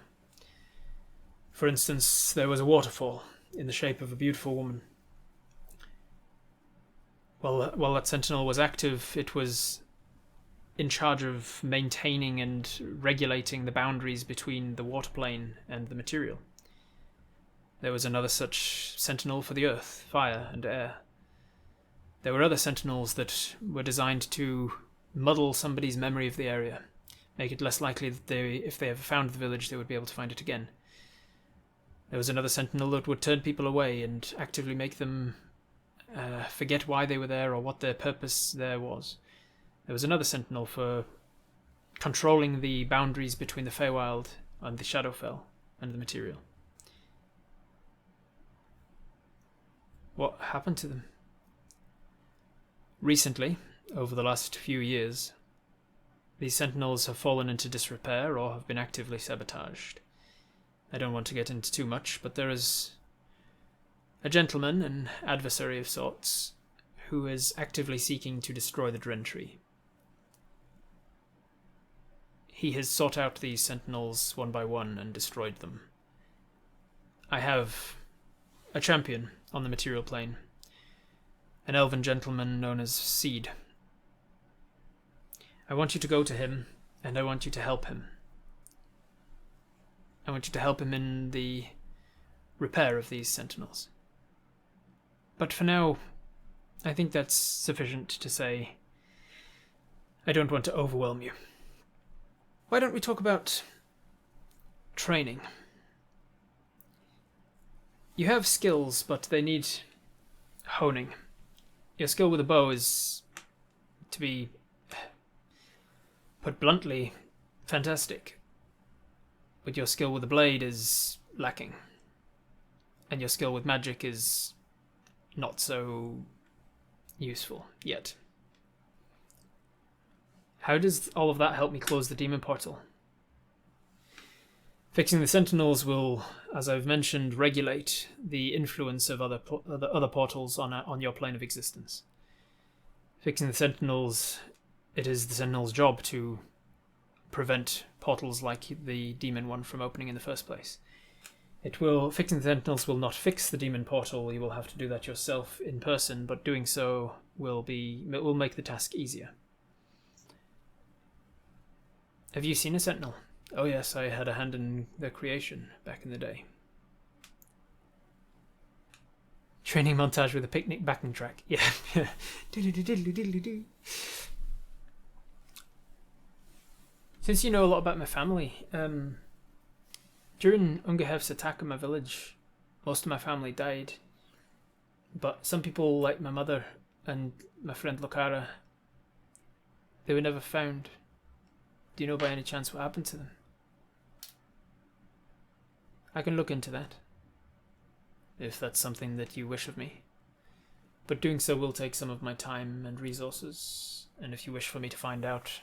For instance, there was a waterfall in the shape of a beautiful woman. While that sentinel was active, it was in charge of maintaining and regulating the boundaries between the water plane and the material. There was another such sentinel for the earth, fire, and air. There were other sentinels that were designed to muddle somebody's memory of the area, make it less likely that if they ever found the village, they would be able to find it again. There was another sentinel that would turn people away and actively make them forget why they were there or what their purpose there was. There was another sentinel for controlling the boundaries between the Feywild and the Shadowfell and the material. What happened to them? Recently, over the last few years, these sentinels have fallen into disrepair or have been actively sabotaged. I don't want to get into too much, but there is a gentleman, an adversary of sorts, who is actively seeking to destroy the Dren Tree. He has sought out these sentinels one by one and destroyed them. I have a champion on the material plane, an elven gentleman known as Seed. I want you to go to him, and I want you to help him. I want you to help him in the repair of these sentinels. But for now, I think that's sufficient to say I don't want to overwhelm you. Why don't we talk about training? You have skills, but they need honing. Your skill with a bow is, to be put bluntly, fantastic. But your skill with a blade is lacking. And your skill with magic is not so useful yet. How does all of that help me close the demon portal? Fixing the sentinels will, as I've mentioned, regulate the influence of other portals on your plane of existence. Fixing the sentinels, it is the sentinel's job to prevent portals like the demon one from opening in the first place. Fixing the sentinels will not fix the demon portal. You will have to do that yourself in person, but doing so will make the task easier. Have you seen a sentinel? Oh yes, I had a hand in their creation back in the day. Training montage with a picnic backing track. Yeah. Since you know a lot about my family, during Ungehev's attack on my village, most of my family died. But some people, like my mother and my friend Lokara, they were never found. Do you know by any chance what happened to them? I can look into that, if that's something that you wish of me. But doing so will take some of my time and resources, and if you wish for me to find out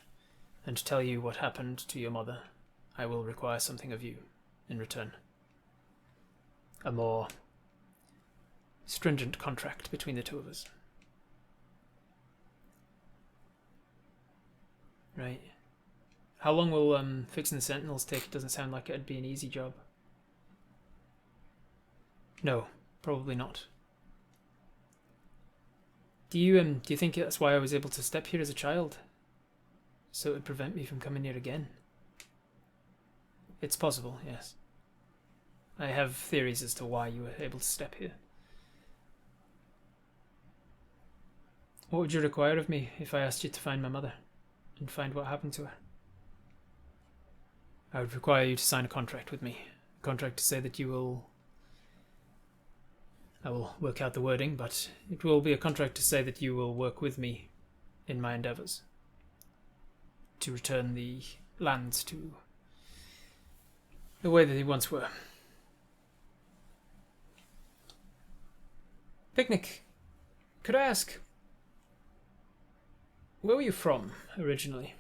and tell you what happened to your mother, I will require something of you in return. A more stringent contract between the two of us. Right. How long will fixing the sentinels take? It doesn't sound like it'd be an easy job. No, probably not. Do you think that's why I was able to step here as a child? So it would prevent me from coming here again? It's possible, yes. I have theories as to why you were able to step here. What would you require of me if I asked you to find my mother and find what happened to her? I would require you to sign a contract with me. A contract to say that you will... I will work out the wording, but it will be a contract to say that you will work with me in my endeavours to return the lands to the way that they once were. Picnic, could I ask, where were you from originally?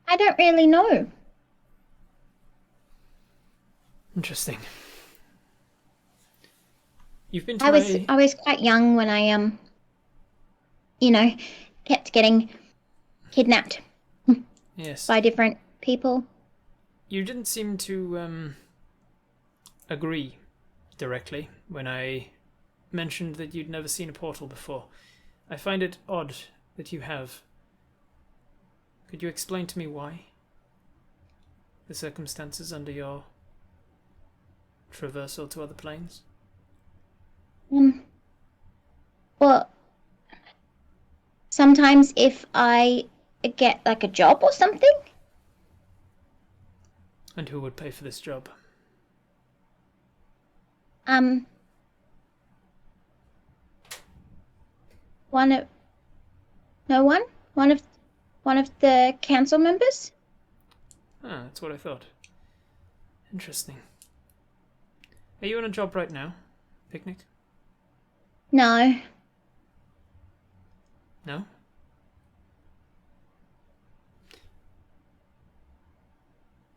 I don't really know. Interesting. You've been to I was quite young when I kept getting kidnapped Yes. by different people. You didn't seem to agree directly when I mentioned that you'd never seen a portal before. I find it odd that you have. Could you explain to me why? The circumstances under your traversal to other planes? Well, sometimes if I get like a job or something. And who would pay for this job? One of the council members. Ah, that's what I thought. Interesting. Are you on a job right now, Picnic? No. No?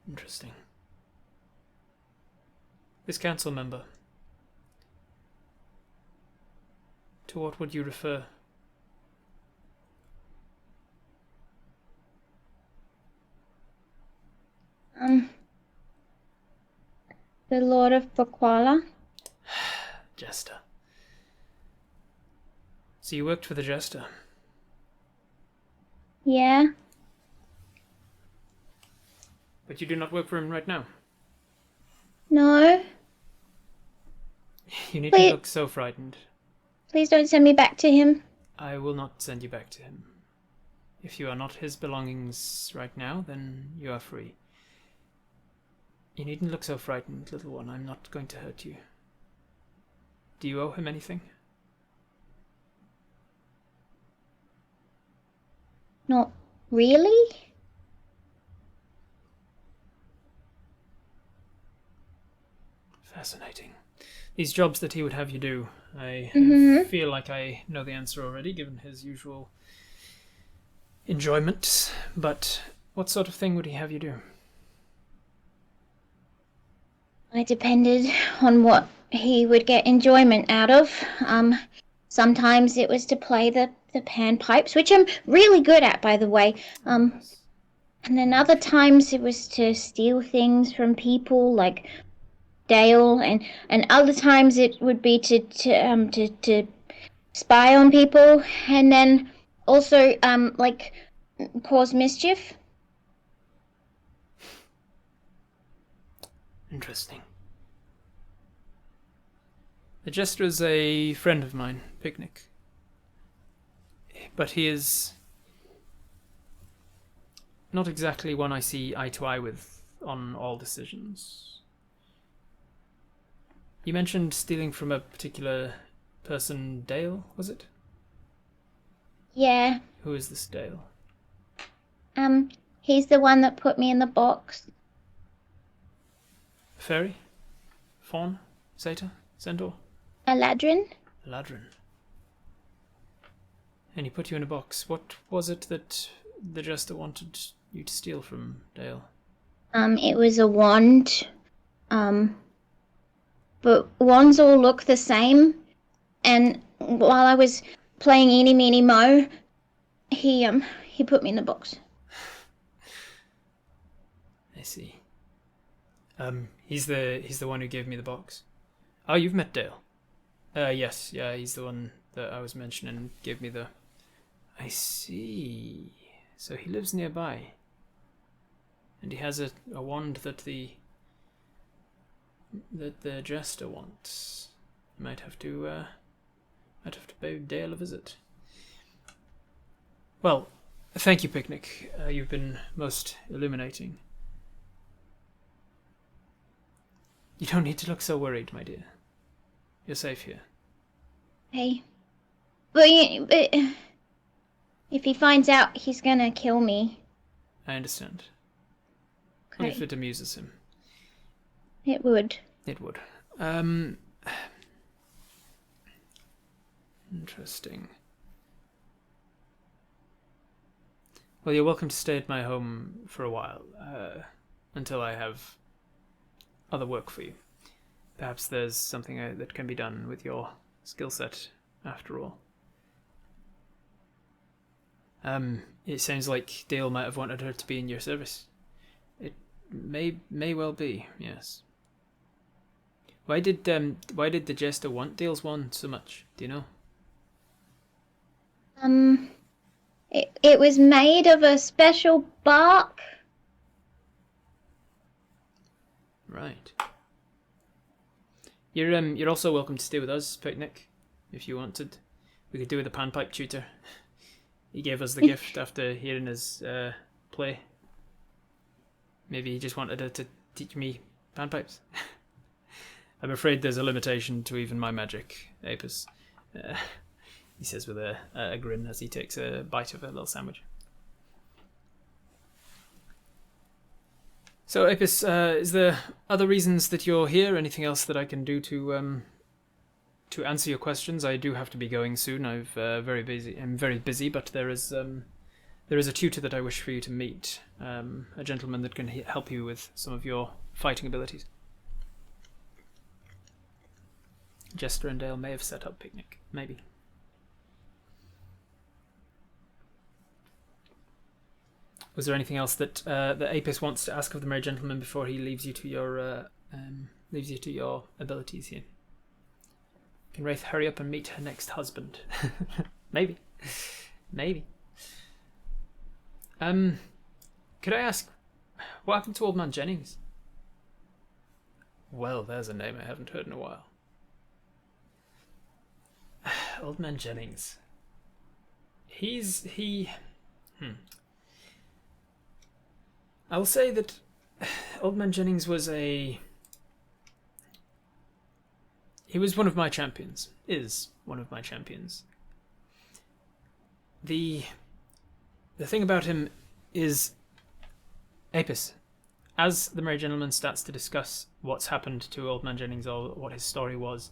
Interesting. This council member. To what would you refer? The Lord of Baquala. Jester. So you worked for the Jester? Yeah. But you do not work for him right now? No. You need to look so frightened. Please don't send me back to him. I will not send you back to him. If you are not his belongings right now, then you are free. You needn't look so frightened, little one. I'm not going to hurt you. Do you owe him anything? Not really? Fascinating. These jobs that he would have you do, I feel like I know the answer already, given his usual enjoyment. But what sort of thing would he have you do? It depended on what he would get enjoyment out of. Sometimes it was to play the panpipes, which I'm really good at, by the way. And then other times it was to steal things from people, like Dayl, and other times it would be to spy on people, and then also like cause mischief. Interesting. The Jester is a friend of mine, Picnic. But he is not exactly one I see eye to eye with on all decisions. You mentioned stealing from a particular person, Dayl, was it? Yeah. Who is this Dayl? He's the one that put me in the box. Fairy? Faun? Satyr? Centaur? Aladrin? Ladrin. And he put you in a box. What was it that the Jester wanted you to steal from Dayl? It was a wand. But wands all look the same. And while I was playing Eeny Meeny Mo, he put me in the box. I see. He's the one who gave me the box. Oh, you've met Dayl. Yes, yeah, he's the one that I was mentioning. Gave me the. I see. So he lives nearby, and he has a wand that the jester wants. You might have to pay Dayl a visit. Well, thank you, Picnic. You've been most illuminating. You don't need to look so worried, my dear. You're safe here. Hey. But if he finds out, he's gonna kill me. I understand. Okay. If it amuses him. It would. It would. Interesting. Well, you're welcome to stay at my home for a while, until I have other work for you. Perhaps there's something that can be done with your skill set, after all. It sounds like Dayl might have wanted her to be in your service. It may well be, yes. Why did the jester want Dayl's wand so much? Do you know? It was made of a special bark. Right. You're also welcome to stay with us, Picnic, if you wanted. We could do with a panpipe tutor. He gave us the gift after hearing his play. Maybe he just wanted her to teach me panpipes. I'm afraid there's a limitation to even my magic, Apis. He says with a grin as he takes a bite of a little sandwich. So, Apis, is there other reasons that you're here? Anything else that I can do to answer your questions? I do have to be going soon. I'm very busy, but there is a tutor that I wish for you to meet, a gentleman that can help you with some of your fighting abilities. Jester and Dayl may have set up Picnic, maybe. Was there anything else that Apis wants to ask of the merry gentleman before he leaves you to your abilities here? Can Wraith hurry up and meet her next husband? Maybe. Could I ask, what happened to Old Man Jennings? Well, there's a name I haven't heard in a while. Old Man Jennings. I'll say that Old Man Jennings was he was one of my champions. Is one of my champions. The thing about him is, Apis, as the merry gentleman starts to discuss what's happened to Old Man Jennings or what his story was,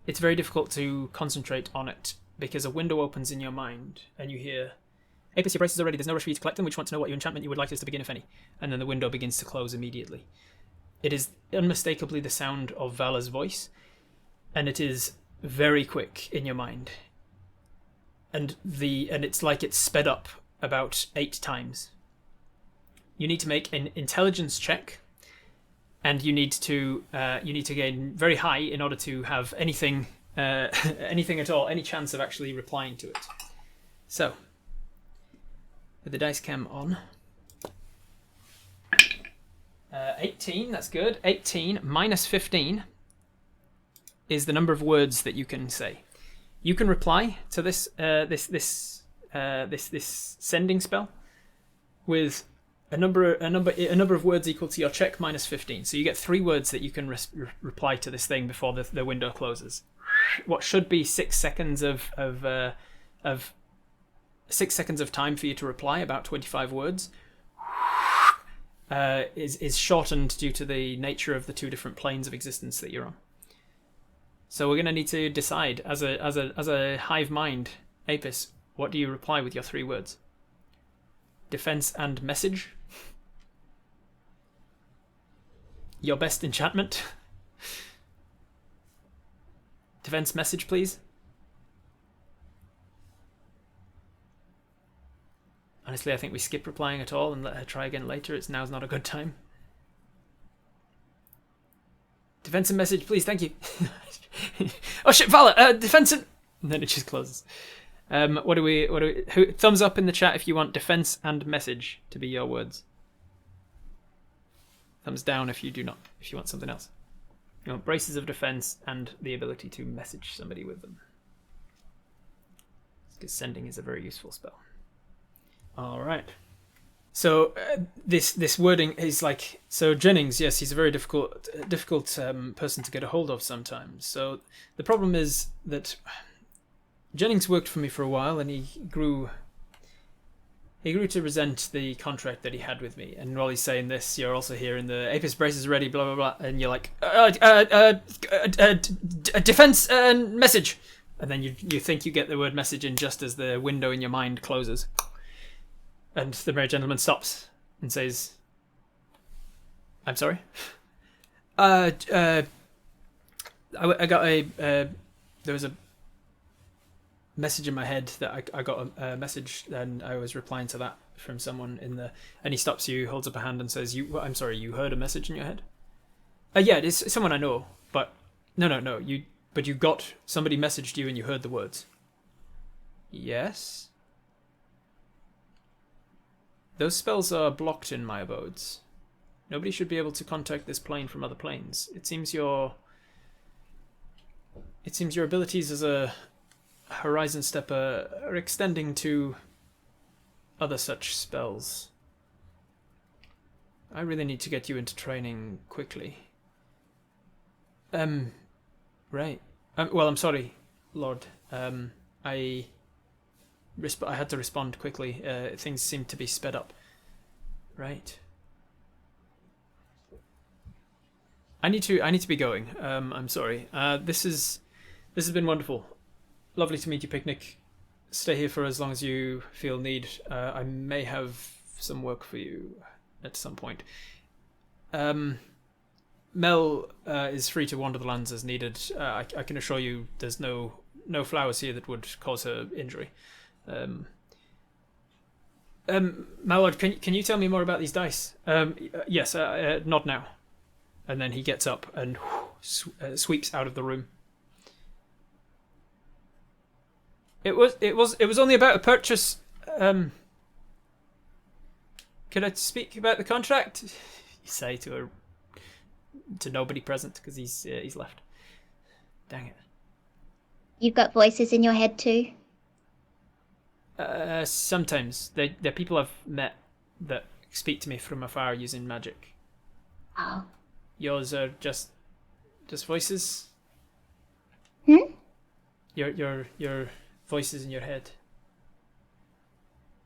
it's very difficult to concentrate on it because a window opens in your mind and you hear, Apis, your braces are ready. There's no rush for you to collect them. We just want to know what your enchantment you would like us to begin, if any. And then the window begins to close immediately. It is unmistakably the sound of Vala's voice, and it is very quick in your mind. And it's like it's sped up about 8 times. You need to make an intelligence check, and you need to gain very high in order to have anything at all, any chance of actually replying to it. So, with the dice cam on, 18. That's good. 18 minus 15 is the number of words that you can say. You can reply to this sending spell with a number of words equal to your check minus 15. So you get 3 words that you can reply to this thing before the window closes. What should be 6 seconds of 6 seconds of time for you to reply, about 25 words, is shortened due to the nature of the 2 different planes of existence that you're on. So we're going to need to decide, as a hive mind, Apis, what do you reply with your 3 words? Defense and message? Your best enchantment? Defense message, please. Honestly, I think we skip replying at all and let her try again later. Now's not a good time. defensive message, please, thank you. Oh shit, Vala, defensive. And then it just closes. What do we? Thumbs up in the chat if you want defense and message to be your words. Thumbs down if you do not. If you want something else. You want braces of defense and the ability to message somebody with them. Because sending is a very useful spell. All right. So this wording is like, so Jennings, yes, he's a very difficult person to get a hold of sometimes. So the problem is that Jennings worked for me for a while, and he grew to resent the contract that he had with me. And while he's saying this, you're also hearing the Apis braces ready, blah blah blah, and you're like, defense and message, and then you think you get the word message in just as the window in your mind closes. And the merry gentleman stops and says, "I'm sorry. I got there was a message in my head that I got a message, and I was replying to that from someone in the." And he stops you, holds up a hand, and says, I'm sorry. You heard a message in your head? Yeah, it's someone I know, but no. You got somebody messaged you, and you heard the words. Yes. Those spells are blocked in my abodes. Nobody should be able to contact this plane from other planes. It seems your abilities as a Horizon Stepper are extending to other such spells. I really need to get you into training quickly. Right. Well, I'm sorry, Lord. I had to respond quickly. Things seem to be sped up. Right. I need to be going. I'm sorry. This has been wonderful. Lovely to meet you, Picnic. Stay here for as long as you feel need. I may have some work for you at some point. Mel is free to wander the lands as needed. I can assure you there's no flowers here that would cause her injury. Mallard, can you tell me more about these dice? Yes, not now. And then he gets up and sweeps out of the room. It was only about a purchase. Could I speak about the contract? You say to nobody present because he's left. Dang it. You've got voices in your head too? Sometimes they're people I've met that speak to me from afar using magic. Oh. Yours are just voices. Your voices in your head.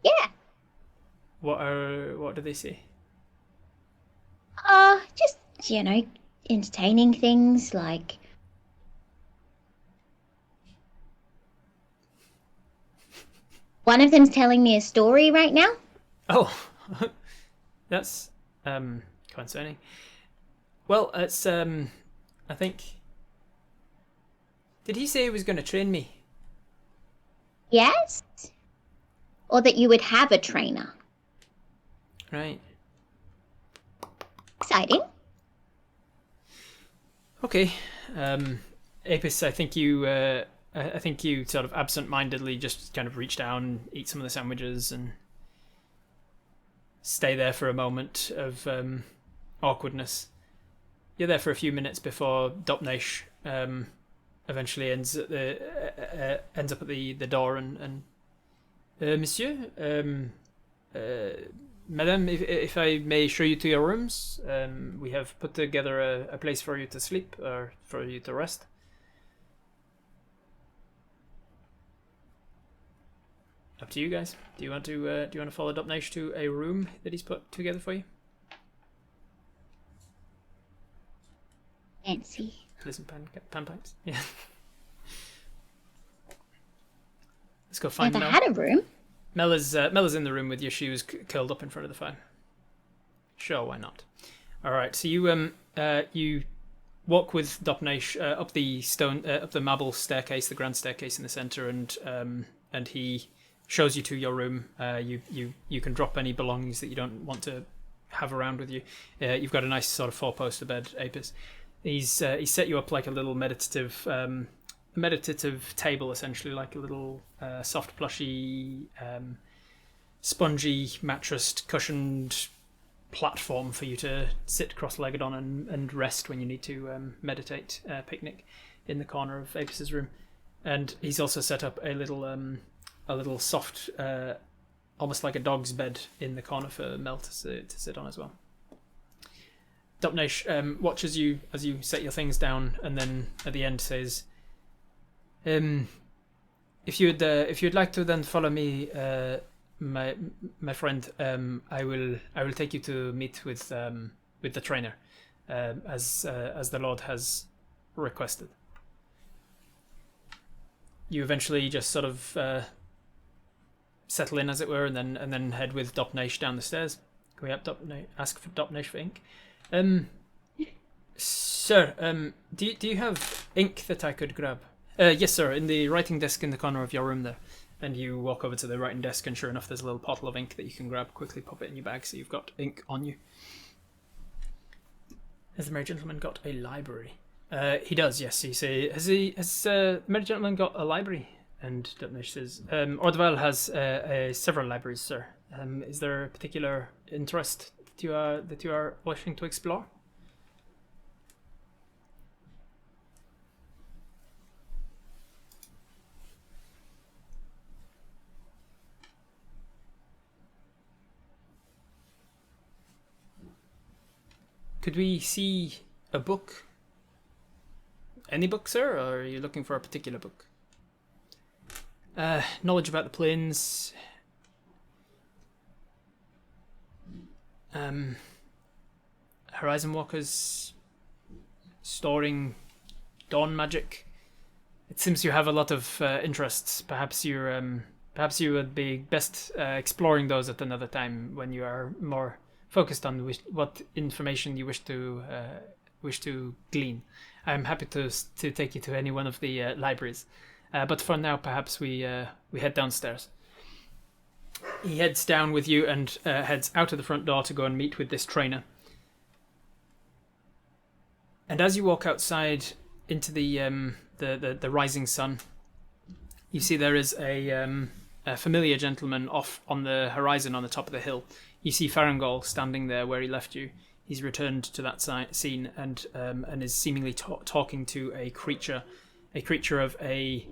Yeah. What do they say? Just entertaining things like. One of them's telling me a story right now. Oh, that's concerning. Well, it's I think. Did he say he was going to train me? Yes. Or that you would have a trainer. Right. Exciting. Okay. Apis, I think you sort of absent-mindedly just kind of reach down, eat some of the sandwiches, and stay there for a moment of awkwardness. You're there for a few minutes before Dopnesh eventually ends up at the door and Monsieur, Madame, if I may show you to your rooms, we have put together a place for you to sleep or for you to rest. Up to you guys. Do you want to follow Dopnesh to a room that he's put together for you? Fancy. Listen, panpipes. Yeah. Let's go find Never Mel. had a room. Mel is in the room with your shoes curled up in front of the fire. Sure, why not? All right. So you walk with Dopnesh up the marble staircase, the grand staircase in the center, and he shows you to your room. You can drop any belongings that you don't want to have around with you. You've got a nice sort of four-poster bed, Apis. He's set you up like a little meditative table, essentially, like a little soft, plushy, spongy, mattressed, cushioned platform for you to sit cross-legged on and rest when you need to meditate, picnic in the corner of Apis's room. And he's also set up a little soft, almost like a dog's bed in the corner for Mel to sit on as well. Dopnesh watches you as you set your things down, and then at the end says, "If you'd like to then follow me, my friend, I will take you to meet with the trainer, as the Lord has requested." You eventually just sort of settle in, as it were, and then head with Dopnesh down the stairs. Can we ask for Dopnesh for ink? Sir, do you have ink that I could grab? Yes, sir, in the writing desk in the corner of your room there. And you walk over to the writing desk, and sure enough, there's a little bottle of ink that you can grab, quickly pop it in your bag, so you've got ink on you. Has the merry gentleman got a library? He does, yes. Has the merry gentleman got a library? And Dopnesh says, Ordeval has several libraries, sir. Is there a particular interest that you are wishing to explore? Could we see a book? Any book, sir, or are you looking for a particular book? Knowledge about the planes. Horizon Walkers. Storing dawn magic. It seems you have a lot of interests. Perhaps you would be best exploring those at another time when you are more focused on what information you wish to glean. I'm happy to take you to any one of the libraries, but for now, perhaps we head downstairs. He heads down with you and heads out of the front door to go and meet with this trainer. And as you walk outside into the rising sun, you see there is a familiar gentleman off on the horizon on the top of the hill. You see Farangol standing there where he left you. He's returned to that scene and is seemingly talking to a creature of a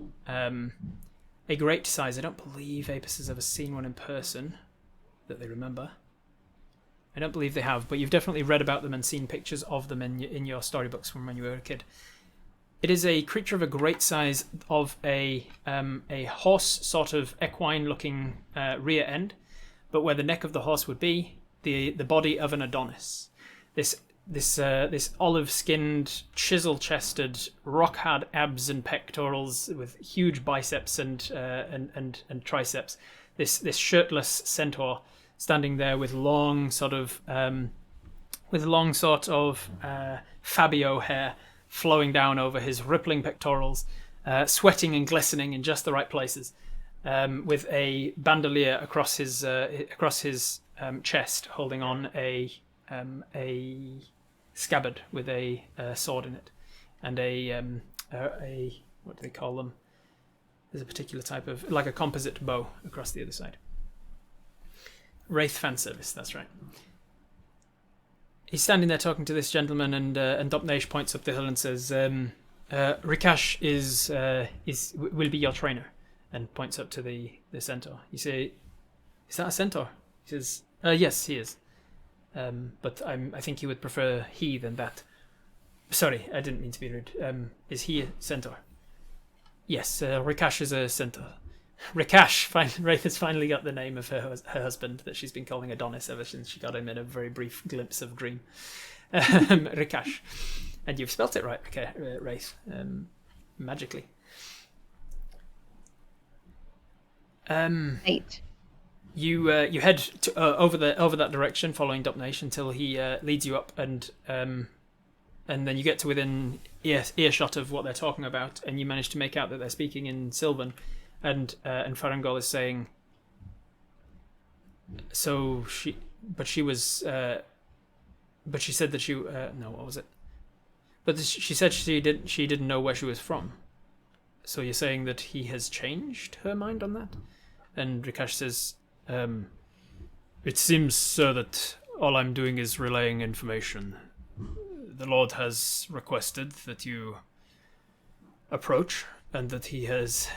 great size. I don't believe Apis has ever seen one in person that they remember. I don't believe they have, but you've definitely read about them and seen pictures of them in your storybooks from when you were a kid. It is a creature of a great size, of a horse sort of equine-looking rear end, but where the neck of the horse would be, the body of an Adonis. This olive-skinned, chisel-chested, rock-hard abs and pectorals with huge biceps and triceps. This shirtless centaur standing there with long sort of Fabio hair flowing down over his rippling pectorals, sweating and glistening in just the right places, with a bandolier across his chest, holding on a scabbard with a sword in it, and a what do they call them? There's a particular type of, like a composite bow across the other side. Wraith fan service, that's right. He's standing there talking to this gentleman, and Dopnesh points up the hill and says, "Rikash will be your trainer," and points up to the centaur. You say, "Is that a centaur?" He says, "Yes, he is. But I think he would prefer he than that." Sorry, I didn't mean to be rude. Is he a centaur? Yes, Rikash is a centaur. Rikash, Wraith has finally got the name of her husband that she's been calling Adonis ever since she got him in a very brief glimpse of dream. Rikash. And you've spelt it right, Wraith, magically. 8. You head over that direction, following Dopnesh until he leads you up, and then you get to within earshot of what they're talking about, and you manage to make out that they're speaking in Sylvan, and Farangol is saying, "So she said that she no, what was it? But she said she didn't know where she was from. So you're saying that he has changed her mind on that? And Rikash says, it seems, sir, that all I'm doing is relaying information. The Lord has requested that you approach, and that he has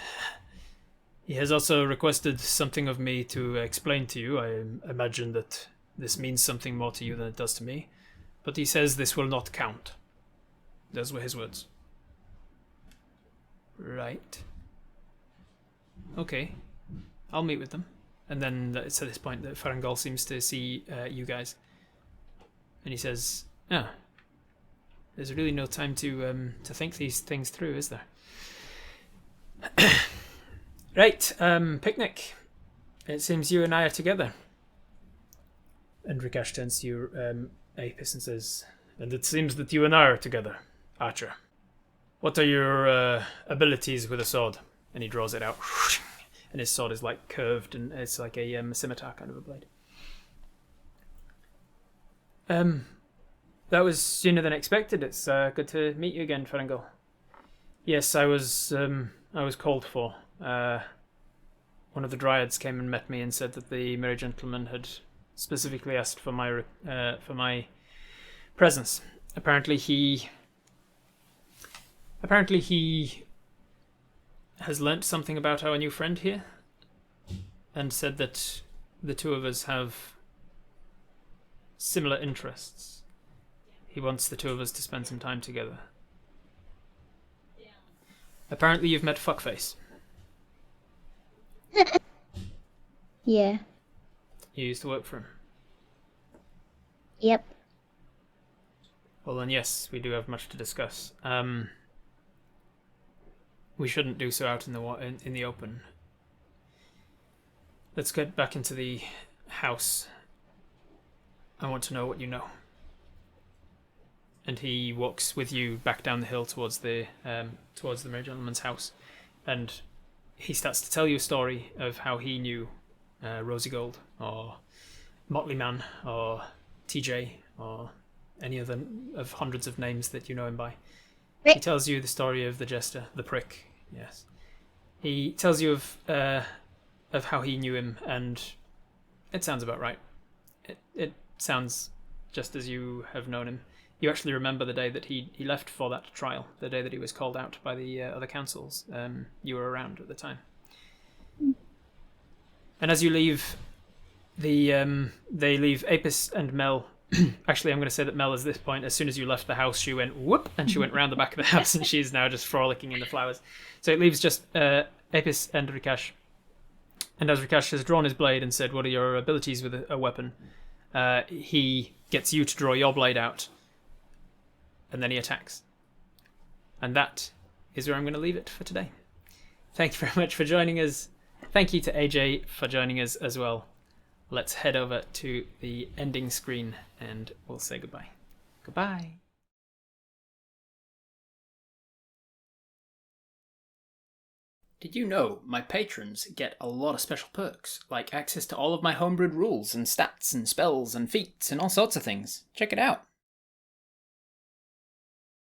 also requested something of me to explain to you. I imagine that this means something more to you than it does to me. But he says this will not count. Those were his words. Right. Okay. I'll meet with them. And then it's at this point that Farangol seems to see you guys. And he says, there's really no time to think these things through, is there? Right, picnic. It seems you and I are together. And Rikash turns to you, Apis, and says, and it seems that you and I are together, Archer. What are your abilities with a sword? And he draws it out. And his sword is like curved, and it's like a scimitar kind of a blade. That was sooner than expected. It's good to meet you again, Farangol. Yes, I was called for. One of the dryads came and met me and said that the merry gentleman had specifically asked for my presence. Apparently he has learnt something about our new friend here, and said that the two of us have similar interests. He wants the two of us to spend some time together. Apparently you've met Fuckface. Yeah. You used to work for him. Yep. Well then, yes, we do have much to discuss. We shouldn't do so out in the open. Let's get back into the house. I want to know what you know. And he walks with you back down the hill towards the merry gentleman's house, and he starts to tell you a story of how he knew Rosie Gold, or Motley Man, or TJ, or any other of hundreds of names that you know him by. He tells you the story of the jester, the prick. Yes, he tells you of how he knew him, and it sounds about right. It sounds just as you have known him. You actually remember the day that he left for that trial, the day that he was called out by the other councils. You were around at the time. And as you leave, they leave Apis and Mel. Actually, I'm going to say that Mel, at this point, as soon as you left the house, she went whoop, and she went round the back of the house, and she's now just frolicking in the flowers. So it leaves just Apis and Rikash. And as Rikash has drawn his blade and said, what are your abilities with a weapon? He gets you to draw your blade out. And then he attacks. And that is where I'm going to leave it for today. Thank you very much for joining us. Thank you to AJ for joining us as well. Let's head over to the ending screen and we'll say goodbye. Goodbye. Did you know my patrons get a lot of special perks, like access to all of my homebrewed rules and stats and spells and feats and all sorts of things? Check it out.